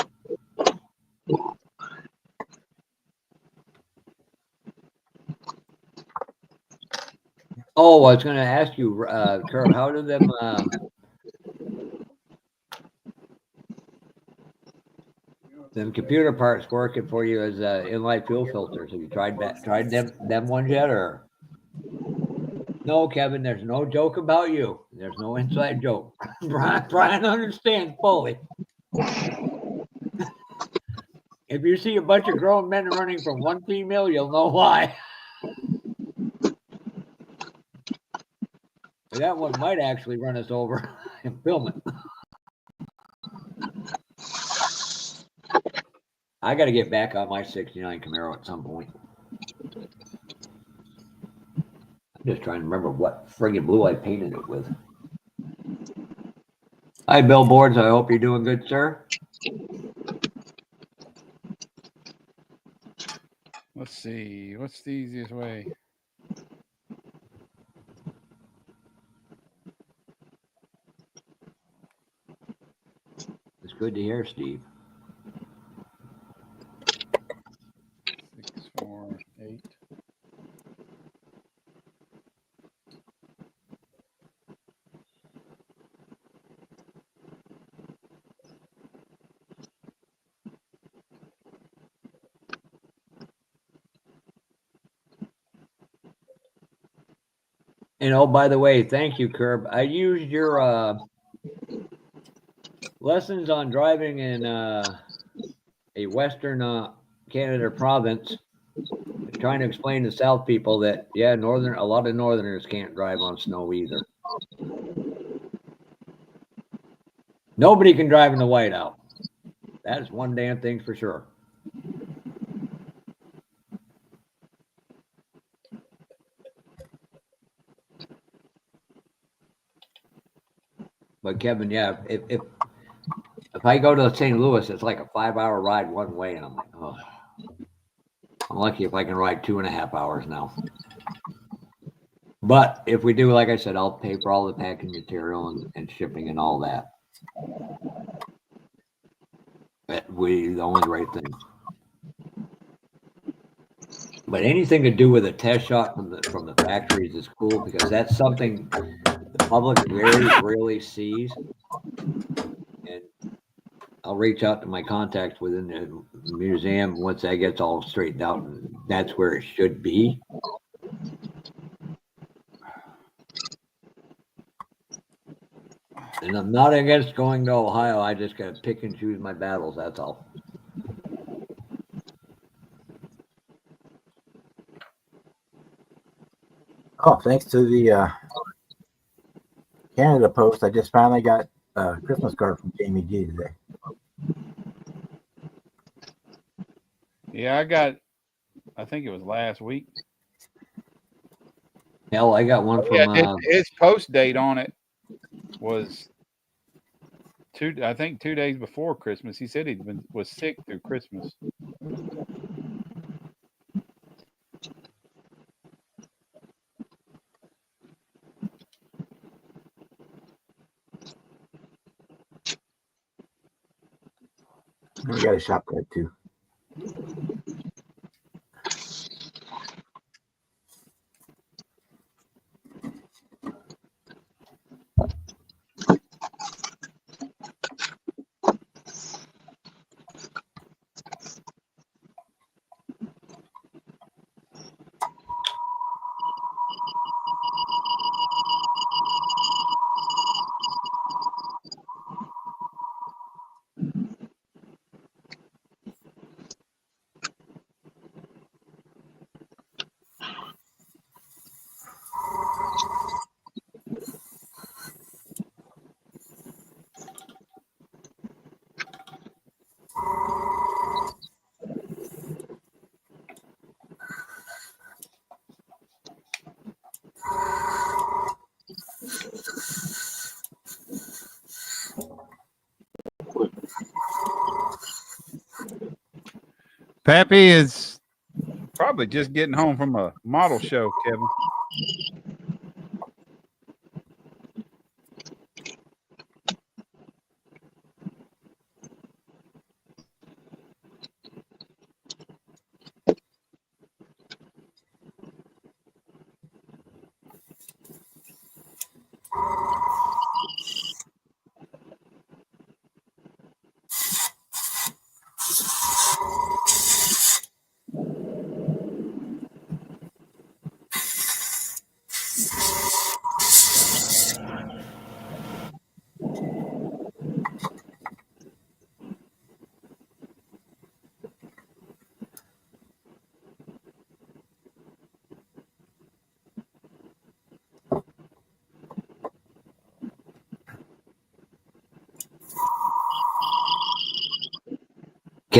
Oh, I was going to ask you, Curb, how do them them computer parts working for you as inline fuel filters. Have you tried them ones yet, or? No, Kevin, there's no joke about you. There's no inside joke. Brian understands fully. If you see a bunch of grown men running from one female, you'll know why. That one might actually run us over and film it. I got to get back on my 69 Camaro at some point. I'm just trying to remember what friggin' blue I painted it with. Hi, Billboards. I hope you're doing good, sir. Let's see. What's the easiest way? It's good to hear, Steve. 6, 4, 8. And oh, by the way, thank you, Curb. I used your lessons on driving in a Western Canada province, trying to explain to South people that, yeah, a lot of Northerners can't drive on snow either. Nobody can drive in the whiteout. That is one damn thing for sure. But Kevin, yeah, if I go to St. Louis, it's like a 5-hour ride one way, and I'm like, oh, I'm lucky if I can ride 2.5 hours now. But if we do, like I said, I'll pay for all the packing material and shipping and all that. The only right thing. But anything to do with a test shot from the factories is cool, because that's something the public very rarely sees. And I'll reach out to my contacts within the museum once that gets all straightened out, and that's where it should be. And I'm not against going to Ohio. I just got to pick and choose my battles. That's all. Oh, thanks to the Canada Post, I just finally got a Christmas card from Jamie G today. Yeah, I think it was last week. Hell, I got one from his post date on it was 2 days before Christmas. He said was sick through Christmas. We got a shop card too. Pappy is probably just getting home from a model show, Kevin.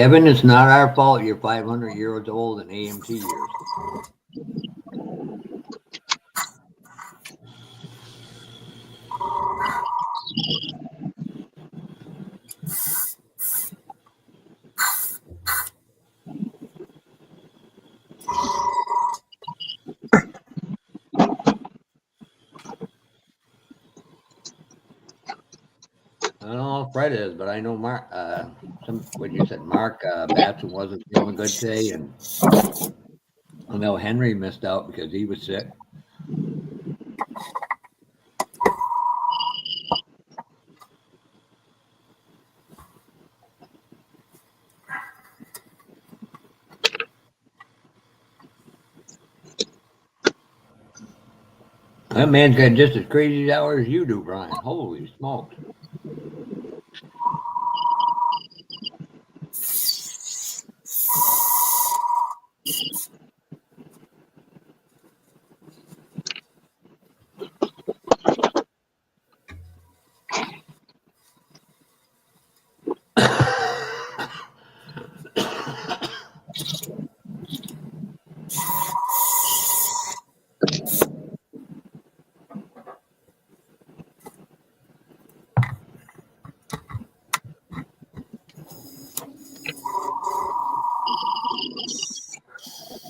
Kevin, it's not our fault you're 500 years old in AMT years. I don't know if Fred is, but I know Mark. What you said, Mark Batson wasn't feeling good today, and I know Henry missed out because he was sick. That man's got just as crazy hours as you do, Brian. Holy smokes.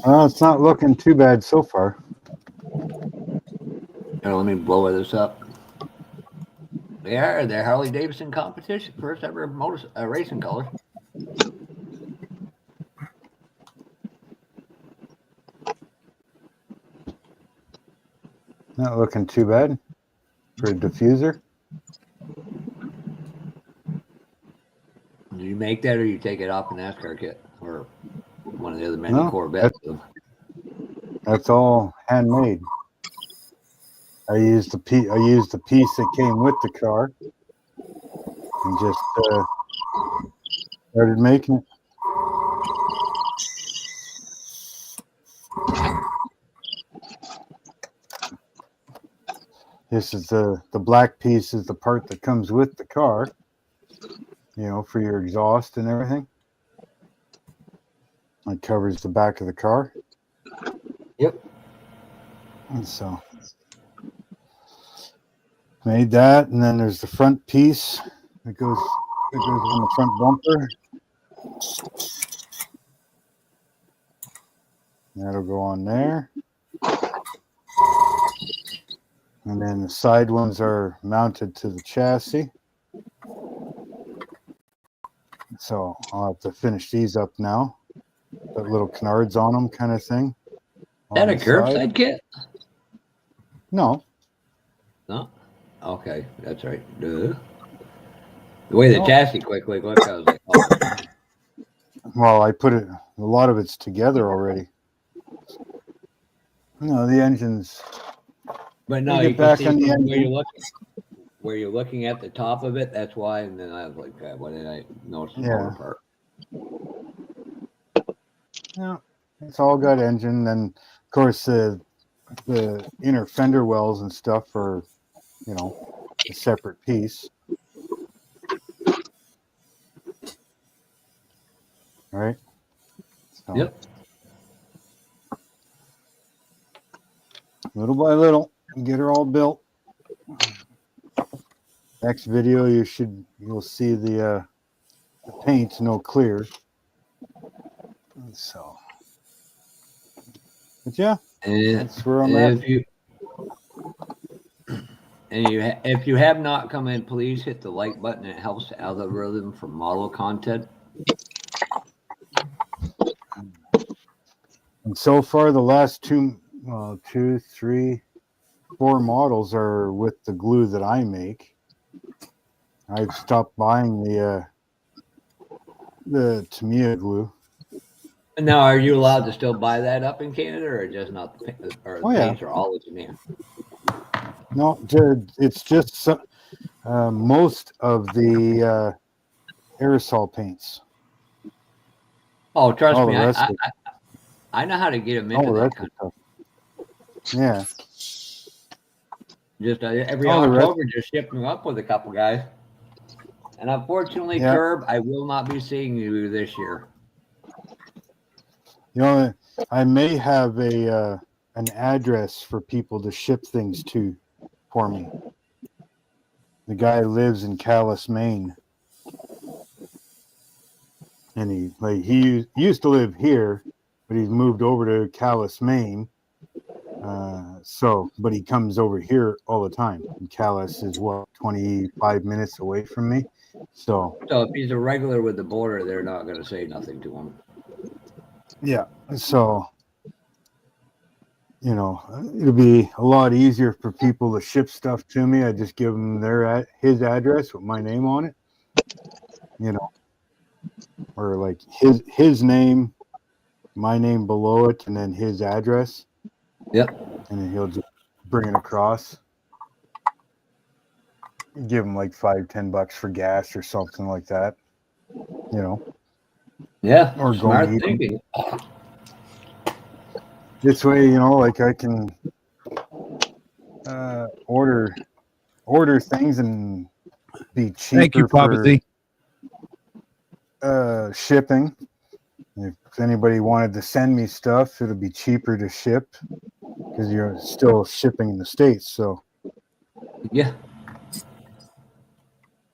Well, it's not looking too bad so far. Here, let me blow this up. They're Harley Davidson competition, first ever racing colors. Not looking too bad for a diffuser. Do you make that, or you take it off the NASCAR kit, or one of the other many Corvettes? That's all handmade. I used the piece that came with the car, and just started making it. This is the black piece is the part that comes with the car, you know, for your exhaust and everything. It covers the back of the car. Yep. And so made that, and then there's the front piece that goes on the front bumper. That'll go on there. And then the side ones are mounted to the chassis. So I'll have to finish these up now. Put little canards on them, kind of thing. Is that a curbside kit? No. No? Okay, that's right. Duh. The way the chassis quickly looked, I was like, oh. Well, I put it, a lot of it's together already. No, the engine's. But no, you can see where you're looking at the top of it. That's why. And then I was like, God, why did I notice the motor part? Yeah, it's all got engine. And of course, the inner fender wells and stuff are, you know, a separate piece. All right. So, yep. Little by little, get her all built. Next video, you'll see the paint's no clear. So, but yeah, that's where I'm at. If you have not come in, please hit the like button. It helps the algorithm for model content. And so far, the last 2, 3, 4 models are with the glue that I make. I've stopped buying the Tamiya glue. Now, are you allowed to still buy that up in Canada, or just not? Or the paints are all in Japan? No, it's just most of the aerosol paints. Oh, trust me, I know how to get them into that kind of stuff. Yeah. Just every October, just ship them up with a couple guys. And unfortunately, Yeah. Curb, I will not be seeing you this year. You know, I may have an address for people to ship things to for me. The guy lives in Calais, Maine, and he used to live here, but he's moved over to Calais, Maine. But he comes over here all the time. And Calais is 25 minutes away from me. So if he's a regular with the border, they're not going to say nothing to him. Yeah. So, it'll be a lot easier for people to ship stuff to me. I just give them his address with my name on it, or like his name, my name below it, and then his address. Yep. And then he'll just bring it across. Give him like $5-10 for gas or something like that. Yeah. Or smart go meet thinking. him. This way, like I can order things and be cheaper. Thank you, Papa Z. Shipping. If anybody wanted to send me stuff, it'll be cheaper to ship because you're still shipping in the States. So yeah,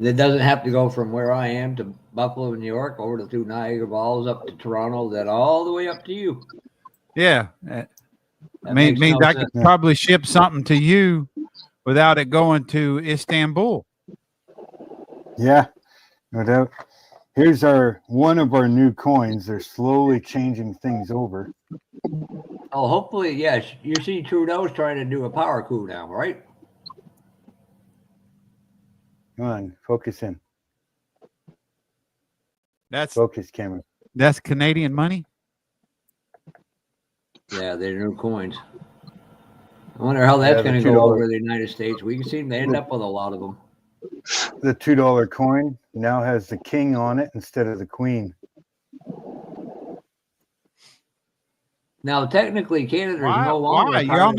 it doesn't have to go from where I am to Buffalo, New York, over to through Niagara Falls, up to Toronto, then all the way up to you. Yeah, means I could probably ship something to you without it going to Istanbul. Yeah, no doubt. Here's one of our new coins. They're slowly changing things over. Oh, hopefully, yes. You see Trudeau's trying to do a power coup now, right? Come on, focus in. Focus, camera. That's Canadian money? Yeah, they're new coins. I wonder how that's going to go over the United States. We seem to end up with a lot of them. The $2 coin now has the king on it instead of the queen. Now, technically, Canada is no longer. Why? Y'all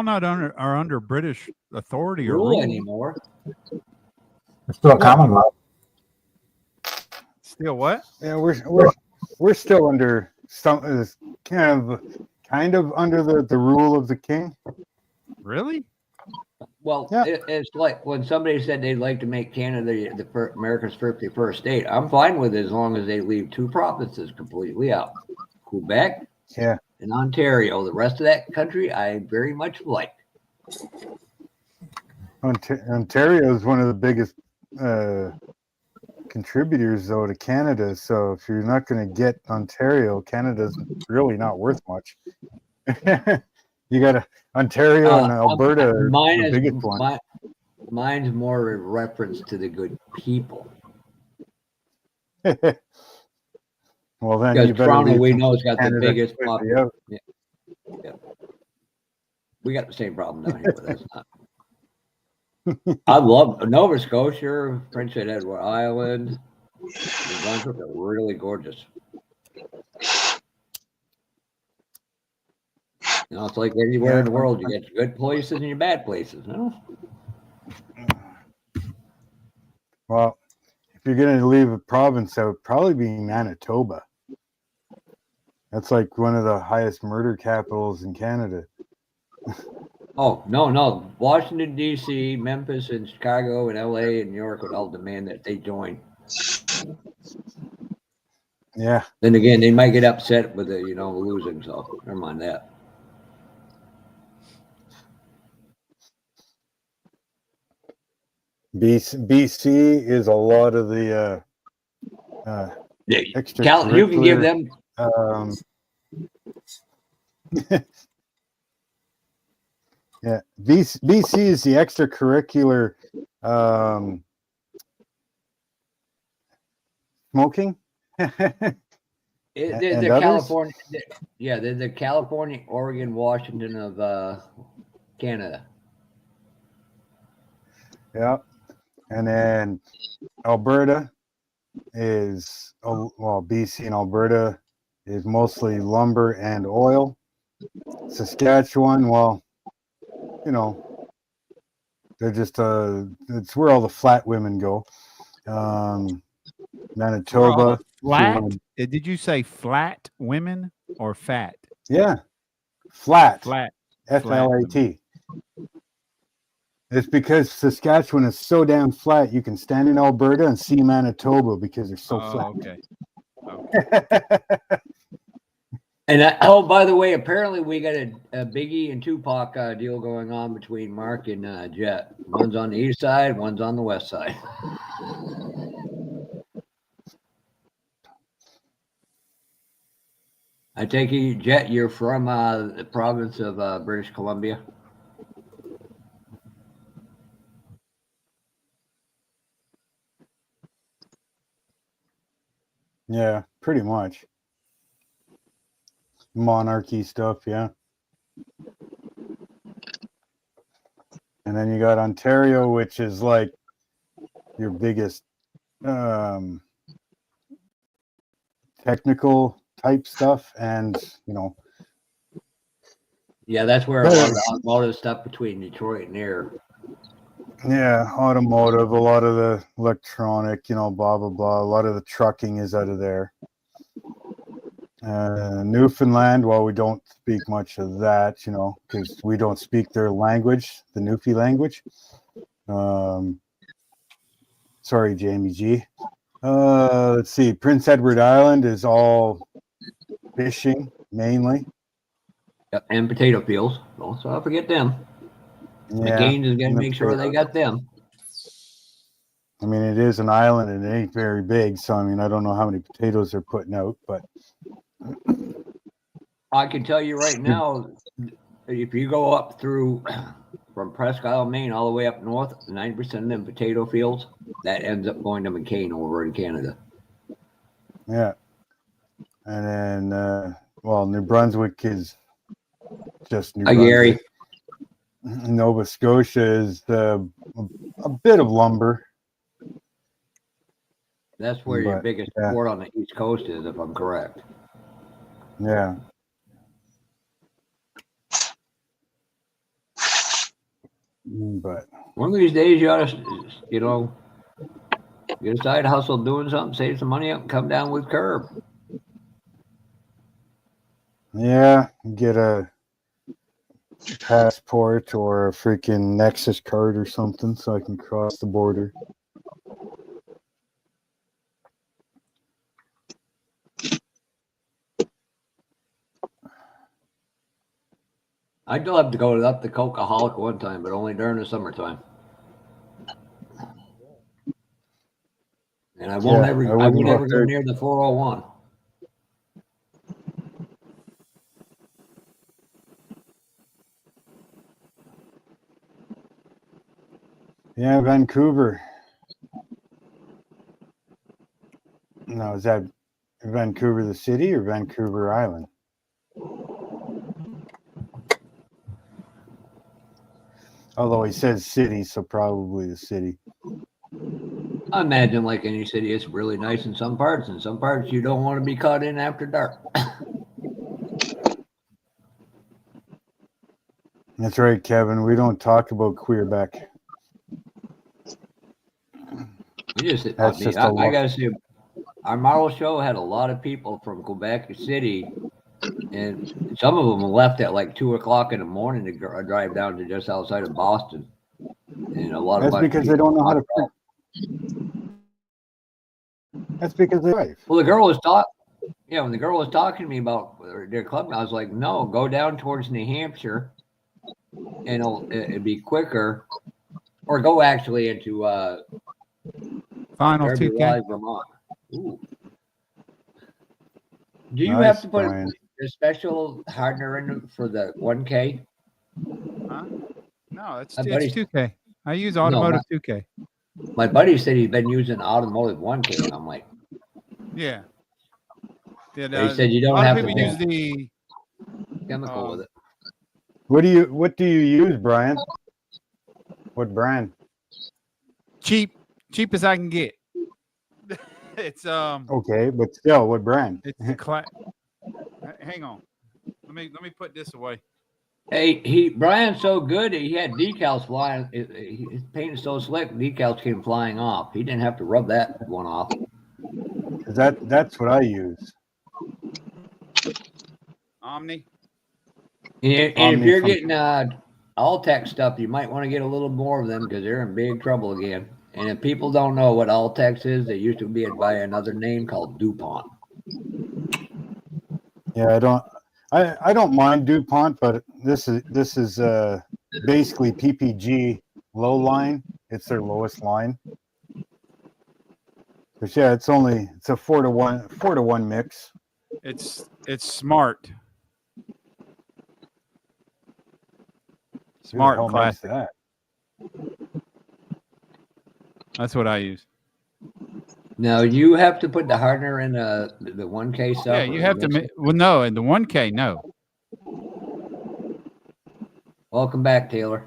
not under British authority or rule anymore. It's still a Commonwealth. Still what? Yeah, we're still under some kind of under the rule of the king. Really? Well, yeah. It's like when somebody said they'd like to make Canada America's 51st state. I'm fine with it as long as they leave 2 provinces completely out: Quebec, and Ontario. The rest of that country, I very much like. Ontario is one of the biggest contributors, though, to Canada. So if you're not going to get Ontario, Canada's really not worth much. You got Ontario and Alberta are the biggest one. Mine's more a reference to the good people. Well, then because Toronto, we know, has got the biggest population. Yeah. We got the same problem down here, but that's not. I love Nova Scotia, Prince Edward Island, New Brunswick are really gorgeous. It's like anywhere in the world, you get your good places and your bad places. Well, if you're going to leave a province, that would probably be Manitoba. That's like one of the highest murder capitals in Canada. Oh, no. Washington, D.C., Memphis, and Chicago, and L.A., and New York would all demand that they join. Yeah. Then again, they might get upset with the, losing, so never mind that. BC is a lot of the extracurricular. You can give them. Yeah, BC is the extracurricular smoking. The California, the California, Oregon, Washington of Canada. Yeah, and then Alberta is BC and Alberta is mostly lumber and oil. Saskatchewan, they're just it's where all the flat women go. Manitoba. Flat? Did you say flat women or fat? Yeah, flat. Flat. FLAT. It's because Saskatchewan is so damn flat. You can stand in Alberta and see Manitoba because they're so flat. Okay. And by the way, apparently we got a Biggie and Tupac deal going on between Mark and Jet. One's on the east side, one's on the west side. I take it, Jet, you're from the province of British Columbia. Yeah, pretty much. Monarchy stuff, yeah. And then you got Ontario, which is like your biggest technical type stuff, and yeah, that's where a lot of the automotive stuff between Detroit and here. Yeah, automotive, a lot of the electronic, blah blah blah. A lot of the trucking is out of there. Newfoundland, well, we don't speak much of that, because we don't speak their language, the Newfie language. Sorry, Jamie G. Let's see. Prince Edward Island is all fishing mainly. Yep, and potato fields. Don't forget them. Yeah, McCain is going to make sure they got them. I mean, it is an island and it ain't very big, so I mean, I don't know how many potatoes they're putting out, but I can tell you right now, if you go up through from Presque Isle, Maine, all the way up north, 90% of them potato fields, that ends up going to McCain over in Canada. Yeah. And then, New Brunswick is just New Brunswick. Gary. Nova Scotia is a bit of lumber. That's where your biggest port on the East Coast is, if I'm correct. Yeah. But one of these days, you ought to, get a side hustle doing something, save some money up, and come down with curb. Yeah, get a passport or a freaking Nexus card or something so I can cross the border. I'd love to go up the Coca-Holic one time, but only during the summertime. And I won't ever go near the 401. Yeah, Vancouver. No, is that Vancouver the city or Vancouver Island? Although he says city, so probably the city. I imagine like any city, it's really nice in some parts. In some parts, you don't want to be caught in after dark. That's right, Kevin. We don't talk about Queerbeck. I gotta say, our model show had a lot of people from Quebec City, and some of them left at like 2 o'clock in the morning to drive down to just outside of Boston. And a lot of that's because they don't know how to. That's because they drive. Well, the girl was talking. Yeah, when the girl was talking to me about their club, I was like, "No, go down towards New Hampshire, and it'd be quicker, or go actually into Final 2K, Vermont." Ooh. Do you have to put a special hardener in for the 1K? Huh? No, it's 2K. I use automotive 2K. My buddy said he's been using automotive 1K, and I'm like, yeah. He said you don't have to use the chemical with it. What do you use, Brian? What brand? Cheap as I can get. It's okay, but still, what brand? It's hang on. Let me put this away. Hey, Brian's so good. He had decals flying. His paint is so slick. Decals came flying off. He didn't have to rub that one off. That's what I use. Omni. And Omni if you're from- getting All-Tech stuff, you might want to get a little more of them because they're in big trouble again. And if people don't know what All-Tex is, they used to be by another name called DuPont. Yeah, I don't mind DuPont, but this is basically PPG low line. It's their lowest line. But yeah, it's a 4-to-1 mix. It's smart. Smart and classic. That? That's what I use. Now you have to put the hardener in the 1K stuff. Yeah, you have to. Well, no, in the 1K, no. Welcome back, Taylor.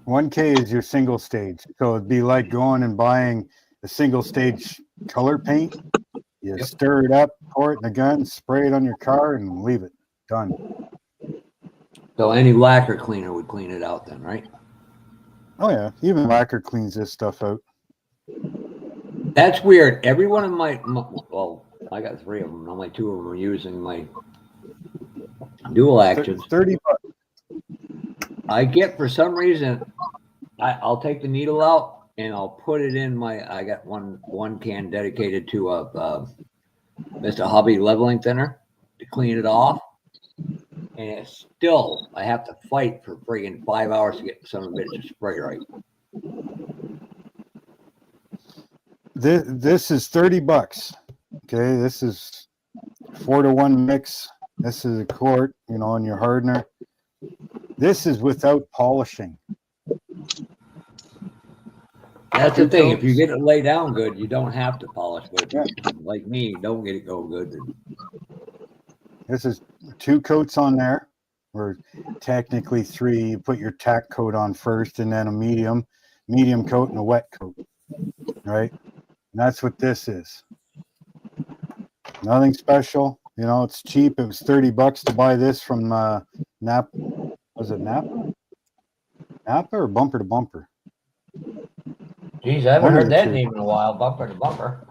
1K is your single stage. So it'd be like going and buying a single stage color paint. You stir it up, pour it in a gun, spray it on your car, and leave it. Done. So any lacquer cleaner would clean it out then, right? Oh yeah, even lacquer cleans this stuff out. That's weird. Every one of well, I got 3 of them. Only 2 of them are using my dual actions. 30 bucks. I get, for some reason, I'll take the needle out and I'll put it in I got one can dedicated to a Mr. Hobby leveling thinner to clean it off. And it's still, I have to fight for friggin' 5 hours to get some of it to spray right. This is 30 bucks. Okay, this is 4-to-1 mix. This is a quart, on your hardener. This is without polishing. That's the thing. If you get it laid down good, you don't have to polish. But if you, like me, don't get it go good. This is 2 coats on there, or technically 3. You put your tack coat on first, and then a medium coat and a wet coat, right? And that's what this is. Nothing special. It's cheap. It was 30 bucks to buy this from Napa. Was it Napa? Napa or Bumper to Bumper? Geez, I haven't heard that name in a while. Bumper to Bumper.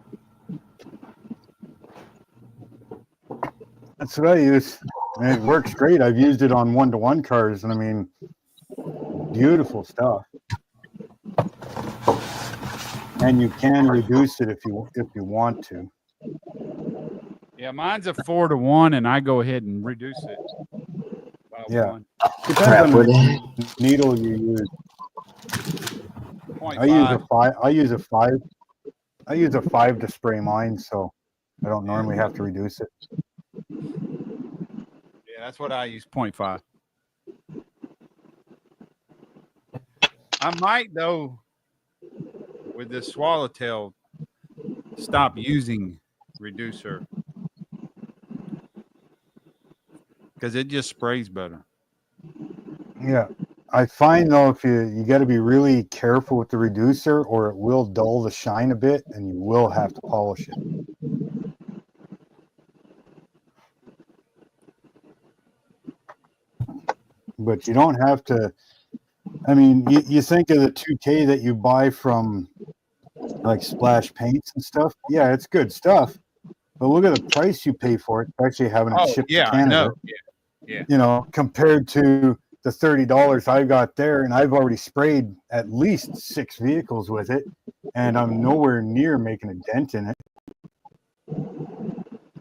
That's what I use. And it works great. I've used it on 1-to-1 cars, and I mean, beautiful stuff. And you can reduce it if you want to. Yeah, mine's a 4-to-1, and I go ahead and reduce it. Yeah, depends on the needle you use. 0.5. I use a 5. I use a 5 to spray mine, so I don't normally have to reduce it. Yeah, that's what I use, 0.5. I might, though, with this swallowtail, stop using reducer because it just sprays better. Yeah, I find though, if you got to be really careful with the reducer, or it will dull the shine a bit, and you will have to polish it. But you don't have to. I mean, you think of the 2K that you buy from like Splash Paints and stuff. Yeah, it's good stuff. But look at the price you pay for it, actually having it shipped to Canada. I know. Yeah. Compared to the $30 I got there, and I've already sprayed at least 6 vehicles with it, and I'm nowhere near making a dent in it.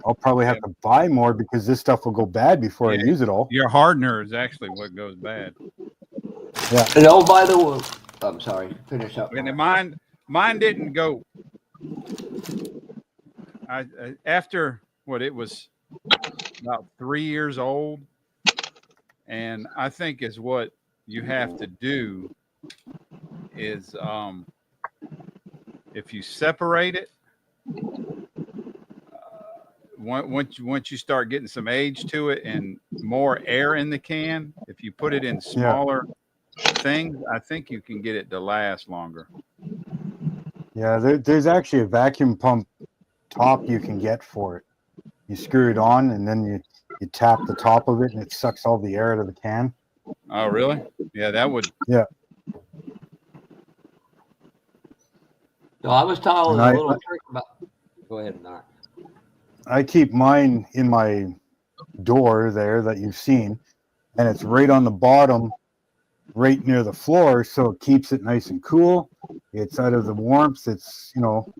I'll probably have to buy more because this stuff will go bad before I use it all. Your hardener is actually what goes bad. Yeah. And oh, by the way, I'm sorry. Finish up. And mine didn't go. After what, it was about 3 years old, and I think is what you have to do is if you separate it, once you start getting some age to it and more air in the can, if you put it in smaller things, I think you can get it to last longer. Yeah, there's actually a vacuum pump top you can get for it. You screw it on, and then You tap the top of it and it sucks all the air out of the can. Oh, really? Yeah, that would. Yeah. So I was told And a little trick about. Go ahead, Mark. I keep mine in my door there that you've seen, and it's right on the bottom, right near the floor, so it keeps it nice and cool. It's out of the warmth. It's, you know,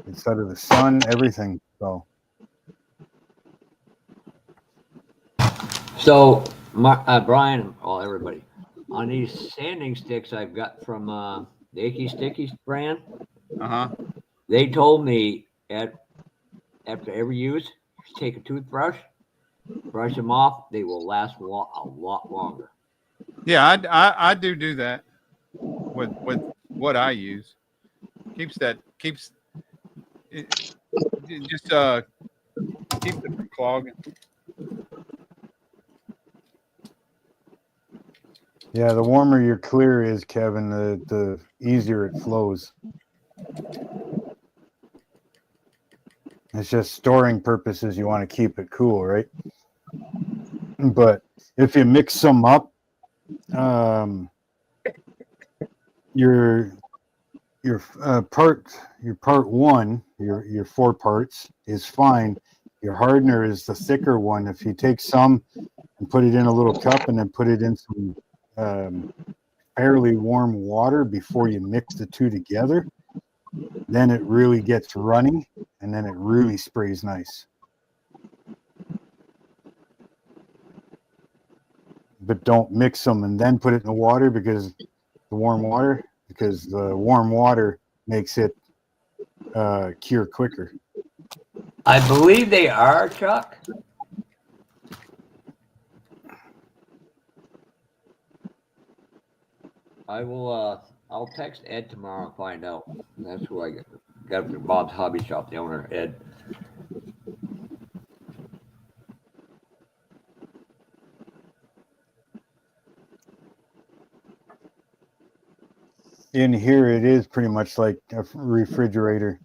it's out of the sun, everything. So Brian, everybody, on these sanding sticks I've got from the Icky Sticky brand, they told me after every use, take a toothbrush, brush them off. They will last a lot longer. Yeah, I do that with what I use. Keeps it just keeps it from clogging. yeah, the warmer your clear is, Kevin, the easier it flows. It's just storing purposes. You want to keep it cool, right? But if you mix some up, your part one, your 4 parts is fine. Your hardener is the thicker one. If you take some and put it in a little cup and then put it in some fairly warm water before you mix the two together, then it really gets runny and then it really sprays nice. But don't mix them and then put it in the water, because the warm water makes it cure quicker. I believe they are, Chuck. I will. I'll text Ed tomorrow and find out. That's who I got from Bob's Hobby Shop, the owner, Ed. In here, it is pretty much like a refrigerator.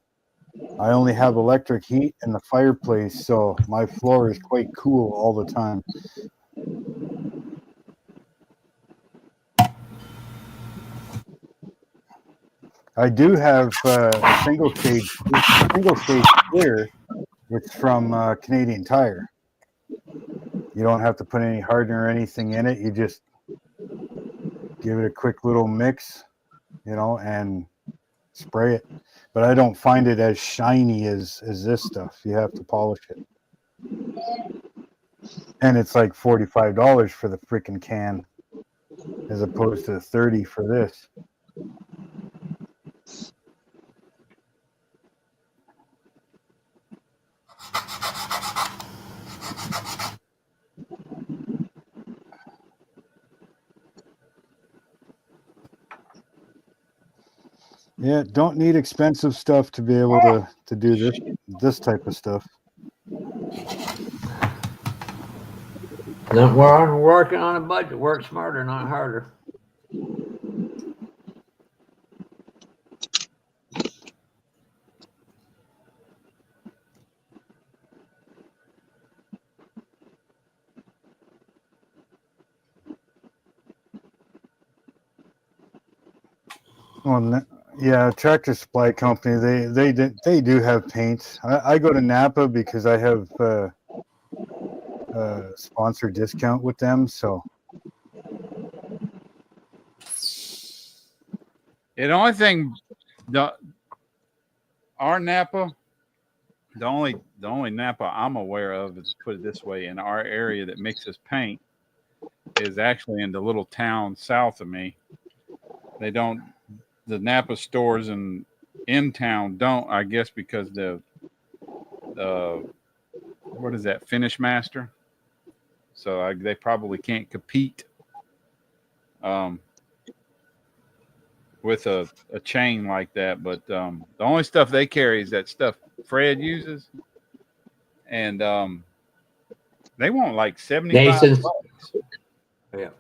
I only have electric heat and the fireplace, so my floor is quite cool all the time. I do have a single stage clear. It's from Canadian Tire. You don't have to put any hardener or anything in it. You just give it a quick little mix, you know, and spray it. But I don't find it as shiny as this stuff. You have to polish it. And it's like $45 for the freaking can, as opposed to $30 for this. Yeah, don't need expensive stuff to be able to do this type of stuff. We're working on a budget. Work smarter, not harder. Well, yeah, Tractor Supply Company, they do have paint. I go to Napa because I have a sponsor discount with them, so. The only thing, our Napa, the only Napa I'm aware of, is, put it this way, in our area that mixes paint is actually in the little town south of me. They don't. The Napa stores in town don't, I guess, because the what is that, Finish Master? So they probably can't compete with a chain like that. But the only stuff they carry is that stuff Fred uses, and they want like $75. Yeah.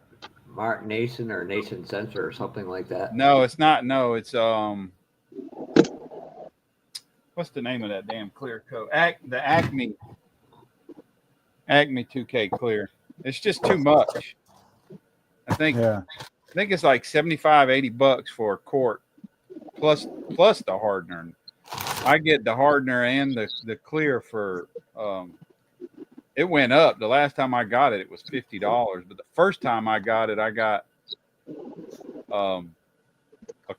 Mark Nason or Nason Sensor or something like that. No, it's not. No, it's what's the name of that damn clear coat? The Acme. Acme 2K clear. It's just too much. I think it's like 75, 80 bucks for a quart plus the hardener. I get the hardener and the clear for it went up. The last time I got it, it was $50. But the first time I got it, I got a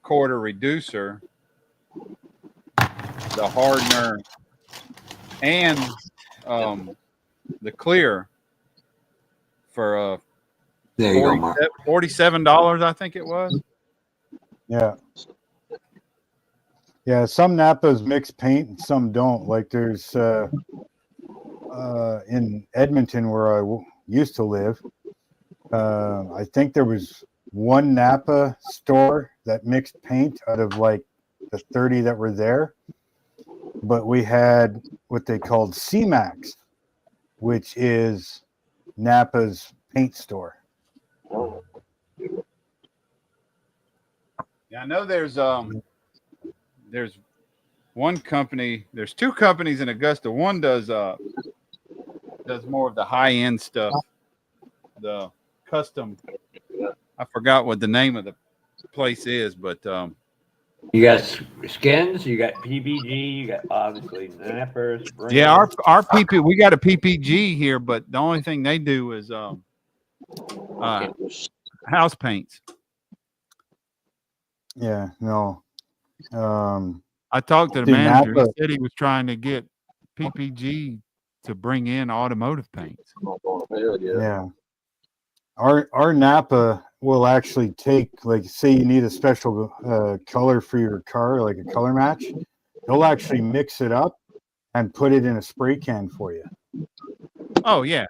quarter reducer, the hardener, and the clear for there you go, Mark. $47, I think it was. Yeah. Yeah, some Napas mix paint and some don't. Like there's in Edmonton where I used to live, I think there was one Napa store that mixed paint out of like the 30 that were there. But we had what they called C-Max, which is Napa's paint store. Yeah, I know there's one company, there's two companies in Augusta. One does more of the high end stuff, the custom. I forgot what the name of the place is, but you got skins, you got PPG, you got obviously Nappers. Yeah, our PP, we got a PPG here, but the only thing they do is house paints. Yeah, no. I talked to the manager. He said he was trying to get PPG to bring in automotive paints. Yeah. Our Napa will actually take, like, say you need a special color for your car, like a color match. They'll actually mix it up and put it in a spray can for you. Oh yeah,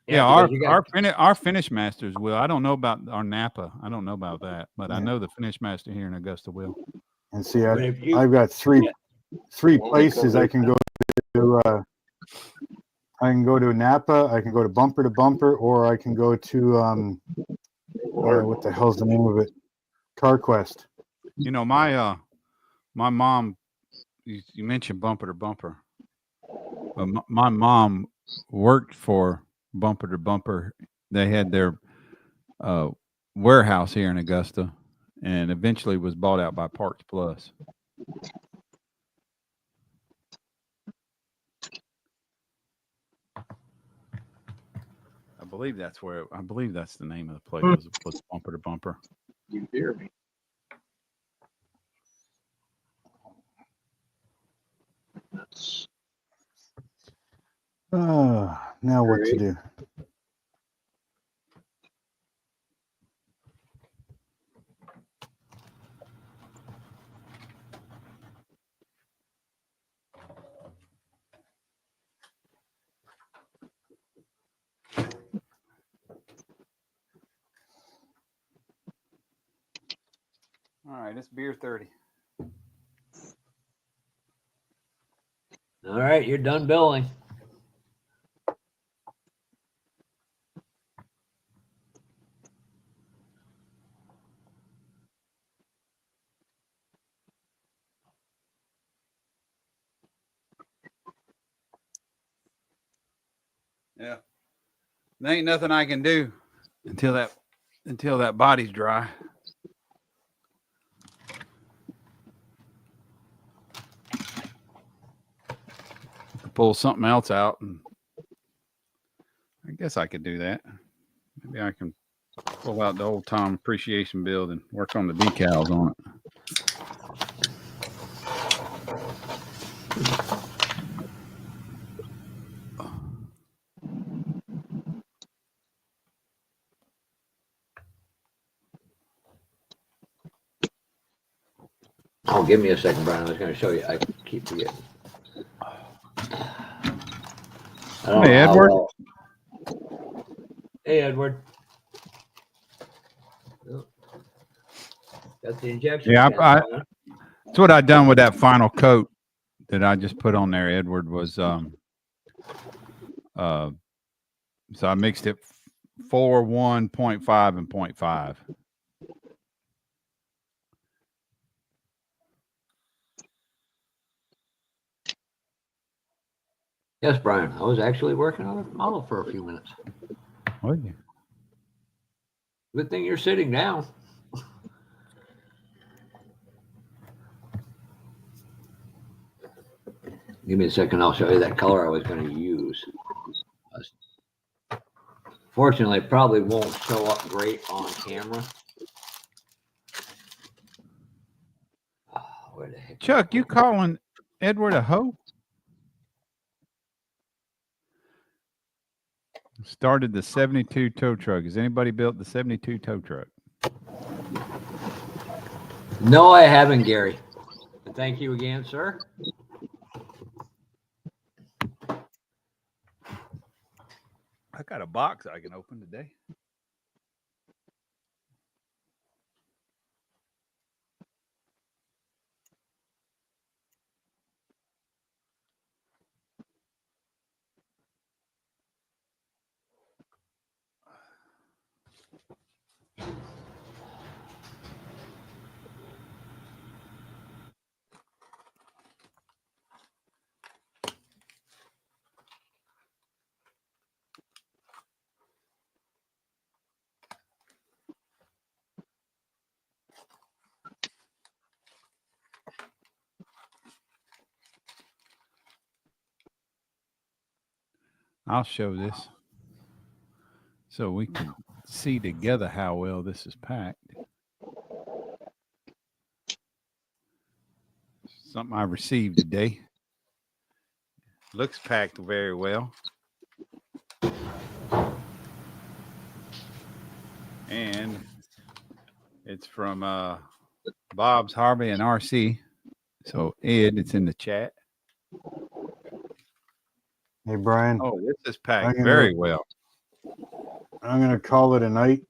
yeah. Our finish masters will. I don't know about our Napa. I don't know about that, but I know the finish master here in Augusta will. And see, I've got three places I can go to. I can go to Napa, I can go to Bumper, or I can go to what the hell's the name of it? CarQuest. You know, my mom. You mentioned Bumper to Bumper. My mom worked for Bumper to Bumper. They had their warehouse here in Augusta, and eventually was bought out by Parts Plus. I believe that's the name of the place was Bumper to Bumper. You hear me? Now what to do? All right, it's beer 30. All right, you're done billing. Yeah, there ain't nothing I can do until that body's dry. Pull something else out, and I guess I could do that. Maybe I can pull out the old Tom appreciation build and work on the decals on it. Oh, give me a second, Brian. I was going to show you. I keep forgetting. Hey, Edward. Hey, Edward. Got the injection. Yeah, that's what I done with that final coat that I just put on there. Edward was so I mixed it 4, 1, 0.5, and 0.5. Yes, Brian. I was actually working on a model for a few minutes. Was you? Good thing you're sitting down. Give me a second. I'll show you that color I was going to use. Fortunately, it probably won't show up great on camera. Oh, where the heck? Chuck, you calling Edward a hoe? Started the 72 tow truck. Has anybody built the 72 tow truck? No, I haven't, Gary. And thank you again, sir. I got a box I can open today. I'll show this so we can see together how well this is packed. Something I received today. Looks packed very well. And it's from Bob's Harvey and RC. So Ed, it's in the chat. Hey, Brian. Oh, this is packed very well. I'm going to call it a night.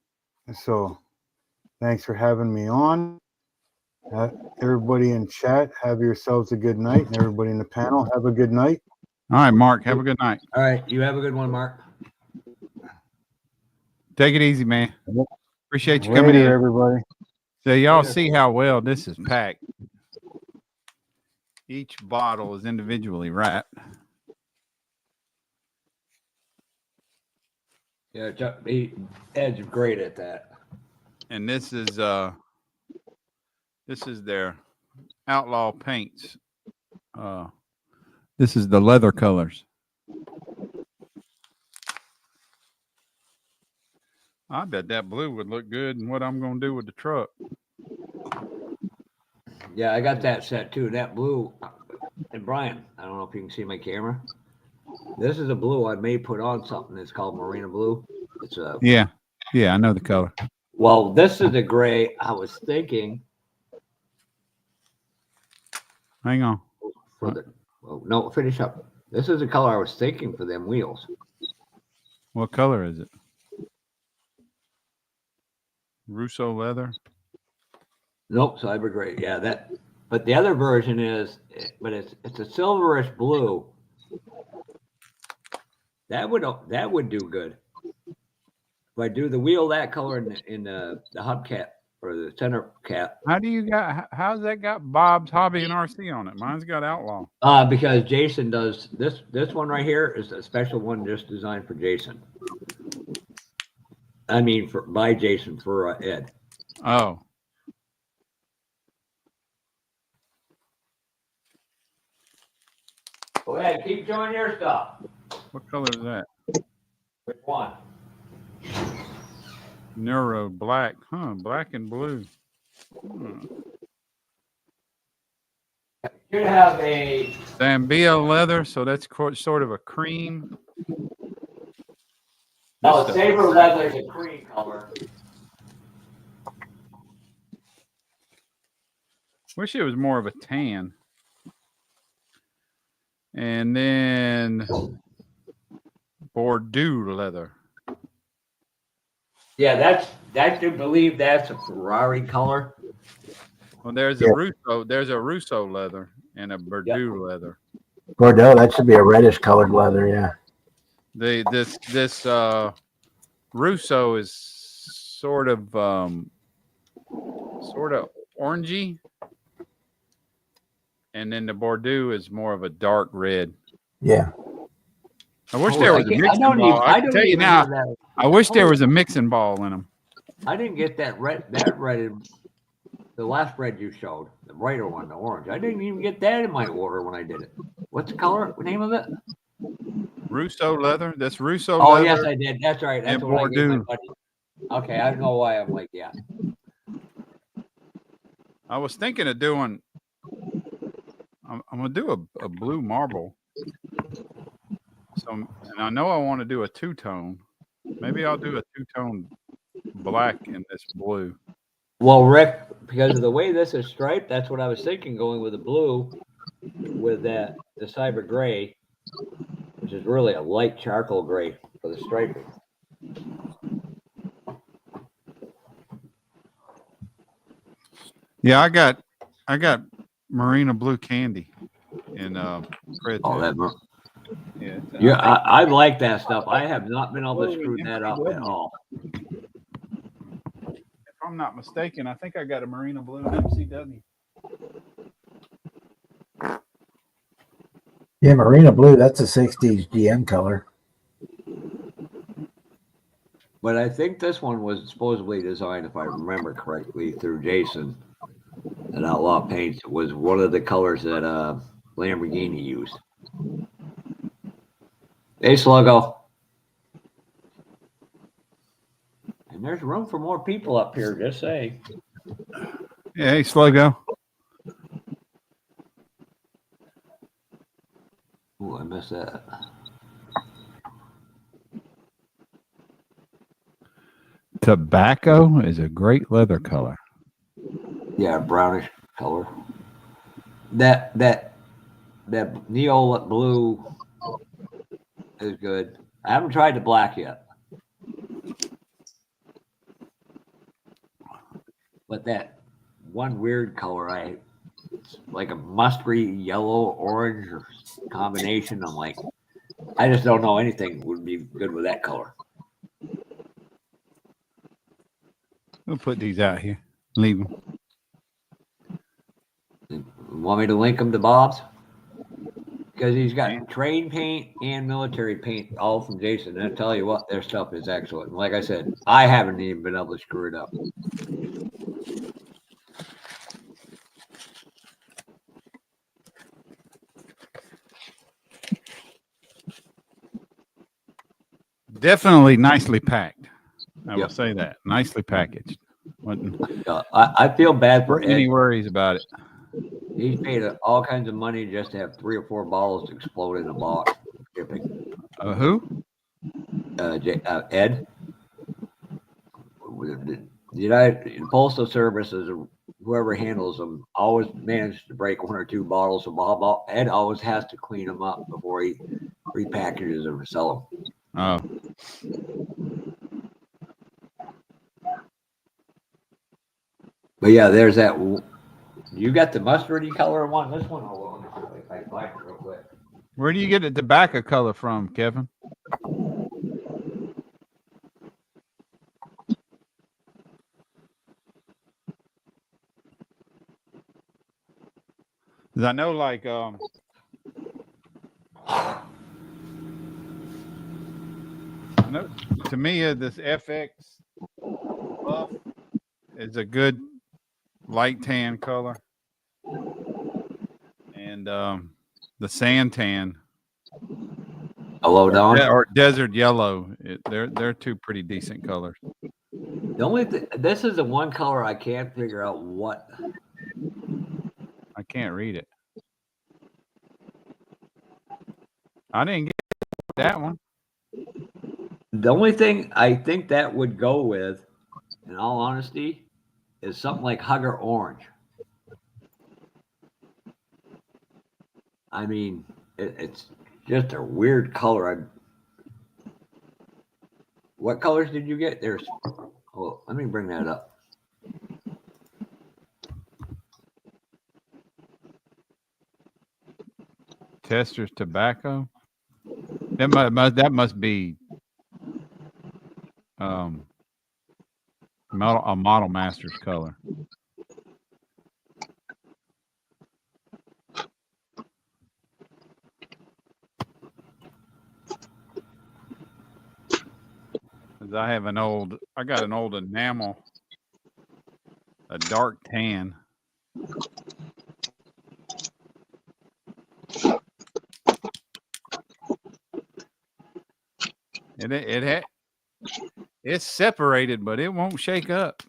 So thanks for having me on. Everybody in chat, have yourselves a good night. And everybody in the panel, have a good night. All right, Mark, have a good night. All right. You have a good one, Mark. Take it easy, man. Appreciate you Later, coming in. everybody. So y'all see how well this is packed. Each bottle is individually wrapped. Yeah, Ed's great at that. And this is their Outlaw paints. This is the leather colors. I bet that blue would look good in what I'm going to do with the truck. Yeah, I got that set too. That blue. And Brian, I don't know if you can see my camera. This is a blue I may put on something that's called Marina Blue. It's a Yeah, I know the color. Well, this is a gray. I was thinking. Hang on. No, finish up. This is the color I was thinking for them wheels. What color is it? Russo leather? Nope, cyber gray. Yeah, that. But the other version is, but it's a silverish blue. That would do good. If I do the wheel that color in the hubcap or the center cap. How's that got Bob's Hobby and RC on it? Mine's got Outlaw. Because Jason does this one right here is a special one just designed for Jason. I mean by Jason for Ed. Oh. Go ahead, keep showing your stuff. What color is that? Which one? Neuro black, black and blue. You have a Zambia leather, so that's sort of a cream. No, saber leather is a cream color. Wish it was more of a tan. And then Bordeaux leather. Yeah, I do believe that's a Ferrari color. Well, there's a Russo leather and a Bordeaux leather. Bordeaux, that should be a reddish colored leather, yeah. This Russo is sort of orangey, and then the Bordeaux is more of a dark red. Yeah. I wish there was a mixing ball. I can tell you now. I wish there was a mixing ball in them. I didn't get that red. That red, the last red you showed, the brighter one, the orange. I didn't even get that in my order when I did it. What's the color? Name of it? Russo leather. That's Russo oh, leather. Yes, I did. That's right. That's what I gave my buddy. Okay, I don't know why I'm like, yeah. I was thinking of doing. I'm gonna do a blue marble. So, and I know I want to do a two-tone. Maybe I'll do a two-tone black in this blue. Well, Rick, because of the way this is striped, that's what I was thinking, going with the blue with the cyber gray, which is really a light charcoal gray for the striping. Yeah, I got Marina blue candy in Fred. Oh, that. Yeah, I like that stuff. I have not been able to screw that up at all. If I'm not mistaken, I think I got a Marina blue MCW. Yeah, Marina blue, that's a 60s GM color. But I think this one was supposedly designed, if I remember correctly, through Jason at Outlaw Paints. It was one of the colors that Lamborghini used. Hey, Sluggo. And there's room for more people up here, just say. Yeah, hey, Sluggo. Oh, I missed that. Tobacco is a great leather color. Yeah, brownish color. That Neo blue is good. I haven't tried the black yet. But that one weird color, it's like a mustardy yellow orange or combination. I'm like, I just don't know anything would be good with that color. We'll put these out here. Leave them. Want me to link them to Bob's? Because he's got train paint and military paint all from Jason. And I tell you what, their stuff is excellent. And like I said, I haven't even been able to screw it up. Definitely nicely packed. I will say that. Nicely packaged. I feel bad for Ed. Any worries about it? He's paid all kinds of money just to have 3 or 4 bottles explode in a box. Shipping. Who? Ed. The United Postal Services, whoever handles them, always manages to break 1 or 2 bottles of Bob. Ed always has to clean them up before he repackages them and sell them. Oh. But yeah, there's that. You got the mustardy color one. This one, I like it real quick. Where do you get the tobacco color from, Kevin? Because I know, like, I know, to me, this FX buff is a good light tan color, and the sand tan, or desert yellow, they're 2 pretty decent colors. The only this is the one color I can't figure out what. I can't read it. I didn't get that one. The only thing I think that would go with, in all honesty, is something like Hugger Orange. I mean, it's just a weird color. What colors did you get? Oh, let me bring that up. Tester's tobacco. That must be a Model Masters color. 'Cause I got an old enamel, a dark tan. It's separated, but it won't shake up.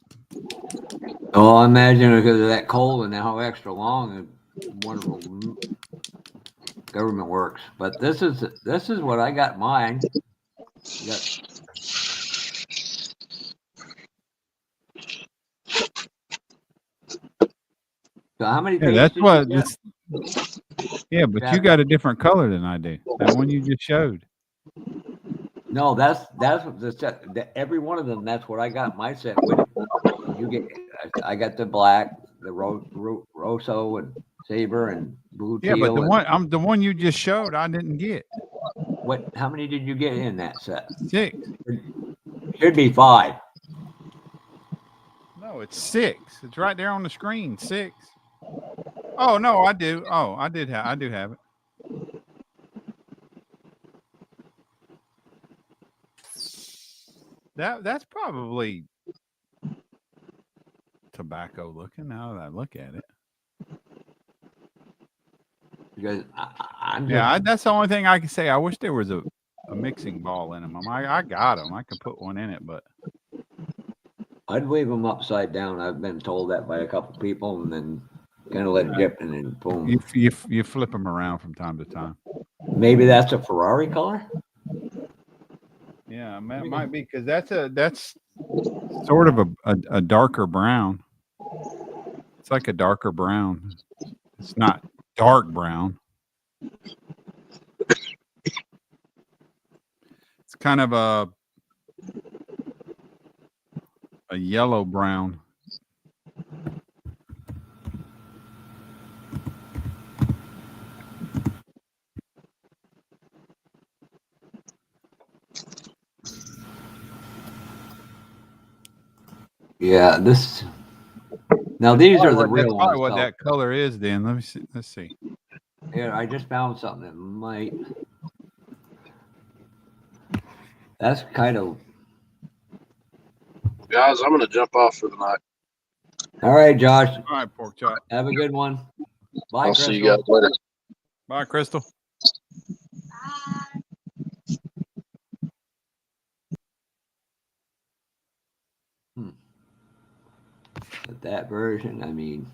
Oh, I imagine because of that cold and how extra long and wonderful government works. But this is what I got mine. So how many pages? That's what this. Yeah, but you got a different color than I do. That one you just showed. No, that's what the set. Every one of them. That's what I got my set. What you get? I got the black, the Rosso and Saber and blue teal. Yeah, but the one you just showed, I didn't get. What? How many did you get in that set? 6. Should be 5. No, it's 6. It's right there on the screen. 6. Oh no, I do. Oh, I do have it. That's probably tobacco looking now that I look at it. Because that's the only thing I can say. I wish there was a mixing ball in them. I got them. I could put one in it, but I'd wave them upside down. I've been told that by a couple people, and then kind of let it dip, and then boom. You flip them around from time to time. Maybe that's a Ferrari color. Yeah, it might be because that's sort of a darker brown. It's like a darker brown. It's not dark brown. It's kind of a yellow brown. Yeah, this. Now these are the real ones. Probably what that color is. Then let me see. Let's see. Here, I just found something that might. That's kind of. Guys, I'm going to jump off for the night. All right, Josh. All right, pork chop. Have a good one. Bye, I'll Crystal. see you guys later. Bye, Crystal. But that version, I mean,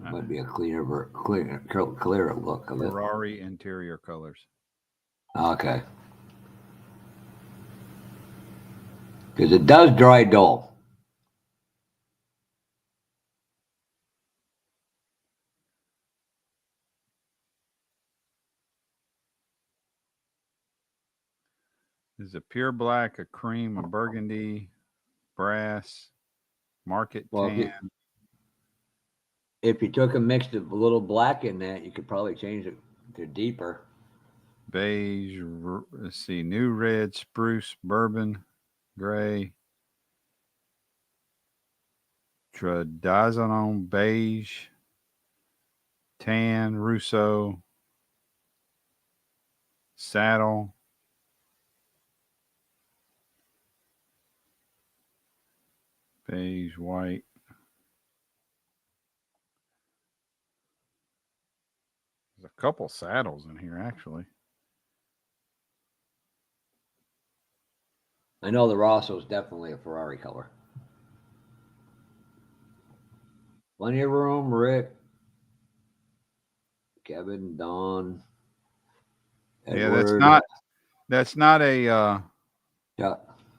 might be a clearer look of it. Ferrari interior colors. Okay. Because it does dry dull. There's a pure black, a cream, a burgundy, brass, market tan. If you took and mixed a little black in that, you could probably change it to deeper. Beige, let's see, new red, spruce, bourbon, gray, Tradizanon, beige, tan, Russo, saddle, beige, white. There's a couple saddles in here, actually. I know the Rosso is definitely a Ferrari color. Plenty of room, Rick, Kevin, Don, Edward. Yeah, that's not a yeah.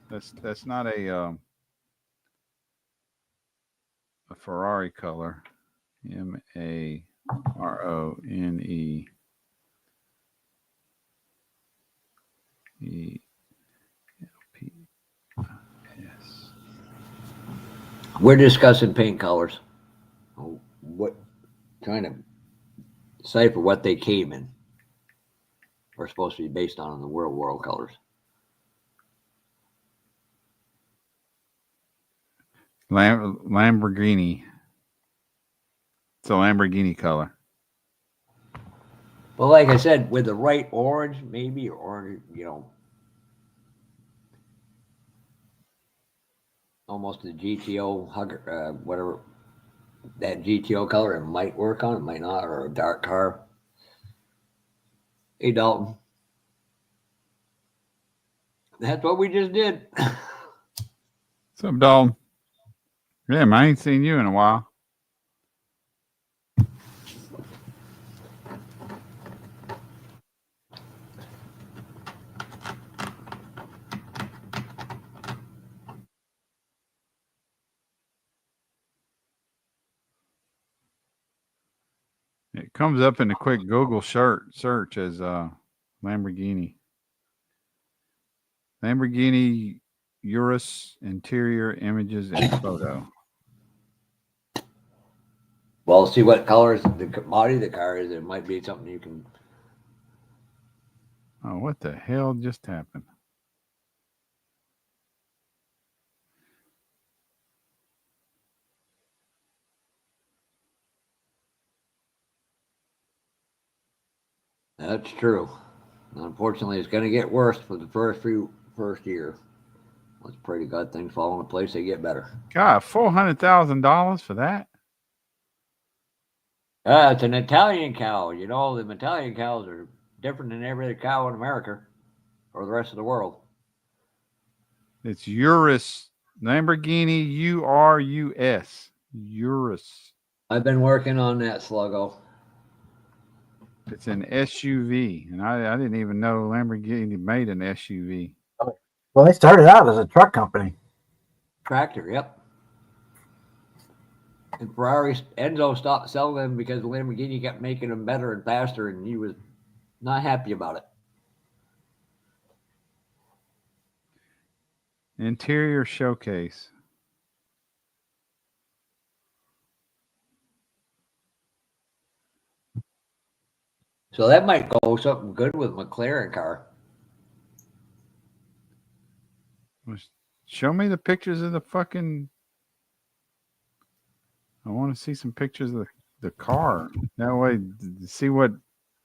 That's not a Ferrari color. MARONE. Yes. We're discussing paint colors. What trying to decipher what they came in. Are supposed to be based on the world colors. Lamborghini. It's a Lamborghini color. Well, like I said, with the right orange, maybe orange, almost the GTO hugger, whatever that GTO color, it might work on, it might not, or a dark car. Hey, Dalton. That's what we just did. What's up, Dalton? Yeah, man, I ain't seen you in a while. It comes up in a quick Google search as Lamborghini. Lamborghini Urus interior images and photo. Well, see what colors the body of the car is. It might be something you can. Oh, what the hell just happened? That's true. Unfortunately, it's going to get worse for the first year. Let's pray to God things fall into place. They get better. God, $400,000 for that? It's an Italian cow. You know, the Italian cows are different than every other cow in America or the rest of the world. It's Urus. Lamborghini URUS. Urus. I've been working on that, Sluggo. It's an SUV, and I didn't even know Lamborghini made an SUV. Well, they started out as a truck company. Tractor, yep. And Enzo stopped selling them because Lamborghini kept making them better and faster, and he was not happy about it. Interior showcase. So that might go something good with McLaren car. Show me the pictures of the fucking. I want to see some pictures of the car. That way, see what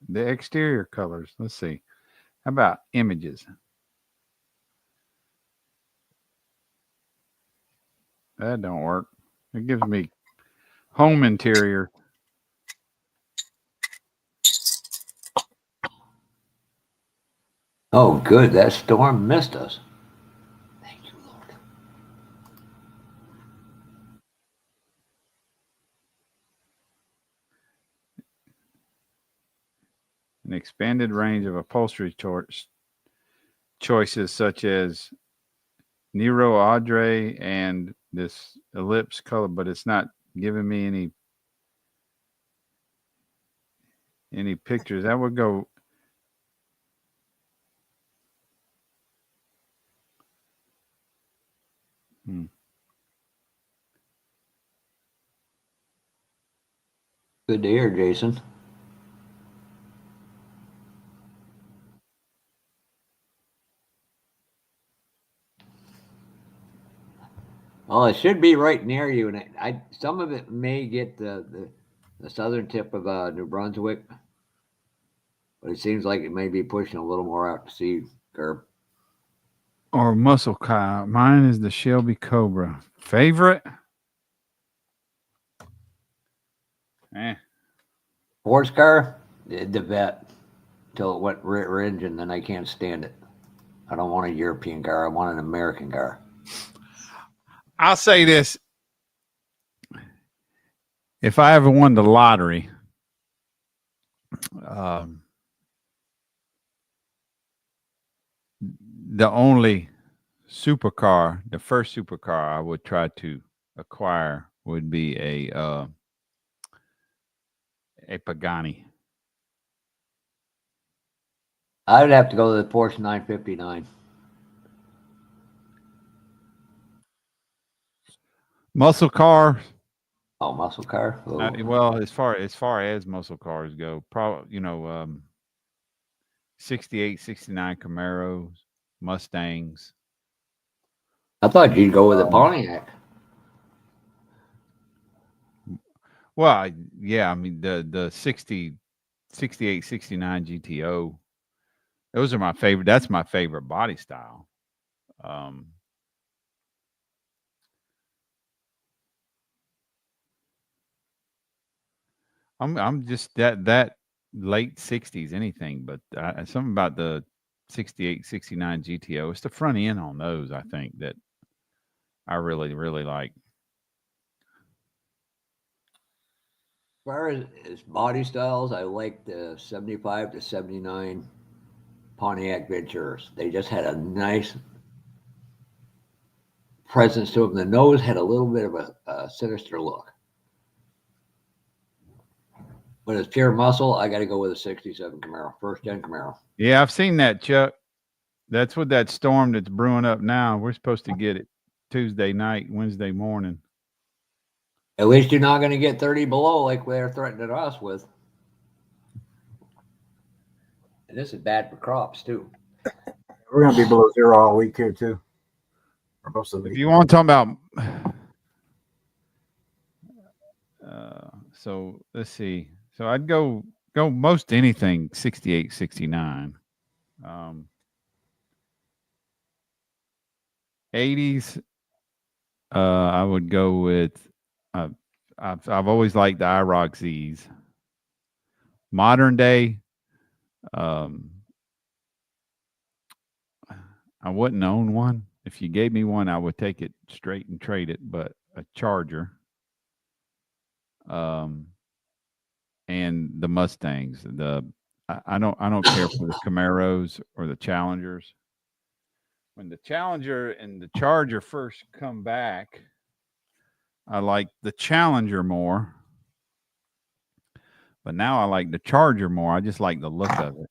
the exterior colors. Let's see. How about images? That don't work. It gives me home interior. Oh, good. That storm missed us. Thank you, Lord. An expanded range of upholstery choices such as Nero Audrey and this ellipse color, but it's not giving me any pictures. That would go. Good to hear, Jason. Well, it should be right near you, and some of it may get the southern tip of New Brunswick, but it seems like it may be pushing a little more out to sea, Gerb. Or muscle car. Mine is the Shelby Cobra. Favorite? Sports car, the Vet, until it went rear engine, then I can't stand it. I don't want a European car. I want an American car. I'll say this. If I ever won the lottery, the only supercar, the first supercar I would try to acquire would be a Pagani. I would have to go to the Porsche 959. Muscle car. Oh, muscle car. Well, as far as muscle cars go, probably 68, 69 Camaros, Mustangs. I thought you'd go with a Pontiac. Well, yeah, I mean the 60 68, 69 GTO. Those are my favorite. That's my favorite body style. I'm just that late 60s anything, but something about the 68, 69 GTO. It's the front end on those, I think, that I really, really like. As far as body styles, I like the 75 to 79 Pontiac Venturas. They just had a nice presence to them. The nose had a little bit of a sinister look. But it's pure muscle. I got to go with a 67 Camaro, first gen Camaro. Yeah, I've seen that, Chuck. That's what that storm that's brewing up now. We're supposed to get it Tuesday night, Wednesday morning. At least you're not going to get 30 below like they're threatening us with. And this is bad for crops, too. We're going to be below zero all week here, too. Or most of the week. If you want to talk about... so, let's see. So, I'd go most anything 68, 69. 80s, I would go with... I've always liked the IROC Z's. Modern day, I wouldn't own one. If you gave me one, I would take it straight and trade it. But a Charger, and the Mustangs. I don't care for the Camaros or the Challengers. When the Challenger and the Charger first come back, I like the Challenger more. But now I like the Charger more. I just like the look of it.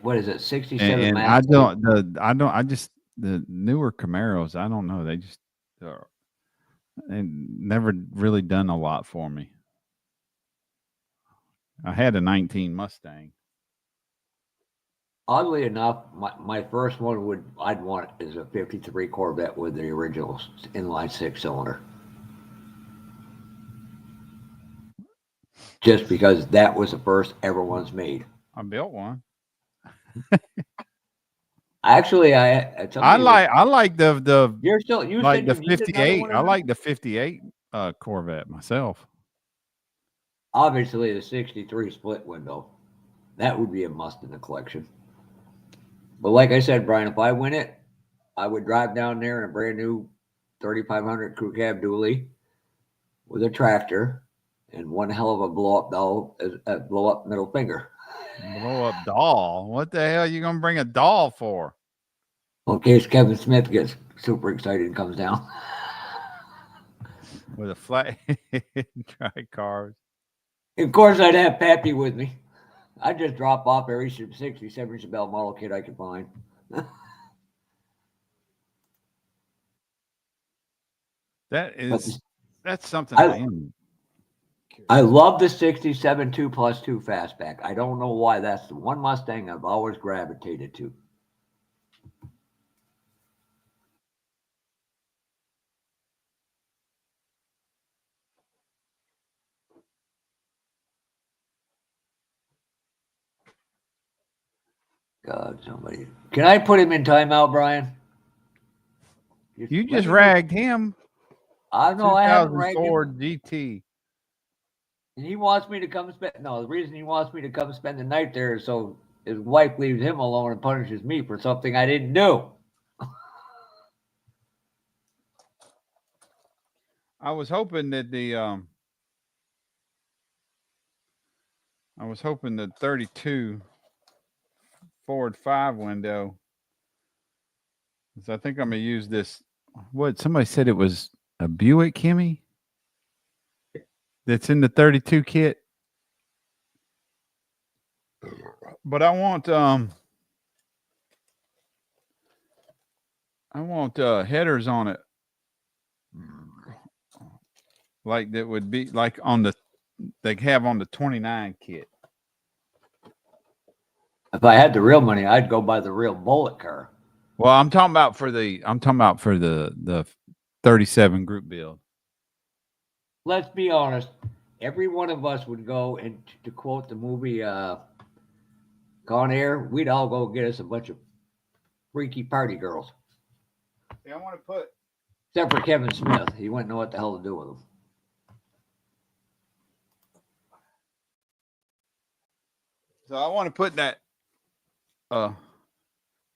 What is it, 67 and Max? The newer Camaros, I don't know. They just never really done a lot for me. I had a 19 Mustang. Oddly enough, my first one I'd want is a 53 Corvette with the original inline 6-cylinder. Just because that was the first ever one's made. I built one. Actually, I like the you like said the you 58. I like the 58 Corvette myself. Obviously, the 63 split window, that would be a must in the collection. But like I said, Brian, if I win it, I would drive down there in a brand new 3500 crew cab dually with a tractor and one hell of a blow up middle finger. Blow up doll? What the hell are you gonna bring a doll for? In case Kevin Smith gets super excited and comes down with a flat dry cars. Of course, I'd have Pappy with me. I'd just drop off every 67 Chevelle model kit I could find. That's something. I love the 67 2+2 fastback. I don't know why. That's the one Mustang I've always gravitated to. God, somebody. Can I put him in timeout, Brian? You just ragged him. I know I haven't ragged him. Ford GT. And he wants me to come spend. No, the reason he wants me to come spend the night there is so his wife leaves him alone and punishes me for something I didn't do. I was hoping that the 32 Ford 5 window. So I think I'm gonna use this. What somebody said it was a Buick Hemi that's in the 32 kit. But I want headers on it, like that would be like on the they have on the 29 kit. If I had the real money, I'd go buy the real bullet car. Well, I'm talking about for the 37 group build. let's be honest. Every one of us would go, and to quote the movie Gone Air, we'd all go get us a bunch of freaky party girls. Yeah, I want to put. Except for Kevin Smith. He wouldn't know what the hell to do with them. So I want to put that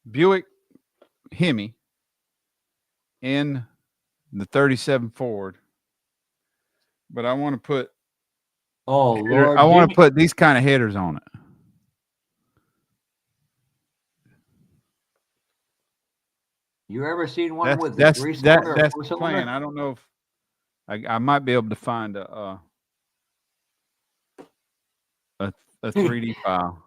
Buick Hemi in the 37 Ford, but I want to put Lord, I want to put these kind of headers on it. You ever seen one with a 3-cylinder? That's the plan. I don't know if I might be able to find a 3D file.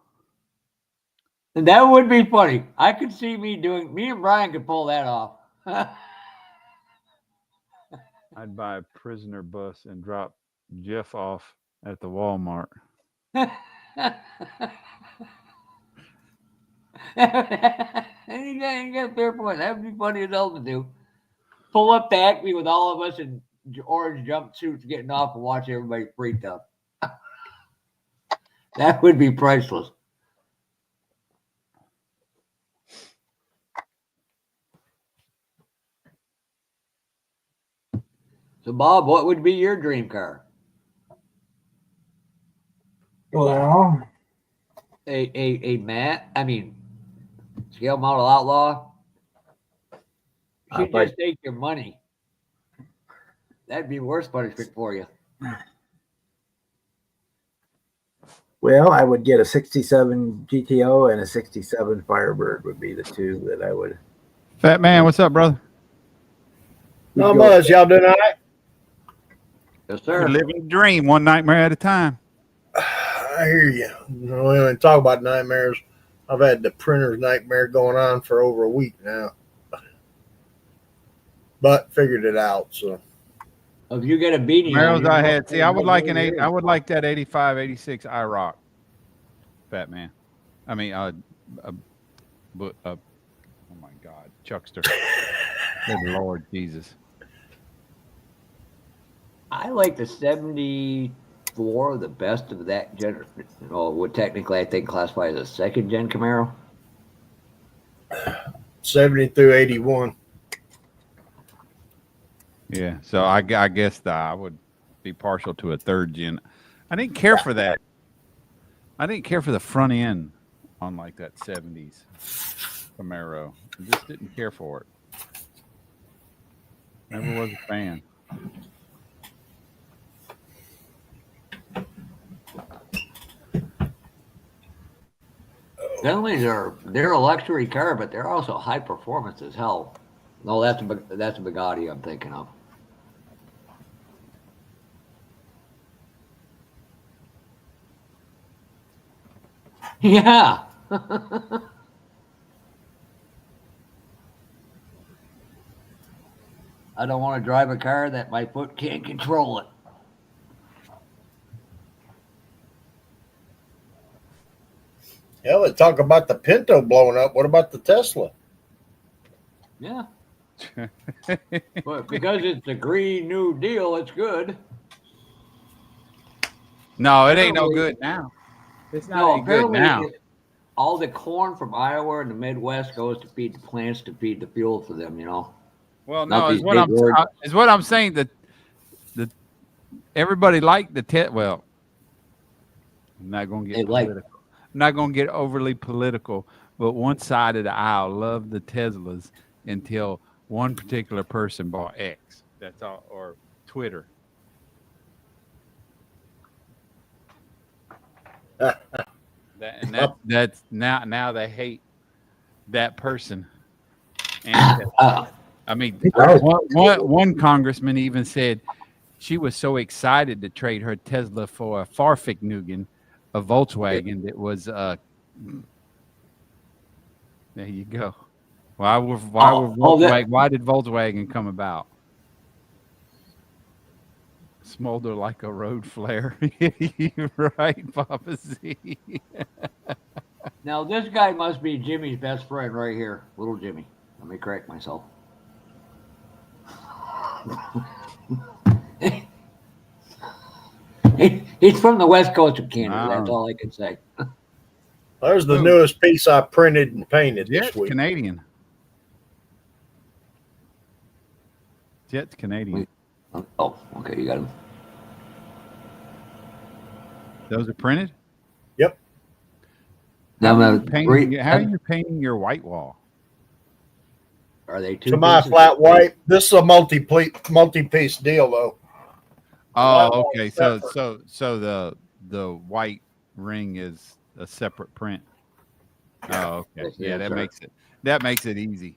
And that would be funny. I could see me and Brian could pull that off. I'd buy a prisoner bus and drop Jeff off at the Walmart. And you got a fair point. That would be funny as hell to do. Pull up to Acme with all of us in orange jumpsuits getting off and watch everybody freaked up. That would be priceless. So, Bob, what would be your dream car? Well, scale model outlaw. She'd but- just take your money. That'd be worse punishment for you. Well, I would get a 67 GTO and a 67 Firebird would be the two that I would. Fat man, what's up, brother? Not much. Y'all doing all right? Yes, sir. We're living the dream, one nightmare at a time. I hear you. We don't talk about nightmares. I've had the printer's nightmare going on for over a week now, but figured it out. So, if you get a beanie, Camaros I had. See, I would like I would like that 85, 86 IROC. Fat man. I mean, oh my God, Chuckster. Good Lord Jesus. I like the 74, the best of that gen. What technically I think classified as a second gen Camaro. 70 through 81. Yeah, so I guess I would be partial to a third gen. I didn't care for that. I didn't care for the front end on like that 70s Camaro. I just didn't care for it. Never was a fan. Generally, they're a luxury car, but they're also high performance as hell. No, that's a Bugatti I'm thinking of. Yeah. I don't want to drive a car that my foot can't control it. Hell, they talk about the Pinto blowing up. What about the Tesla? Yeah. But because it's the Green New Deal, it's good. No, it ain't no good now. It's not any good now. All the corn from Iowa and the Midwest goes to feed the plants to feed the fuel for them, Well, no, is what I'm saying that everybody liked the well, I'm not going to get political. I'm not going to get overly political, but one side of the aisle loved the Teslas until one particular person bought X. That's all, or Twitter. That's now they hate that person. And I mean, one congressman even said she was so excited to trade her Tesla for a Farfignugan, a Volkswagen that was there you go. Why did Volkswagen come about? Smolder like a road flare. You're right, Papa Z. Now this guy must be Jimmy's best friend right here, little Jimmy. Let me correct myself. He's from the west coast of Canada. That's all I can say. There's the newest piece I printed and painted Jet's this week. Canadian. Jet's Canadian. Oh, okay, you got him. Those are printed? Yep. How are you painting your white wall? Are they two? Semi-flat white. This is a multi-piece deal, though. Oh, okay. So the white ring is a separate print. Oh, okay. Yeah, that makes it easy.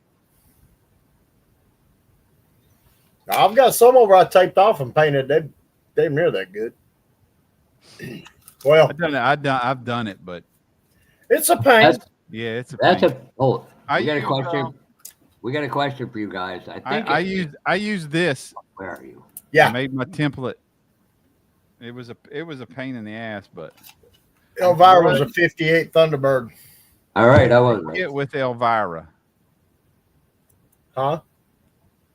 I've got some over I taped off and painted. They're near that good. Well, I've done it, but it's a pain. It's a pain. We got a question. We got a question for you guys. I use this. Where are you? Yeah. I made my template. It was a pain in the ass, but Elvira was a 58 Thunderbird. All right, I was kit with Elvira. Huh?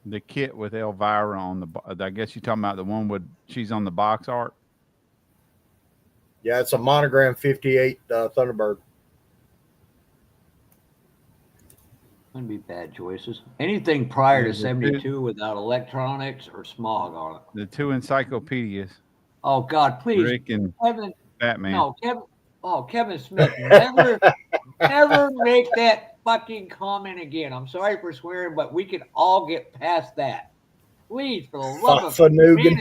The kit with Elvira on the. I guess you're talking about the one with she's on the box art. Yeah, it's a monogram 58 Thunderbird. Wouldn't be bad choices. Anything prior to 72 without electronics or smog on it. The two encyclopedias. Oh God, please, Rick and Kevin, Batman. No, Kevin. Oh, Kevin Smith, never make that fucking comment again. I'm sorry for swearing, but we can all get past that. Please, for the love of Nugan.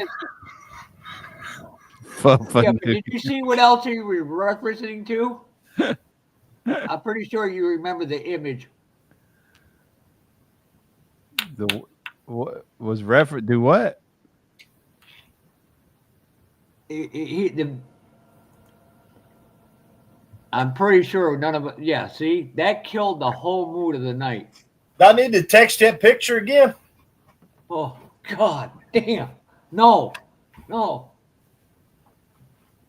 Yeah, but did you see what else you were referencing to? I'm pretty sure you remember the image. What was reference? Do what? I'm pretty sure none of it. Yeah, see, that killed the whole mood of the night. I need to text that picture again. Oh God, damn! No.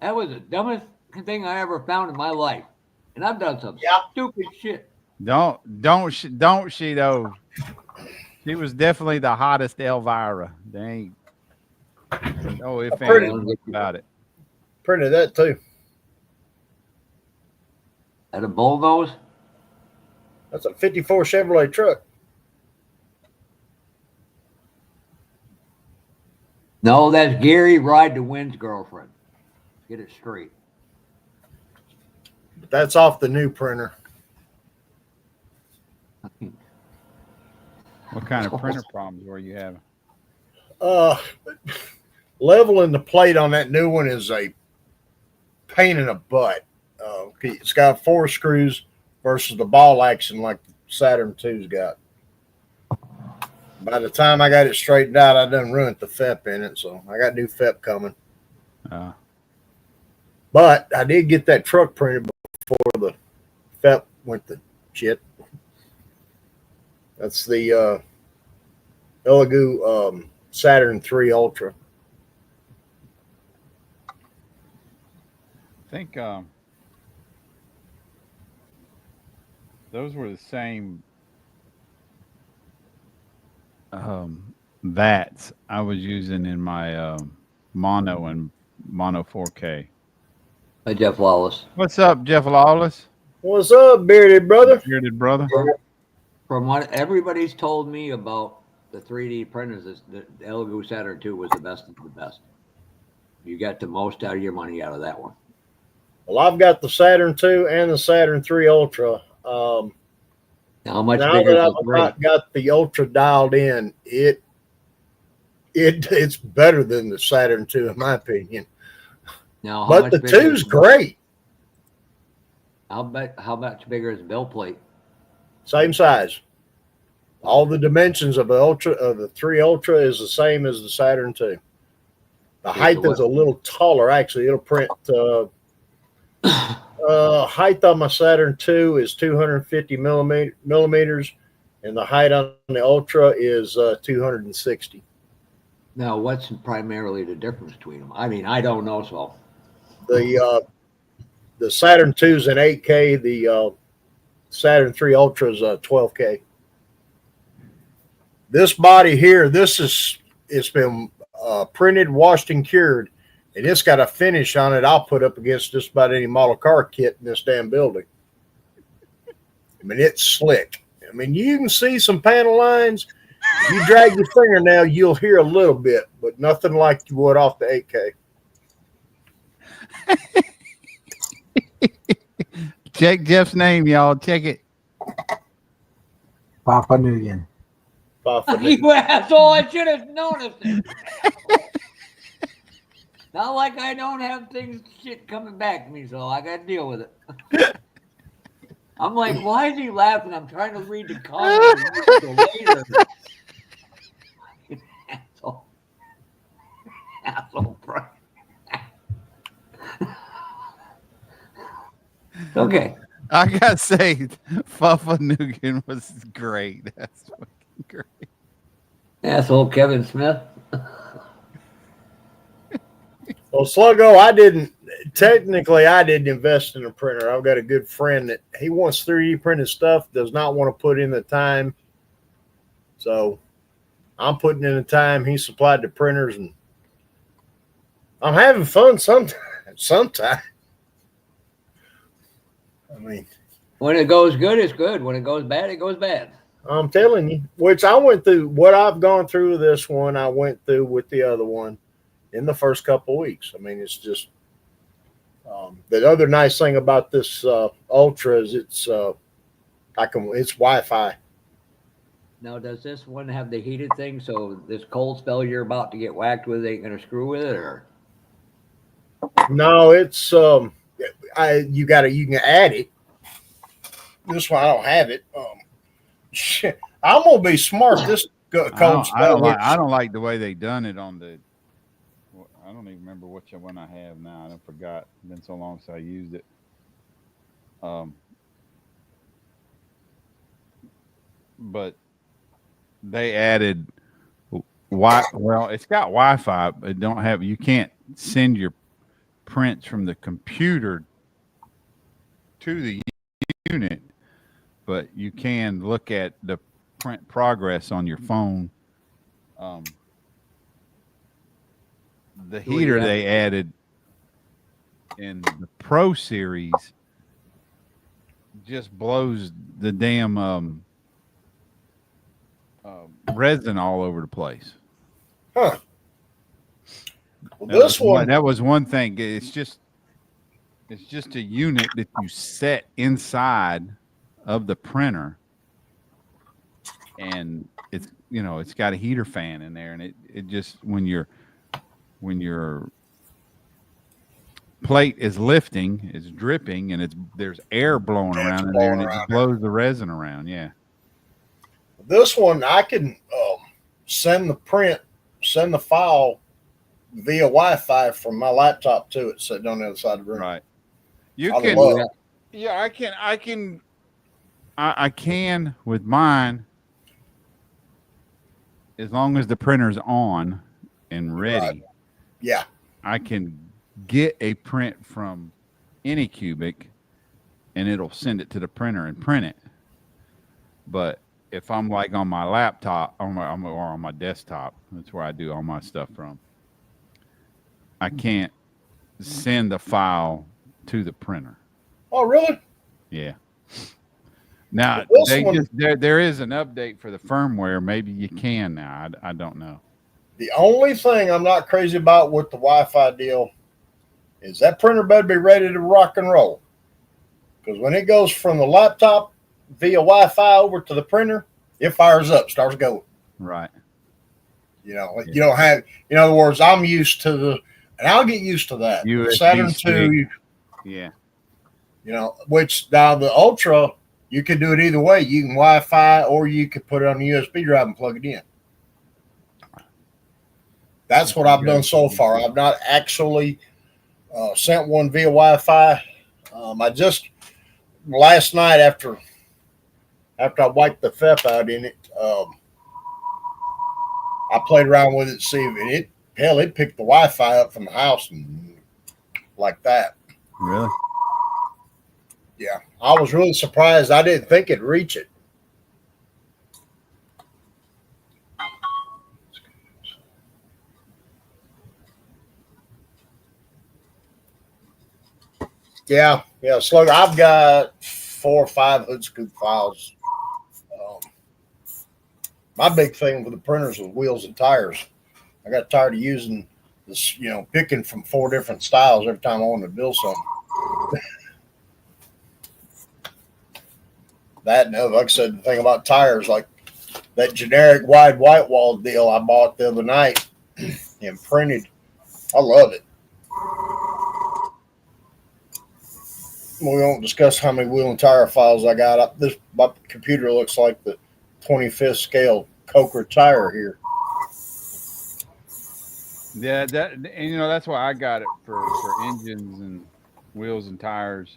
That was the dumbest thing I ever found in my life, and I've done some stupid shit. Don't she though? She was definitely the hottest Elvira. They ain't. Oh, if anything about it. Printed that too. At a Volvo's? That's a 54 Chevrolet truck. No, that's Gary Ride to Win's girlfriend. Get it straight. But that's off the new printer. What kind of printer problems were you having? Leveling the plate on that new one is a pain in the butt. It's got 4 screws versus the ball action like the Saturn II's got. By the time I got it straightened out, I done ruined the FEP in it, so I got new FEP coming. But I did get that truck printed before the FEP went to shit. That's the Elegoo Saturn III Ultra. I think those were the same VATs I was using in my mono and mono 4K. Hi, Jeff Lawless. What's up, Jeff Lawless? What's up, bearded brother? Bearded brother. From what everybody's told me about the 3D printers, the Elegoo Saturn II was the best of the best. You got the most out of your money out of that one. Well, I've got the Saturn II and the Saturn III Ultra. How much now bigger that is the I've got the Ultra dialed in, it's better than the Saturn II in my opinion. Now, but the 2's great. How much bigger is the bill plate? Same size. All the dimensions of the 3 Ultra is the same as the Saturn II. The height is a little taller. Actually, it'll print. Height on my Saturn II is 250 millimeters, and the height on the Ultra is 260. Now, what's primarily the difference between them? I mean, I don't know. So the Saturn II is an 8K. The Saturn III Ultra is a 12K. This body here, it's been printed, washed, and cured and it's got a finish on it I'll put up against just about any model car kit in this damn building. I mean, it's slick. I mean, you can see some panel lines. If you drag your fingernail, you'll hear a little bit, but nothing like you would off the 8K. Check Jeff's name, y'all. Check it. Papa Nugan. You asshole! I should have noticed it. Not like I don't have shit coming back to me, so I got to deal with it. I'm like, why is he laughing? I'm trying to read the comments later. Asshole. Asshole, bro. Okay. I gotta say, Papa Nugan was great. That's fucking great. Asshole Kevin Smith. Well, Sluggo, I didn't invest in a printer. I've got a good friend that he wants 3D printed stuff, does not want to put in the time. So I'm putting in the time. He supplied the printers, and I'm having fun sometimes. I mean, when it goes good, it's good. When it goes bad, it goes bad. I'm telling you, which I went through what I've gone through with this one, I went through with the other one in the first couple of weeks. I mean, it's just the other nice thing about this Ultra is it's Wi-Fi. Now, does this one have the heated thing? So this cold spell you're about to get whacked with ain't gonna screw with it, or? No, it's you can add it. This one I don't have it. Shit, I'm gonna be smart. This cold spell. I don't like the way they done it on the. I don't even remember which one I have now. I forgot. It's been so long since I used it. But they added well, it's got Wi-Fi, but it don't have. You can't send your prints from the computer to the unit, but you can look at the print progress on your phone. The heater they added in the Pro series just blows the damn resin all over the place. Huh. Well, that was one thing. It's just a unit that you set inside of the printer, and it's got a heater fan in there, and it just when your plate is lifting, it's dripping, and there's air blowing around in there, and it just blows the resin around. Yeah. This one I can send the file via Wi-Fi from my laptop to it, sitting on the other side of the room. Right. You can. Yeah, I can with mine, as long as the printer's on and ready. Right. Yeah. I can get a print from Anycubic, and it'll send it to the printer and print it. But if I'm like on my laptop or on my desktop, that's where I do all my stuff from, I can't send the file to the printer. Oh, really? Yeah. Now there is an update for the firmware. Maybe you can now. I don't know. The only thing I'm not crazy about with the Wi-Fi deal is that printer better be ready to rock and roll. Because when it goes from the laptop via Wi-Fi over to the printer, it fires up, starts going. Right. You don't have, in other words, I'm used to and I'll get used to that. Saturn 2. Yeah. Which now the Ultra, you can do it either way. You can Wi-Fi or you could put it on a USB drive and plug it in. That's what I've done so far. I've not actually sent one via Wi-Fi. I just last night after I wiped the FEP out in it, I played around with it to see if it picked the Wi-Fi up from the house and like that. Really? Yeah, I was really surprised. I didn't think it'd reach it. Yeah. Slugger. I've got 4 or 5 hood scoop files. My big thing with the printers was wheels and tires. I got tired of using this, picking from 4 different styles every time I wanted to build something. That and like I said, the thing about tires, like that generic wide white wall deal I bought the other night and printed. I love it. We won't discuss how many wheel and tire files I got. My computer looks like the 25th scale Coker tire here. Yeah, that's why I got it for engines and wheels and tires.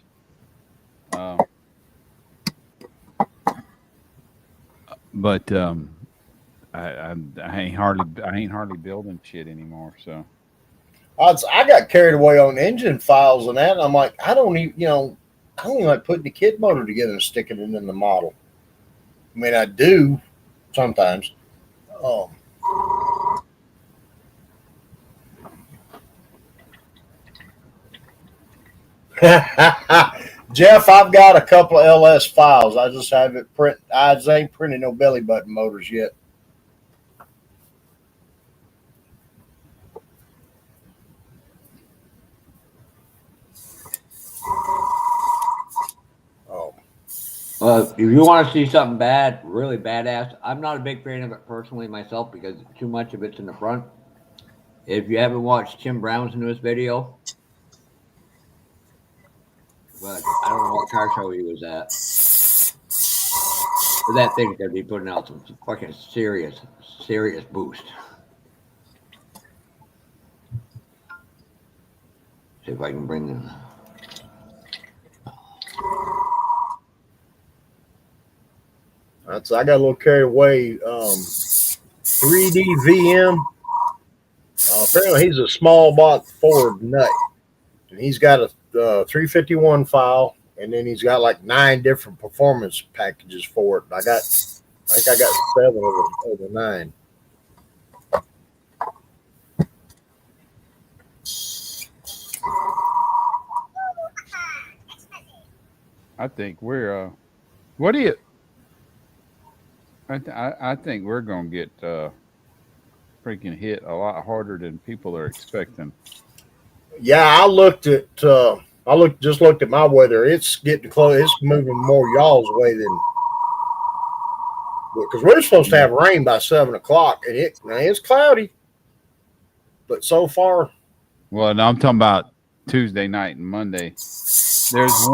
But I ain't hardly building shit anymore. So I got carried away on engine files and that. And I'm like, I don't even like putting the kit motor together and sticking it in the model. I mean, I do sometimes. Jeff, I've got a couple of LS files. I just haven't I ain't printed no belly button motors yet. If you want to see something bad, really badass, I'm not a big fan of it personally myself because too much of it's in the front. If you haven't watched Tim Brown's newest video, but I don't know what car show he was at. But that thing's gonna be putting out some fucking serious boost. See if I can bring them. I got a little carried away. 3D VM. Apparently, he's a small block Ford nut, and he's got a 351 file, and then he's got like 9 different performance packages for it. I think I got 7 of the 9. I think we're what do you? I think we're gonna get freaking hit a lot harder than people are expecting. Yeah, I looked at my weather. It's getting close. It's moving more y'all's way than because we're supposed to have rain by 7 o'clock, and it's cloudy. But so far, well, no, I'm talking about Tuesday night and Monday. There's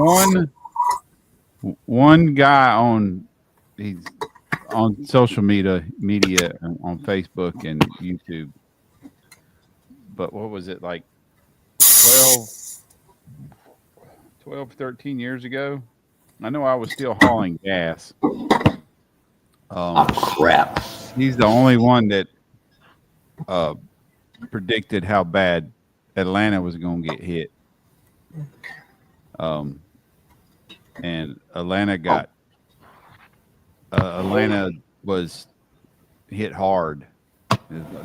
one guy he's on social media on Facebook and YouTube. But what was it like 12, 13 years ago? I know I was still hauling gas. Crap. He's the only one that predicted how bad Atlanta was going to get hit. And Atlanta was hit hard.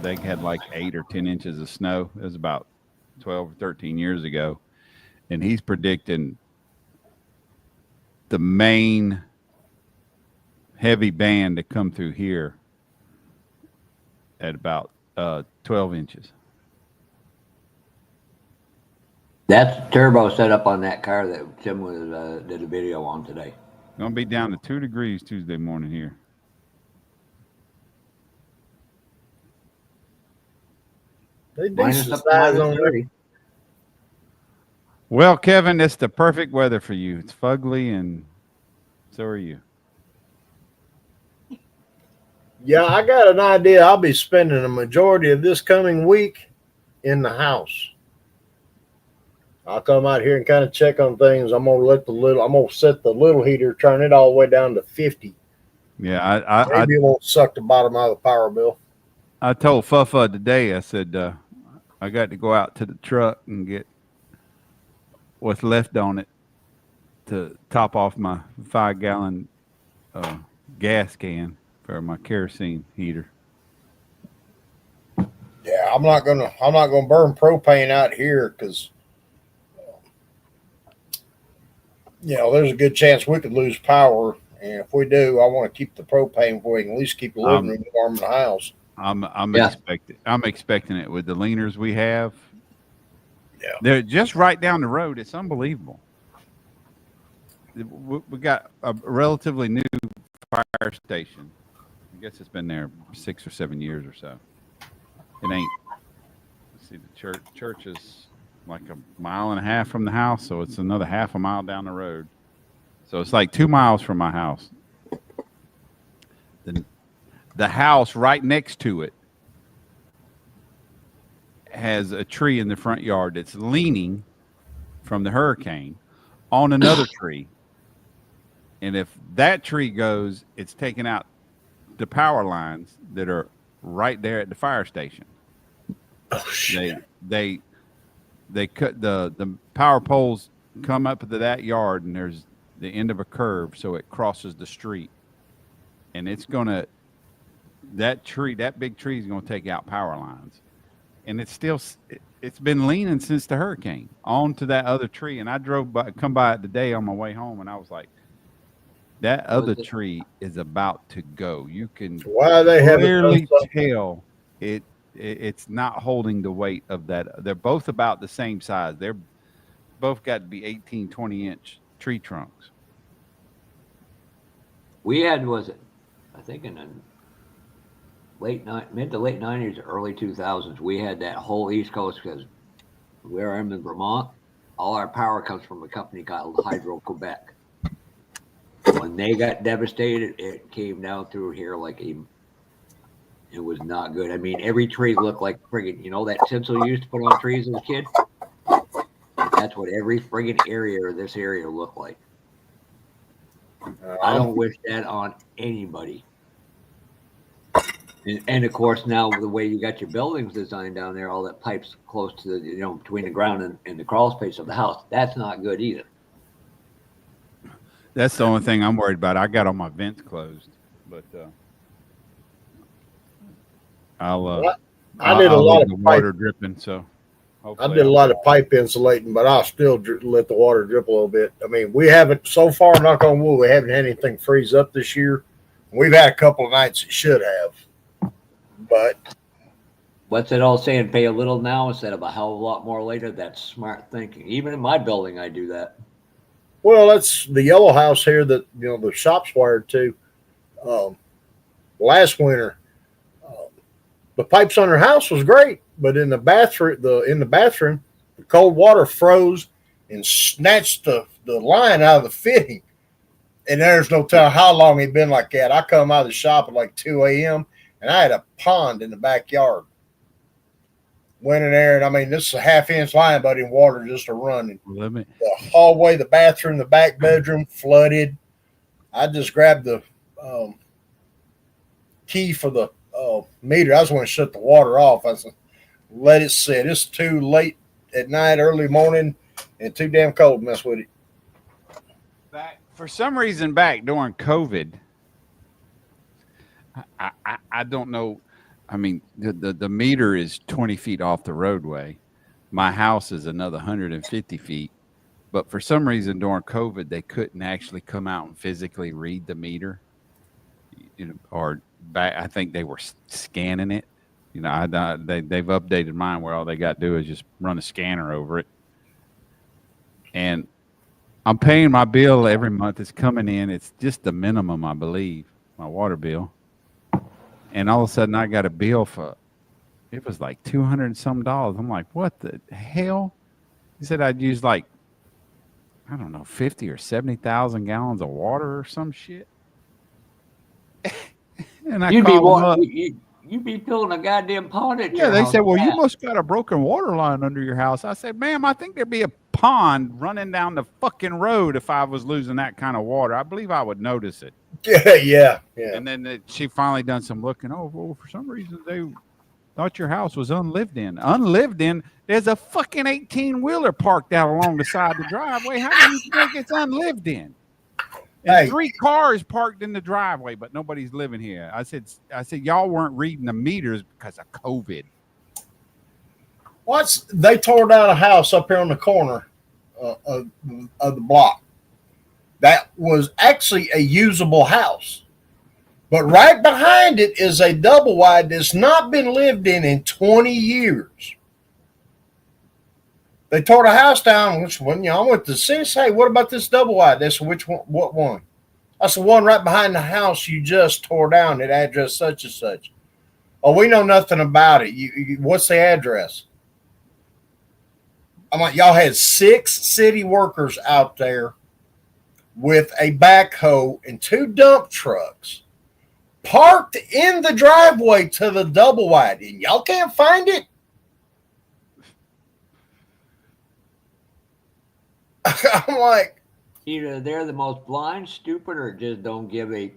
They had like 8 or 10 inches of snow. It was about 12 or 13 years ago. And he's predicting the main heavy band to come through here at about 12 inches. That's the turbo setup on that car that Tim did a video on today. Going to be down to 2 degrees Tuesday morning here. Well, Kevin, it's the perfect weather for you. It's fugly, and so are you. Yeah, I got an idea. I'll be spending a majority of this coming week in the house. I'll come out here and kind of check on things. I'm gonna set the little heater, turn it all the way down to 50. Yeah, maybe it won't suck the bottom out of the power bill. I told Fuffa today, I said, I got to go out to the truck and get what's left on it to top off my 5-gallon gas can for my kerosene heater. Yeah, I'm not gonna burn propane out here because there's a good chance we could lose power. And if we do, I want to keep the propane where we can at least keep the living room warm in the house. I'm Yeah. expecting it with the leaners we have. Yeah. They're just right down the road. It's unbelievable. We got a relatively new fire station. I guess it's been there 6 or 7 years or so. It ain't. Let's see, the church is like a mile and a half from the house, so it's another half a mile down the road. So it's like 2 miles from my house. The house right next to it has a tree in the front yard that's leaning from the hurricane on another tree. And if that tree goes, it's taking out the power lines that are right there at the fire station. Oh, shit. They cut the power poles come up to that yard, and there's the end of a curve, so it crosses the street. And it's gonna that big tree is gonna take out power lines. And it's been leaning since the hurricane onto that other tree. And I come by it today on my way home, and I was like, that other tree is about to go. You can clearly tell it's not holding the weight of that. They're both about the same size. They're both got to be 18, 20-inch tree trunks. We had, I think in the mid to late 90s, early 2000s, we had that whole East Coast, because where I'm in Vermont, all our power comes from a company called Hydro Quebec. When they got devastated, it came down through here it was not good. I mean, every tree looked like friggin', that tinsel you used to put on trees as a kid? That's what every friggin' area of this area looked like. I don't wish that on anybody. And of course, now the way you got your buildings designed down there, all that pipes close to the, between the ground and the crawl space of the house, that's not good either. That's the only thing I'm worried about. I got all my vents closed, but I did a lot of water dripping, so I did a lot of pipe insulating, but I'll still let the water drip a little bit. I mean, we haven't so far, knock on wood, we haven't had anything freeze up this year. We've had a couple of nights it should have, but what's it all saying? Pay a little now instead of a hell of a lot more later. That's smart thinking. Even in my building, I do that. Well, that's the yellow house here that the shop's wired to. Last winter, the pipes on her house was great, but in the bathroom, the cold water froze and snatched the line out of the fitting. And there's no telling how long it'd been like that. I come out of the shop at like 2 a.m. and I had a pond in the backyard. Went in there, and I mean, this is a half-inch line, but in water just a running. The hallway, the bathroom, the back bedroom flooded. I just grabbed the key for the meter. I was going to shut the water off. I said, let it sit. It's too late at night, early morning, and too damn cold to mess with it. For some reason, back during COVID, I don't know. I mean, the meter is 20 feet off the roadway. My house is another 150 feet. But for some reason during COVID, they couldn't actually come out and physically read the meter. I think they were scanning it. They've updated mine where all they got to do is just run a scanner over it. And I'm paying my bill every month. It's coming in. It's just the minimum, I believe, my water bill. And all of a sudden, I got a bill it was like $200 and some. I'm like, what the hell? He said I'd use like, I don't know, 50 or 70,000 gallons of water or some shit. And you'd be filling a goddamn pond at your house. Yeah, they said, well, you must got a broken water line under your house. I said, ma'am, I think there'd be a pond running down the fucking road if I was losing that kind of water. I believe I would notice it. Yeah. And then she finally done some looking. Oh, well, for some reason they thought your house was unlived in. Unlived in? There's a fucking 18-wheeler parked out along the side of the driveway. How do you think it's unlived in? And 3 cars parked in the driveway, but nobody's living here. I said, y'all weren't reading the meters because of COVID. They tore down a house up here on the corner of the block. that was actually a usable house. But right behind it is a double wide that's not been lived in 20 years. They tore the house down. Which one? I went to see. Say, what about this double wide? They said, which one? What one? That's the one right behind the house you just tore down at address such and such. Oh, we know nothing about it. What's the address? I'm like, y'all had 6 city workers out there with a backhoe and 2 dump trucks parked in the driveway to the double wide, and y'all can't find it. I'm like, either they're the most blind, stupid, or just don't give a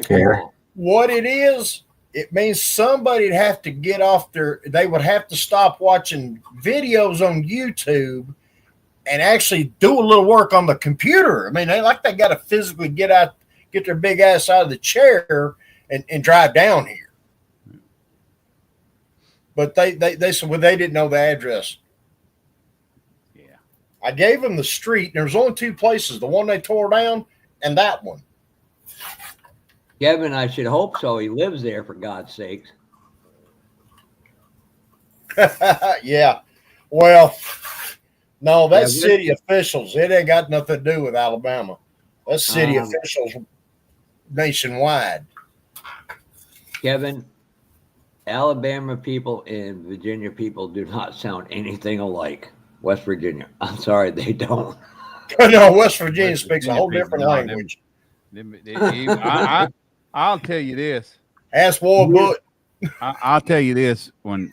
care. What it is, it means somebody'd have to get off they would have to stop watching videos on YouTube and actually do a little work on the computer. I mean, they got to physically get their big ass out of the chair and drive down here. But they said, well, they didn't know the address. Yeah. I gave them the street. And there's only 2 places, the one they tore down and that one. Kevin, I should hope so. He lives there, for God's sakes. Yeah. Well, no, that's city officials. It ain't got nothing to do with Alabama. That's city officials nationwide. Kevin, Alabama people and Virginia people do not sound anything alike. West Virginia. I'm sorry, they don't. No, West Virginia speaks a whole different language. I'll tell you this. Ask Warbutt. I'll tell you this. When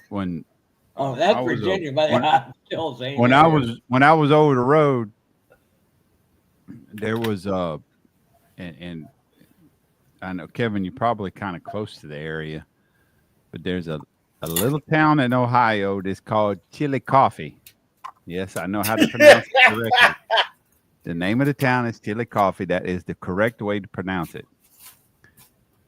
that's Virginia, but I'm still saying when I was over the road, there was and I know, Kevin, you're probably kind of close to the area, but there's a little town in Ohio that's called Chillicothe. Yes, I know how to pronounce it correctly. The name of the town is Chillicothe. That is the correct way to pronounce it.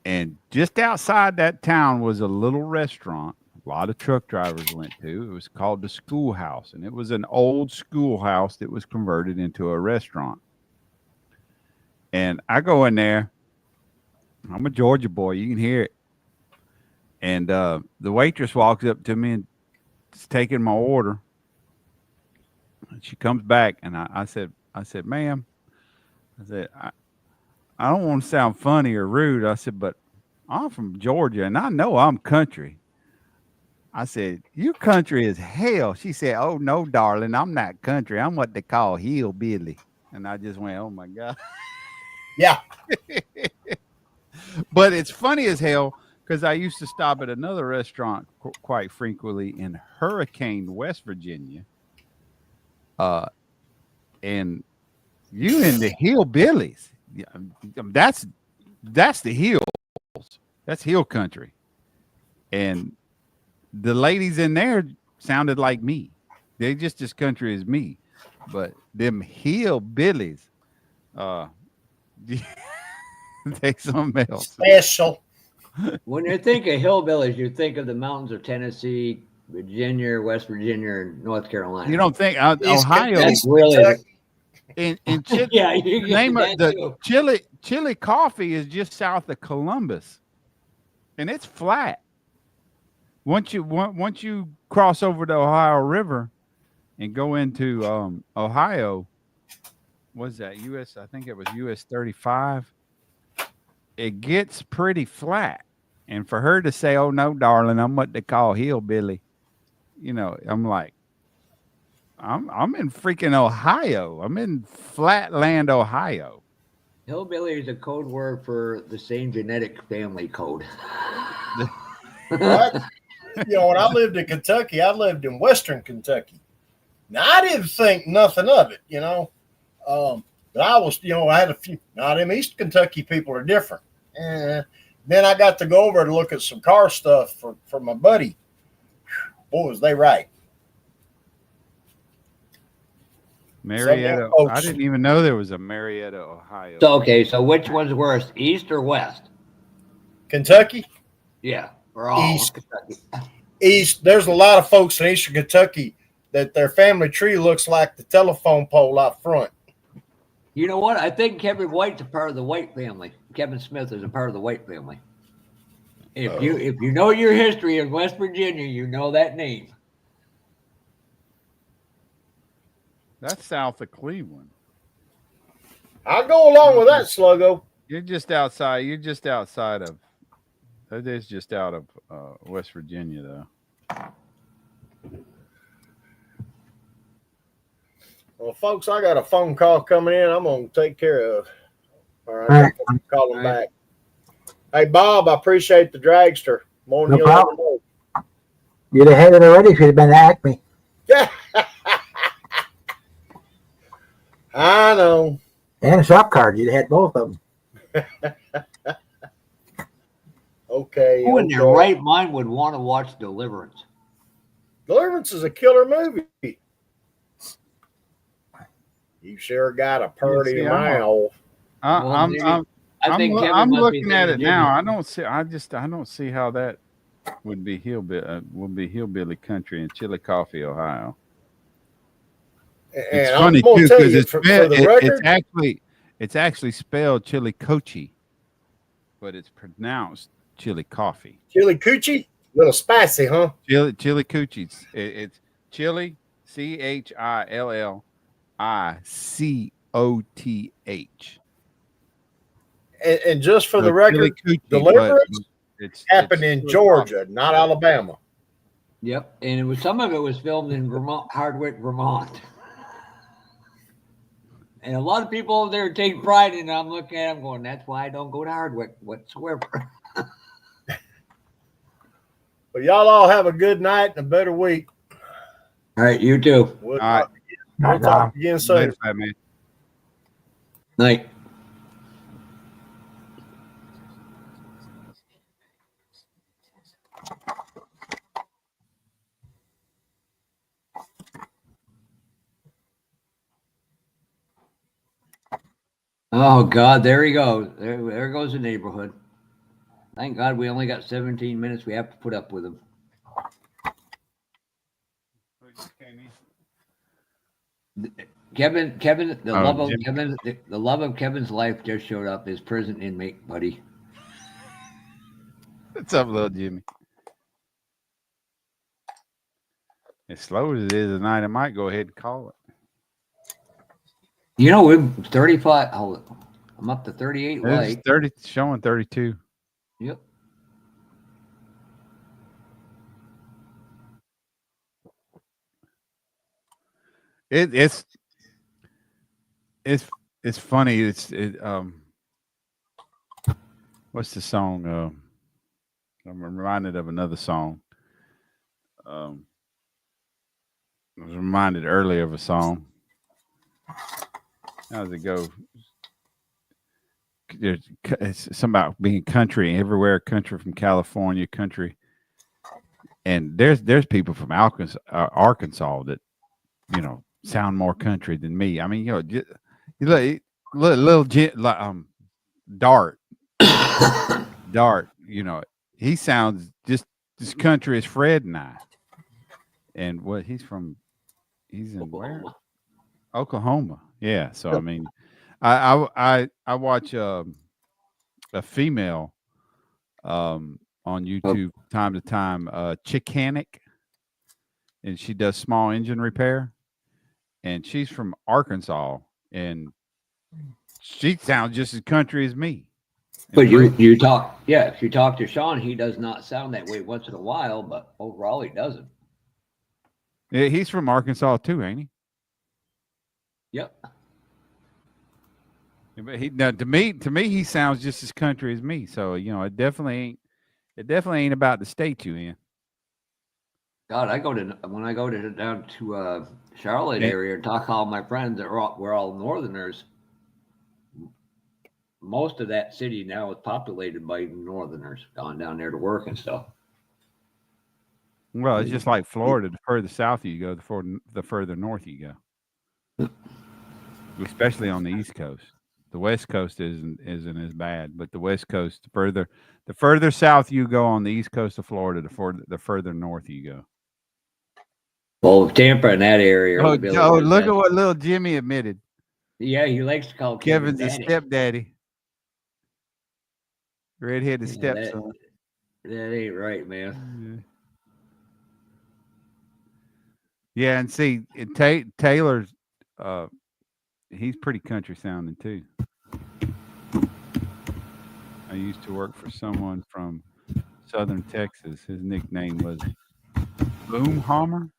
And just outside that town was a little restaurant a lot of truck drivers went to. It was called the Schoolhouse, and it was an old schoolhouse that was converted into a restaurant. And I go in there. I'm a Georgia boy. You can hear it. And the waitress walks up to me and is taking my order. And she comes back, and I said, ma'am, I said, I don't want to sound funny or rude. I said, but I'm from Georgia, and I know I'm country. I said, you country as hell. She said, oh, no, darling, I'm not country. I'm what they call hillbilly. And I just went, oh, my God. Yeah. But it's funny as hell because I used to stop at another restaurant quite frequently in Hurricane, West Virginia. And you in the hillbillies. That's the hills. That's hill country. And the ladies in there sounded like me. They just as country as me. But them hillbillies, they something else. Special. When you think of hillbillies, you think of the mountains of Tennessee, Virginia, West Virginia, and North Carolina. You don't think Ohio? That's really. In Yeah, you name get of that the too. Chillicothe is just south of Columbus, and it's flat. Once you cross over the Ohio River and go into Ohio, what's that? US? I think it was US 35. It gets pretty flat, and for her to say, "Oh no, darling, I'm what they call hillbilly," you know, I'm like, I'm in freaking Ohio. I'm in Flatland, Ohio. Hillbilly is a code word for the same genetic family code. What? You know, when I lived in Kentucky, I lived in Western Kentucky. Now, I didn't think nothing of it, you know. But I was, I had a few. Now, them East Kentucky people are different. And then I got to go over and look at some car stuff for my buddy. Boy, was they right. Marietta. I didn't even know there was a Marietta, Ohio. So which one's worse, East or West? Kentucky? Yeah, or all East. Kentucky. East. There's a lot of folks in Eastern Kentucky that their family tree looks like the telephone pole out front. You know what? I think Kevin White's a part of the White family. Kevin Smith is a part of the White family. If you know your history in West Virginia, you know that name. That's south of Cleveland. I'll go along with that, Sluggo. You're just outside. You're just outside of. That is just out of West Virginia, though. Well, folks, I got a phone call coming in. I'm gonna take care of. All right, I'll call him back. Hey, Bob, I appreciate the dragster. More than No you'll problem. ever know. You'd have had it already if you'd have been at Acme. Yeah. I know. And a shop card. You'd have had both of them. Okay. Who in their right mind would want to watch Deliverance? Deliverance is a killer movie. You sure got a purty mouth. I'm looking at it now. I don't see how that would be hillbilly country in Chillicothe, Ohio. It's funny too because it's actually spelled Chillicothe, but it's pronounced Chillicothe. Chillicothe, a little spicy, huh? Chillicothe. It's Chili, CHILLICOTH. And just for the record, Deliverance happened in Georgia, not Alabama. Yep, and some of it was filmed in Hardwick, Vermont. And a lot of people over there take pride in it. I'm looking at them going, that's why I don't go to Hardwick whatsoever. Well, y'all all have a good night and a better week. All right, you too. We'll talk again soon. Later, fat man. Night. Oh, God, there he goes. There goes the neighborhood. Thank God we only got 17 minutes. We have to put up with him. Kevin, the love of Kevin's life just showed up. His prison inmate, buddy. What's up, little Jimmy? As slow as it is tonight, I might go ahead and call it. You know, we're 35. I'm up to 38 late. 30, showing 32. Yep. It's funny. What's the song? I'm reminded of another song. I was reminded earlier of a song. How does it go? It's something about being country everywhere. Country from California, country, and there's people from Arkansas that sound more country than me. I mean, little Dart, he sounds just as country as Fred and I. And what he's in where? Oklahoma. Yeah. So I mean, I watch a female on YouTube time to time, Chickanic, and she does small engine repair, and she's from Arkansas, and she sounds just as country as me. But you talk, if you talk to Sean, he does not sound that way once in a while, but overall he doesn't. Yeah, he's from Arkansas too, ain't he? Yep. But to me, he sounds just as country as me. So it definitely ain't about the state you in. God, when I go down to Charlotte area and talk to all my friends that we're all Northerners. Most of that city now is populated by Northerners gone down there to work and stuff. Well, it's just like Florida. The further south you go, the further north you go. Especially on the East Coast. The West Coast isn't as bad, but the West Coast, the further south you go on the East Coast of Florida, the further north you go. Well, Tampa in that area. Oh, look at what little Jimmy admitted. Yeah, he likes to call Kevin's a daddy. stepdaddy. Redheaded Yeah, stepson. That ain't right, man. Yeah, and see, Taylor's, he's pretty country sounding too. I used to work for someone from Southern Texas. His nickname was Boomhammer.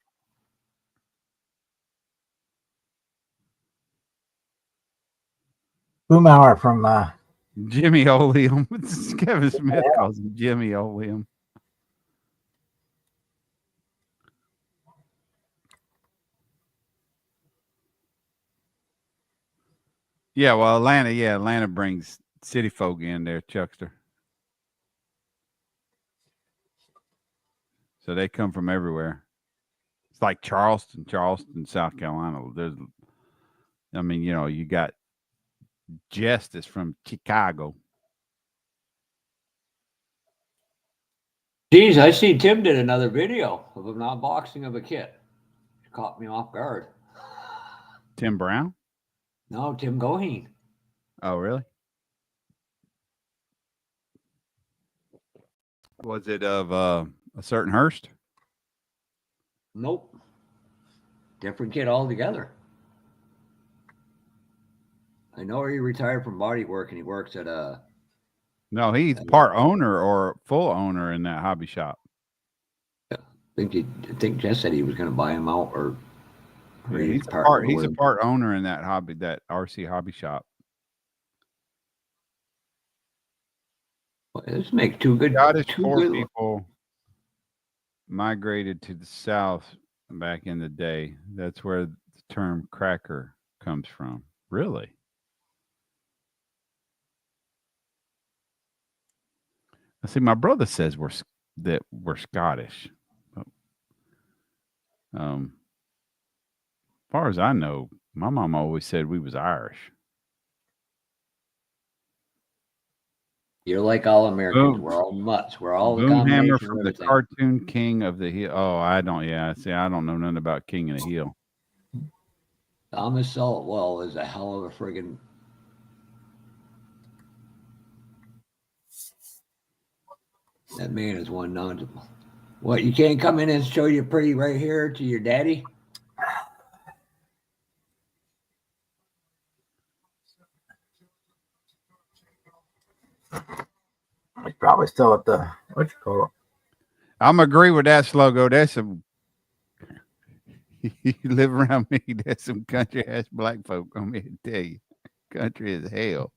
Boomhauer from Jimmy Oleum. Kevin Smith calls him Jimmy Oleum. Yeah, well, Atlanta brings city folk in there, Chuckster. So they come from everywhere. It's like Charleston, South Carolina. You got Justice from Chicago. Geez, I see Tim did another video of an unboxing of a kit. It caught me off guard. Tim Brown? No, Tim Goheen. Oh, really? Was it of a certain Hearst? Nope. Different kid altogether. I know he retired from body work and he works at a. No, he's part owner or full owner in that hobby shop. I think Jess said he was going to buy him out, or he's a part owner in that RC hobby shop. Well, let's make two good. Scottish people migrated to the South back in the day. That's where the term cracker comes from. Really? I see. My brother says we're Scottish. As far as I know, my mom always said we was Irish. You're like all Americans. We're all mutts. We're all the combination from of the everything. cartoon King of the Hill. Oh, I don't. Yeah, see, I don't know nothing about King of the Hill. Thomas Saltwell is a hell of a friggin'. That man is one knowledgeable. What, you can't come in and show your pretty right here to your daddy? He's probably still at the what you call it. I'm agree with that slogan. That's some you live around me. That's some country ass black folk. I'm here to tell you, country is hell.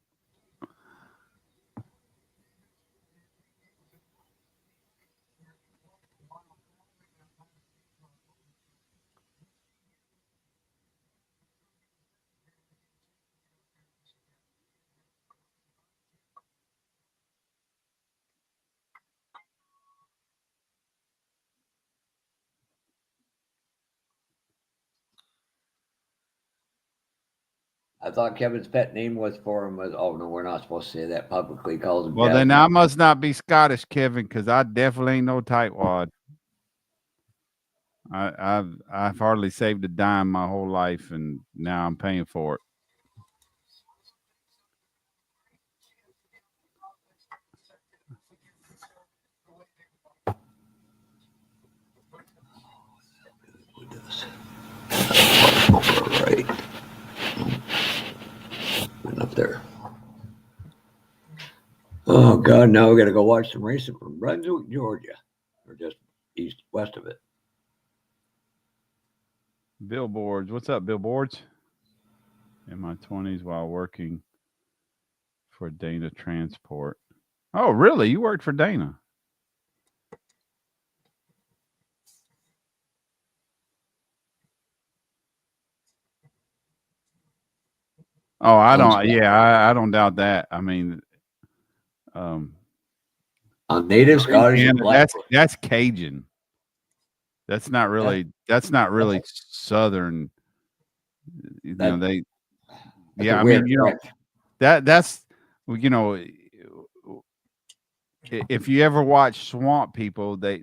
I thought Kevin's pet name was for him was, oh no, we're not supposed to say that publicly. He calls him. Well, then I must not be Scottish, Kevin, because I definitely ain't no tightwad. I've hardly saved a dime my whole life, and now I'm paying for it. Right. Went up there. Oh God! Now we got to go watch some racing from Brunswick, Georgia, or just west of it. Billboards. What's up, Billboards? In my 20s while working for Dana Transport. Oh, really? You worked for Dana? Oh, I don't. Yeah, I don't doubt that. I mean, native Scottish and black. That's Cajun. That's not really. That's not really Southern. You know they. Yeah, I mean, you know, that's you know, if you ever watch Swamp People, they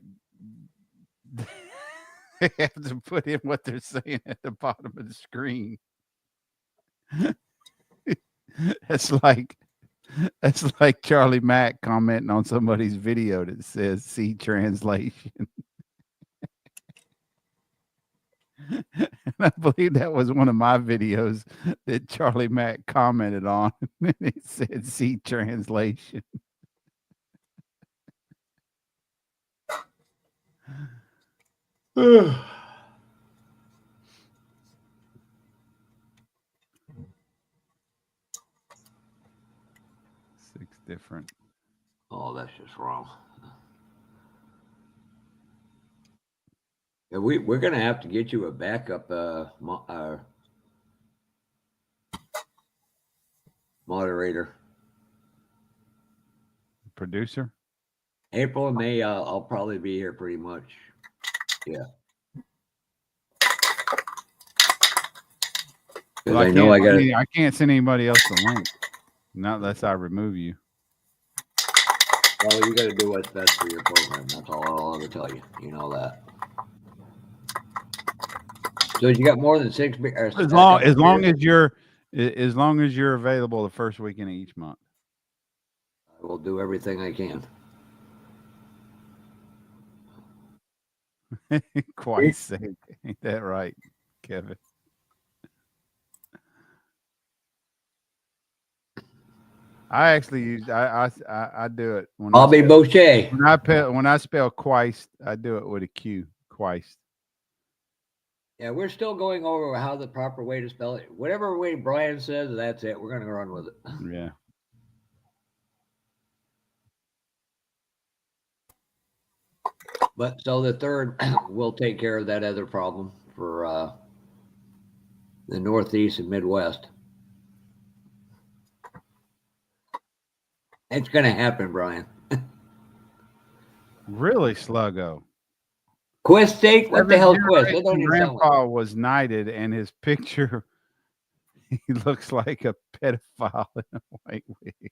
have to put in what they're saying at the bottom of the screen. That's like Charlie Mack commenting on somebody's video that says "see translation." And I believe that was one of my videos that Charlie Mack commented on. And he said "see translation." Six different. Oh, that's just wrong. Yeah, we're gonna have to get you a backup moderator. Producer. April and May, I'll probably be here pretty much. Yeah. Well, I know I can't send anybody else the link. Not unless I remove you. Well, you got to do what's best for your program. That's all I'll ever tell you. You know that. So you got more than 6 beers. As long as you're available the first weekend of each month. I will do everything I can. Quite sick. Ain't that right, Kevin? I actually use I do it when I'll be Boucher. When I spell Quist, I do it with a Q. Quist. Yeah, we're still going over how the proper way to spell it. Whatever way Brian says, that's it. We're gonna run with it. Yeah. But so the third will take care of that other problem for the Northeast and Midwest. It's going to happen, Brian. Really, Sluggo. Quest steak? What the hell, Quest? Grandpa was knighted, and his picture, he looks like a pedophile in a white wig.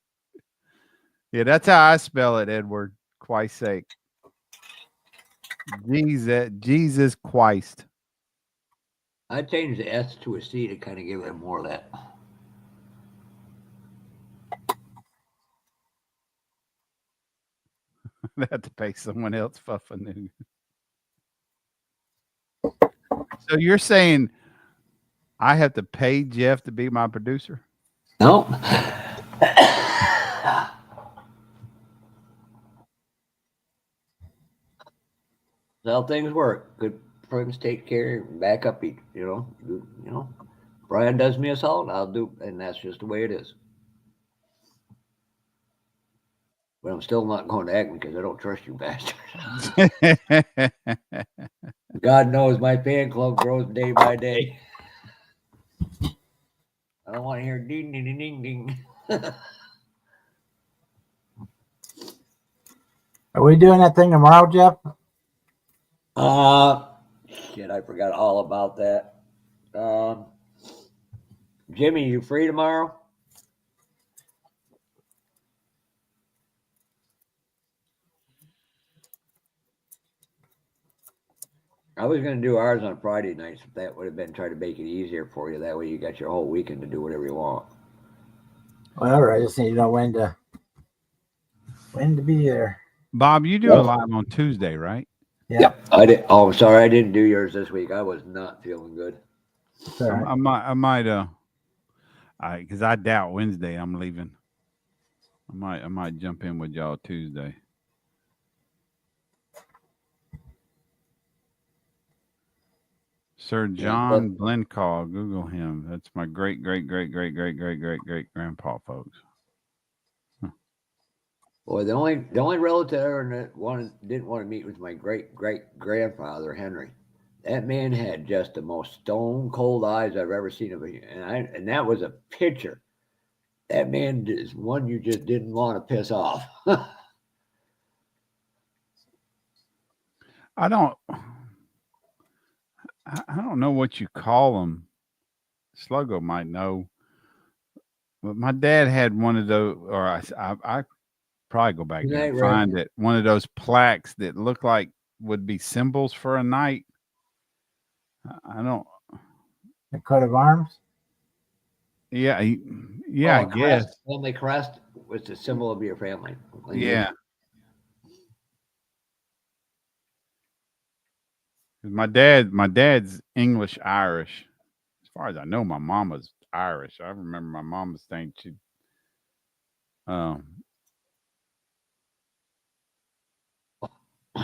Yeah, that's how I spell it, Edward. Quite sake. Jesus Christ. I changed the S to a C to kind of give it more of that. I have to pay someone else Fuffanoo. So you're saying I have to pay Jeff to be my producer? No. That's how things work. Good friends take care, back up each, you know. Brian does me a solid, I'll do, and that's just the way it is. But I'm still not going to Acme because I don't trust you bastards. God knows my fan club grows day by day. I don't want to hear ding, ding, ding, ding, ding. Are we doing that thing tomorrow, Jeff? Shit, I forgot all about that. Jimmy, you free tomorrow? I was going to do ours on Friday nights. If that would have been trying to make it easier for you. That way you got your whole weekend to do whatever you want. Whatever. I just need to know when to be there. Bob, you do it live on Tuesday, right? Yeah. Yep. I did. Oh, I'm sorry. I didn't do yours this week. I was not feeling good. Right. I might, because I doubt Wednesday I'm leaving. I might jump in with y'all Tuesday. Sir John Blencaw, Google him. That's my great grandpa, folks. Boy, the only relative that didn't want to meet was my great grandfather Henry. That man had just the most stone cold eyes I've ever seen of him, and that was a picture. That man is one you just didn't want to piss off. I don't know what you call them. Sluggo might know, but my dad had one of those, or I probably go back there and find it. One of those plaques that look like would be symbols for a knight. I don't. The coat of arms? Yeah, I Crest, guess. family crest was the symbol of your family. Yeah. My dad's English Irish. As far as I know, my mama's Irish. I remember my mama saying she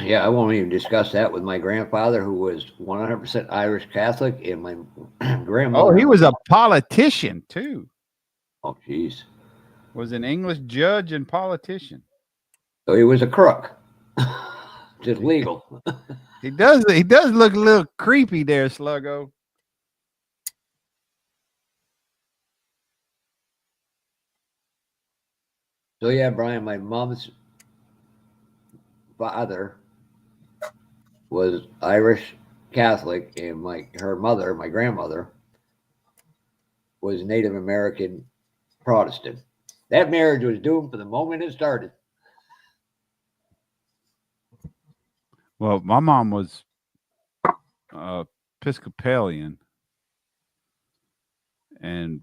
Yeah, I won't even discuss that with my grandfather, who was 100% Irish Catholic, and my grandmother. Oh, he was a politician too. Oh, jeez. Was an English judge and politician. So he was a crook. Just legal. He does look a little creepy there, Sluggo. So yeah, Brian, my mom's father was Irish Catholic, and her mother, my grandmother, was Native American Protestant. That marriage was doomed from the moment it started. Well, my mom was Episcopalian, and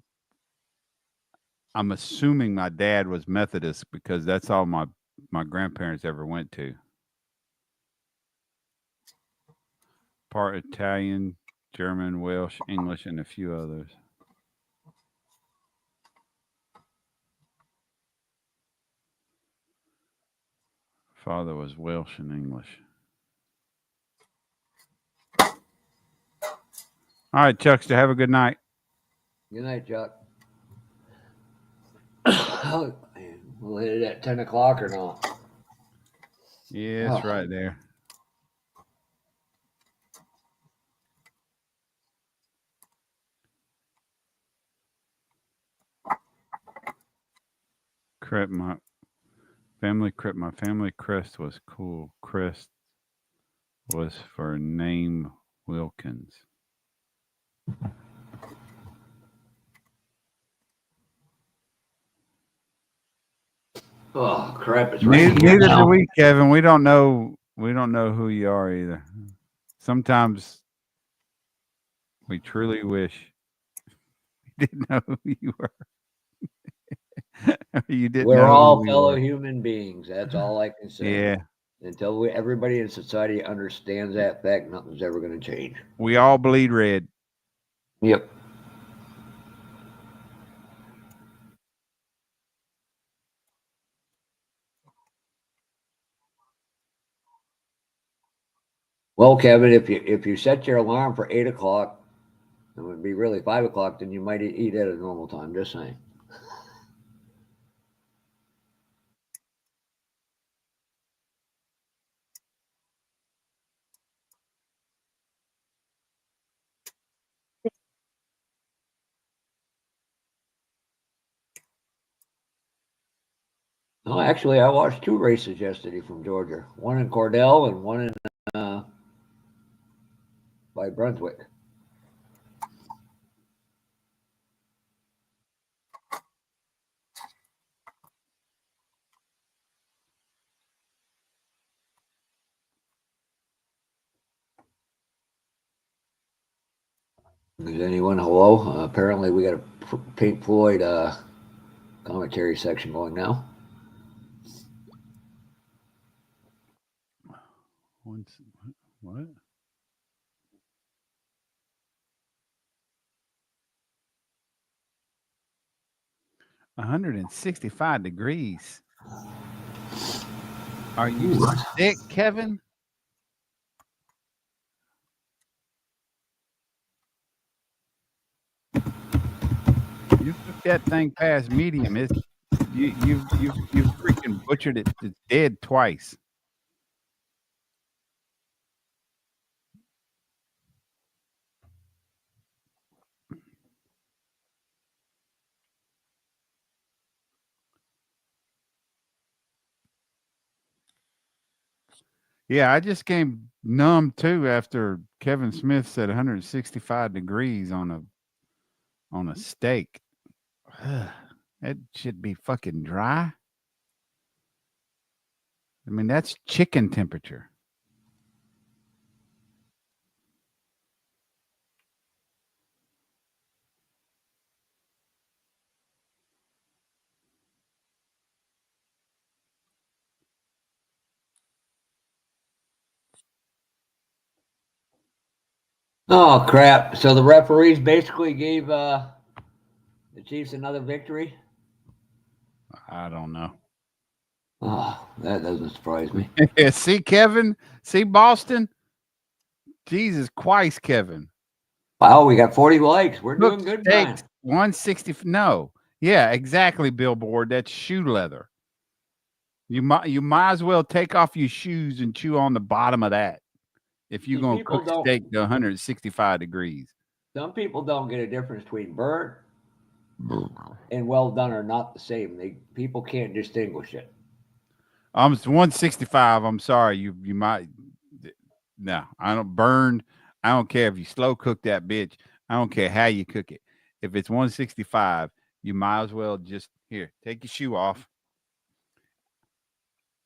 I'm assuming my dad was Methodist because that's all my grandparents ever went to. Part Italian, German, Welsh, English, and a few others. Father was Welsh and English. All right, Chuckster, have a good night. Good night, Chuck. We'll hit it at 10 o'clock or not? Yeah, it's right there. My family crest was cool. Crest was for name Wilkins. Oh crap! It's raining. Neither do we, Kevin. We don't know who you are either. Sometimes we truly wish we didn't know who you were. You didn't. We're all fellow human beings. That's all I can say. Yeah. Until everybody in society understands that fact, nothing's ever going to change. We all bleed red. Yep. Well, Kevin, if you set your alarm for 8 o'clock, it would be really 5 o'clock. Then you might eat at a normal time. Just saying. No, actually, I watched 2 races yesterday from Georgia. One in Cordell and one in by Brunswick. Is anyone hello? Apparently, we got a Pink Floyd commentary section going now. What? $165. Are you sick, Kevin? You took that thing past medium. It's you freaking butchered it. It's dead twice. Yeah, I just came numb too after Kevin Smith said 165 degrees on a steak. That should be fucking dry. I mean, that's chicken temperature. Oh crap! So the referees basically gave the Chiefs another victory. I don't know. Oh, that doesn't surprise me. See, Kevin? See, Boston? Jesus Christ, Kevin. Wow, we got 40 likes. We're doing good, Brian. 160. No. Yeah, exactly, Billboard. That's shoe leather. You might as well take off your shoes and chew on the bottom of that if you're going to cook steak to 165 degrees. Some people don't get a difference between burnt and well done are not the same. People can't distinguish it. 165. I'm sorry. You might. No, I don't burn. I don't care if you slow cook that bitch. I don't care how you cook it. If it's 165, you might as well just take your shoe off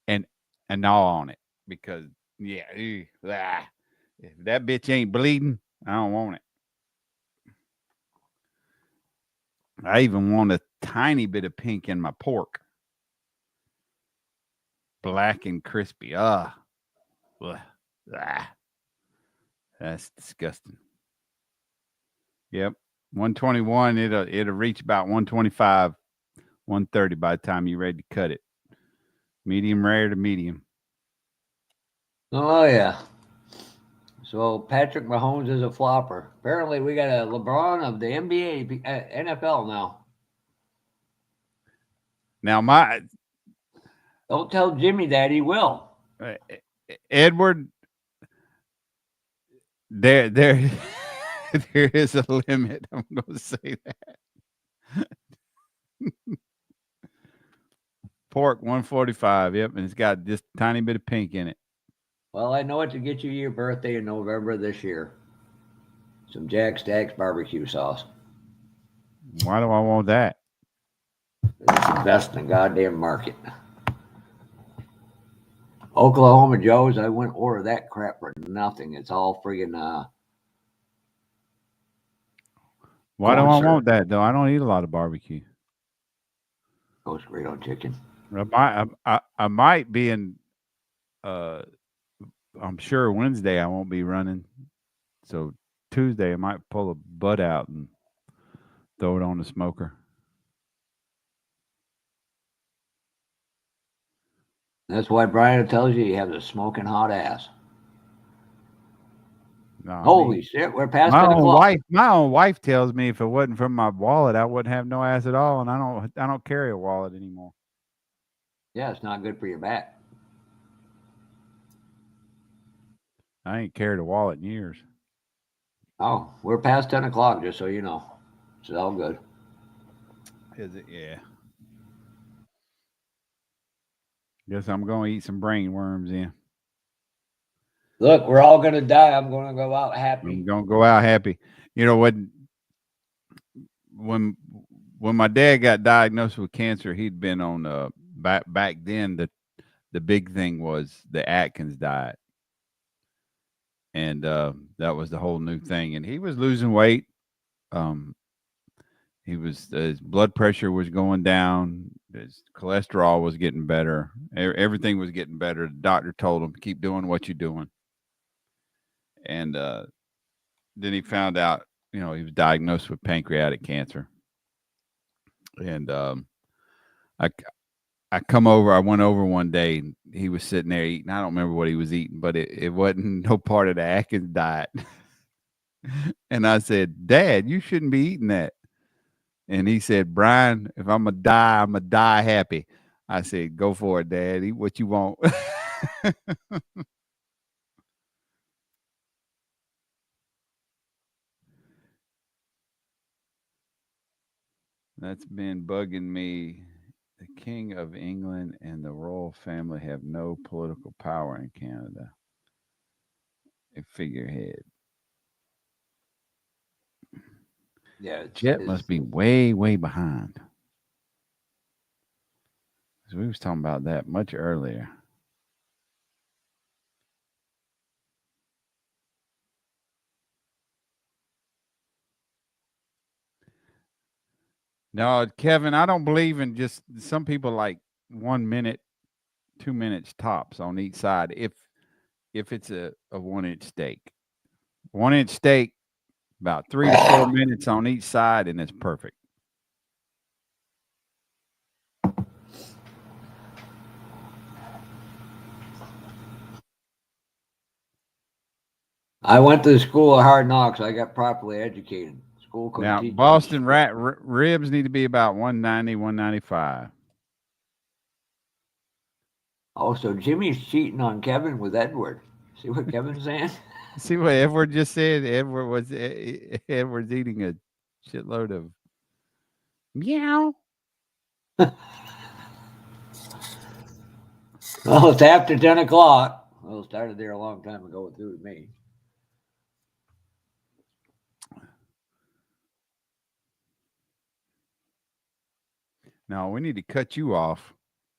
and gnaw on it because if that bitch ain't bleeding, I don't want it. I even want a tiny bit of pink in my pork. Black and crispy. That's disgusting. Yep. 121, it'll reach about 125, 130 by the time you're ready to cut it. Medium rare to medium. Oh yeah. So Patrick Mahomes is a flopper. Apparently we got a LeBron of the NBA NFL now. Now don't tell Jimmy that, he will. Edward, there there is a limit. I'm going to say that. Pork 145. Yep, and it's got just a tiny bit of pink in it. Well, I know what to get you your birthday in November this year. Some Jack Stacks barbecue sauce. Why do I want that? It's the best in the goddamn market. Oklahoma Joe's, I went order that crap for nothing. It's all friggin' why do I want that though? I don't eat a lot of barbecue. Goes great on chicken. I might be in I'm sure Wednesday I won't be running. So Tuesday I might pull a butt out and throw it on the smoker. That's why Brian tells you have a smoking hot ass. No, holy shit, we're past 10 o'clock. My own wife tells me if it wasn't for my wallet, I wouldn't have no ass at all, and I don't carry a wallet anymore. Yeah, it's not good for your back. I ain't carried a wallet in years. Oh, we're past 10 o'clock, just so you know. It's all good. Is it? Yeah. Guess I'm going to eat some brain worms in. Look, we're all going to die. I'm going to go out happy. I'm going to go out happy. You know what? When my dad got diagnosed with cancer, he'd been on back then the big thing was the Atkins diet. And that was the whole new thing. And he was losing weight. His blood pressure was going down. His cholesterol was getting better. Everything was getting better. The doctor told him, keep doing what you're doing. And then he found out, he was diagnosed with pancreatic cancer. And I went over one day and he was sitting there eating. I don't remember what he was eating, but it wasn't no part of the Atkins diet. And I said, Dad, you shouldn't be eating that. And he said, Brian, if I'm going to die, I'm going to die happy. I said, go for it, Dad. Eat what you want. That's been bugging me. The King of England and the royal family have no political power in Canada. A figurehead. Yeah, Jet must be way, way behind. We was talking about that much earlier. No, Kevin, I don't believe in just some people like 1 minute, 2 minutes tops on each side. If it's a 1 inch steak, 1-inch steak, about 3 to 4 minutes on each side, and it's perfect. I went to the school of hard knocks. I got properly educated. School couldn't Now, teach Boston ribs need to be about 190, 195. Oh, so Jimmy's cheating on Kevin with Edward. See what Kevin's saying? See what Edward just said? Edward's eating a shitload of meow. Well, it's after 10 o'clock. Well, it started there a long time ago with you and me. No, we need to cut you off,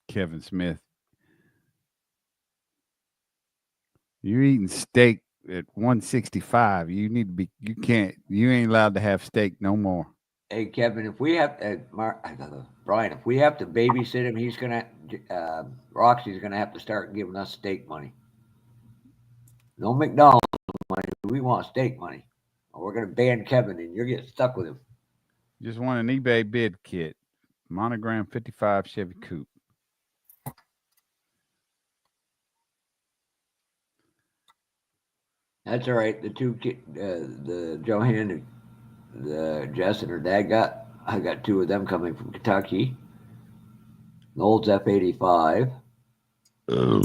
Kevin Smith. You're eating steak at 165. You need to be. You ain't allowed to have steak no more. Hey, Kevin, if we have Brian, if we have to babysit him, he's gonna Roxy's gonna have to start giving us steak money. No McDonald's money. We want steak money. Or we're gonna ban Kevin, and you're getting stuck with him. Just want an eBay bid kit, monogram 55 Chevy Coupe. That's all right. The two kids, the Johanne, the Jess and her dad I got two of them coming from Kentucky. The old F-85. A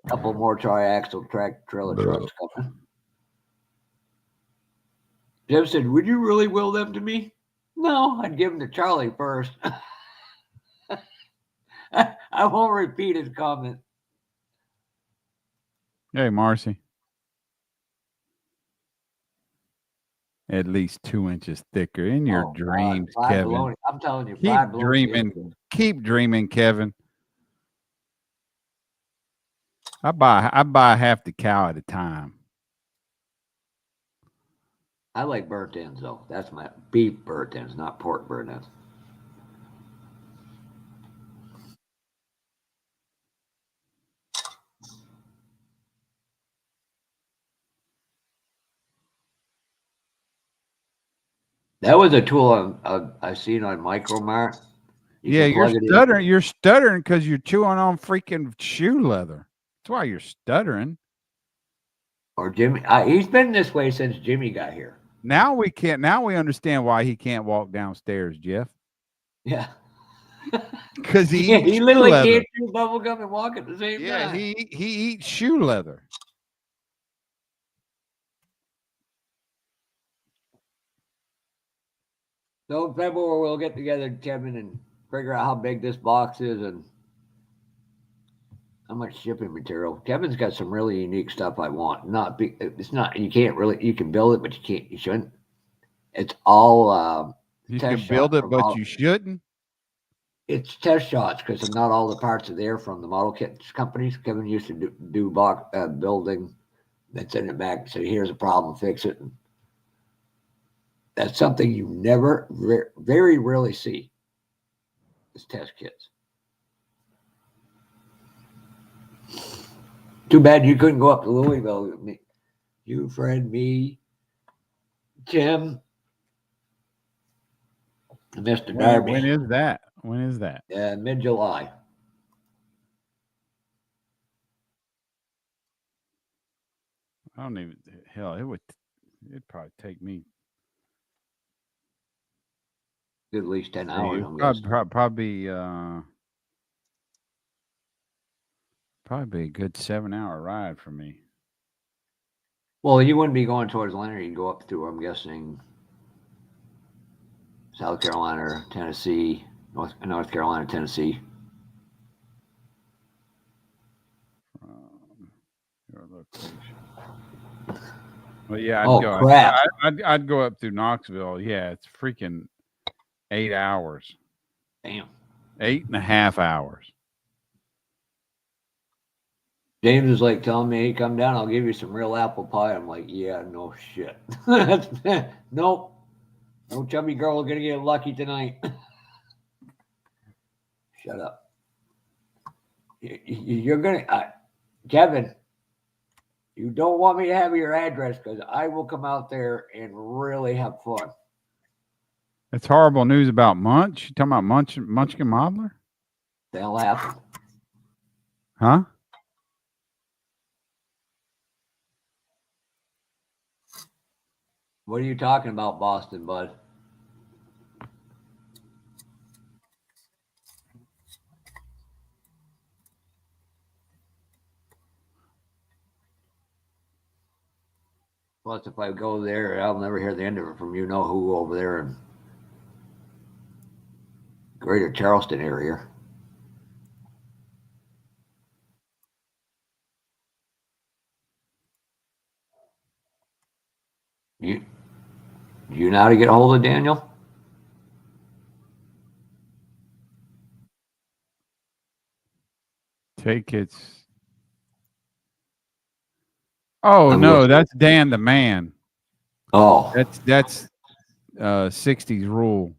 couple more triaxle trailer trucks coming. Jim said, "Would you really will them to me?" No, I'd give them to Charlie first. I won't repeat his comment. Hey, Marcy. At least 2 inches thicker in your dreams, Kevin. Baloney. I'm telling you, keep dreaming. Keep dreaming, Kevin. I buy half the cow at a time. I like burnt ends though. That's my beef burnt ends, not pork burnt ends. That was a tool I seen on Micromart. You're stuttering. You're stuttering because you're chewing on freaking shoe leather. That's why you're stuttering. Or Jimmy, he's been this way since Jimmy got here. Now we can't. Now we understand why he can't walk downstairs, Jeff. Yeah, because he literally can't chew bubble gum and walk at the same time. Yeah, he eats shoe leather. So in February we'll get together, Kevin, and figure out how big this box is and how much shipping material. Kevin's got some really unique stuff I want. It's not. You can't really. You can build it, but you can't. You shouldn't. It's all. You can build it, but you shouldn't. It's test shots because not all the parts are there from the model kits companies. Kevin used to do building, then send it back. So here's a problem, fix it. And that's something you never, very rarely see. Is test kits. Too bad you couldn't go up to Louisville with me. You, Fred, me, Tim, and Mr. Darby. When is that? When is that? Mid-July. I don't even. Hell, it'd probably take me at least 10 hours. Probably be a good 7-hour ride for me. Well, you wouldn't be going towards Leonard. You'd go up through, I'm guessing, South Carolina, Tennessee, North Carolina, Tennessee. Your location. Well, yeah, I'd go up through Knoxville. Yeah, it's freaking 8 hours. Damn. 8.5 hours. James is like telling me, "Hey, come down. I'll give you some real apple pie." I'm like, "Yeah, no shit. Nope. No chubby girl is gonna get lucky tonight." Shut up. You're gonna, Kevin. You don't want me to have your address because I will come out there and really have fun. It's horrible news about Munch. You talking about Munchkin Modeler? The hell happened? Huh? What are you talking about, Boston, bud? Plus, if I go there, I'll never hear the end of it from you know who over there in Greater Charleston area. You know how to get a hold of Daniel? Tickets. Oh no, that's Dan the Man. Oh, that's 60s rule.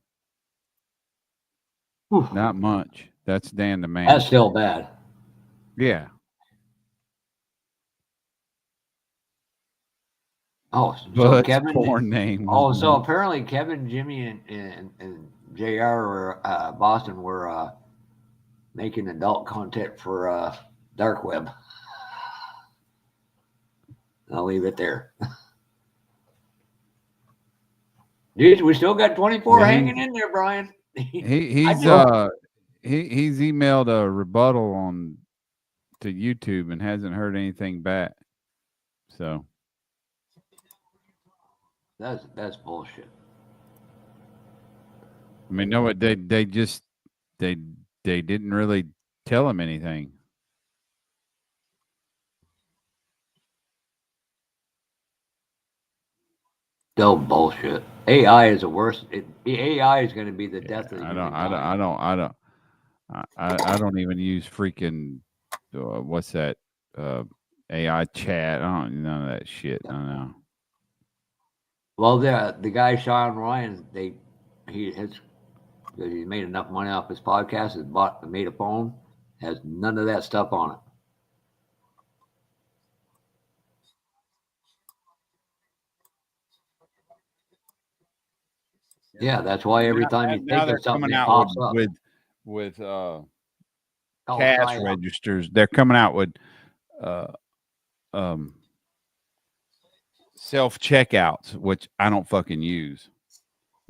Whew. Not much. That's Dan the Man. That's still bad. Yeah. Oh, so Bud's Kevin. porn name. Oh, so apparently Kevin, Jimmy, and JR or Boston were making adult content for dark web. I'll leave it there. Dude, we still got 24 hanging in there, Brian. He's emailed a rebuttal on to YouTube and hasn't heard anything back. So that's bullshit. I mean, no, they didn't really tell him anything. Still bullshit. AI is the worst. AI is going to be the death of the human kind. I don't even use freaking what's that AI chat. I don't none of that shit. I don't know. Well, the guy Sean Ryan, he's made enough money off his podcast. Has made a phone, has none of that stuff on it. Yeah, that's why every time you think of something, it pops up with cash registers. They're coming out with self checkouts, which I don't fucking use.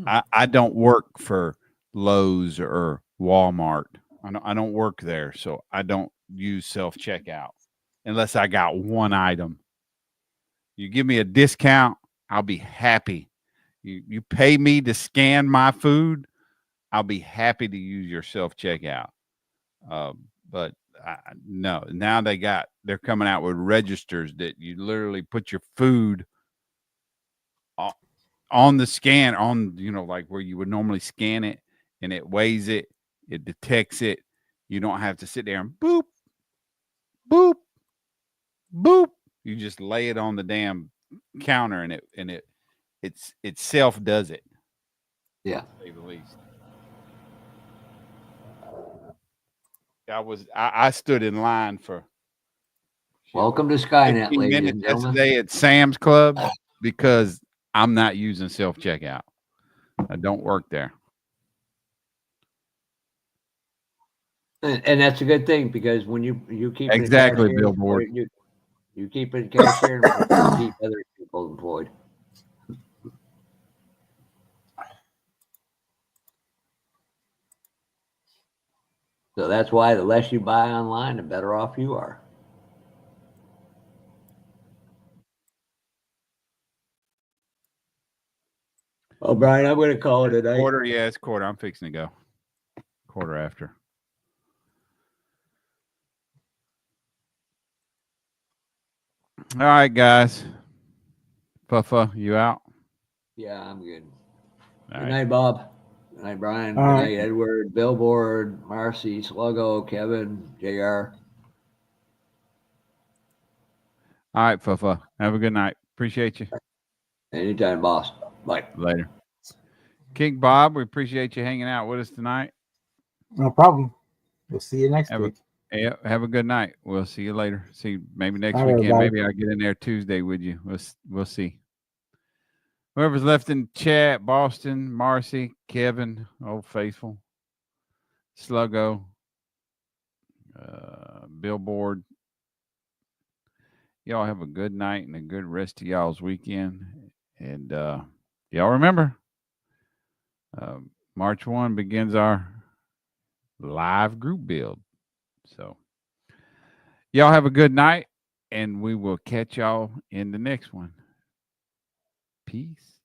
I don't work for Lowe's or Walmart. I don't work there, so I don't use self checkout unless I got one item. You give me a discount, I'll be happy. You pay me to scan my food, I'll be happy to use your self checkout. But no, now they're coming out with registers that you literally put your food on the scan, on like where you would normally scan it, and it weighs it, it detects it. You don't have to sit there and boop, boop, boop. You just lay it on the damn counter, and it self does it. Yeah. To say the least. I stood in line for welcome to Skynet, ladies and gentlemen. Yesterday at Sam's Club because I'm not using self checkout. I don't work there. And that's a good thing because when you keep exactly it billboard, you keep it in cashier and keep other people employed. So that's why the less you buy online, the better off you are. Oh, Brian, I'm going to call it a night. Quarter, yeah, it's quarter. I'm fixing to go. Quarter after. All right, guys. Puffa, you out? Yeah, I'm good. All Good right. night, Bob. Good night, Brian. Good night, Edward, Billboard, Marcy, Sluggo, Kevin, JR. All right, Puffa. Have a good night. Appreciate you. Anytime, boss. Bye. Later. King Bob, we appreciate you hanging out with us tonight. No problem. We'll see you next week. Yeah, have a good night. We'll see you later. See, maybe next Bye, weekend. everybody. Maybe I'll get in there Tuesday with you. We'll see. Whoever's left in chat: Boston, Marcy, Kevin, Old Faithful, Sluggo, Billboard. Y'all have a good night and a good rest of y'all's weekend. And y'all remember, March 1 begins our live group build. So y'all have a good night, and we will catch y'all in the next one. Peace.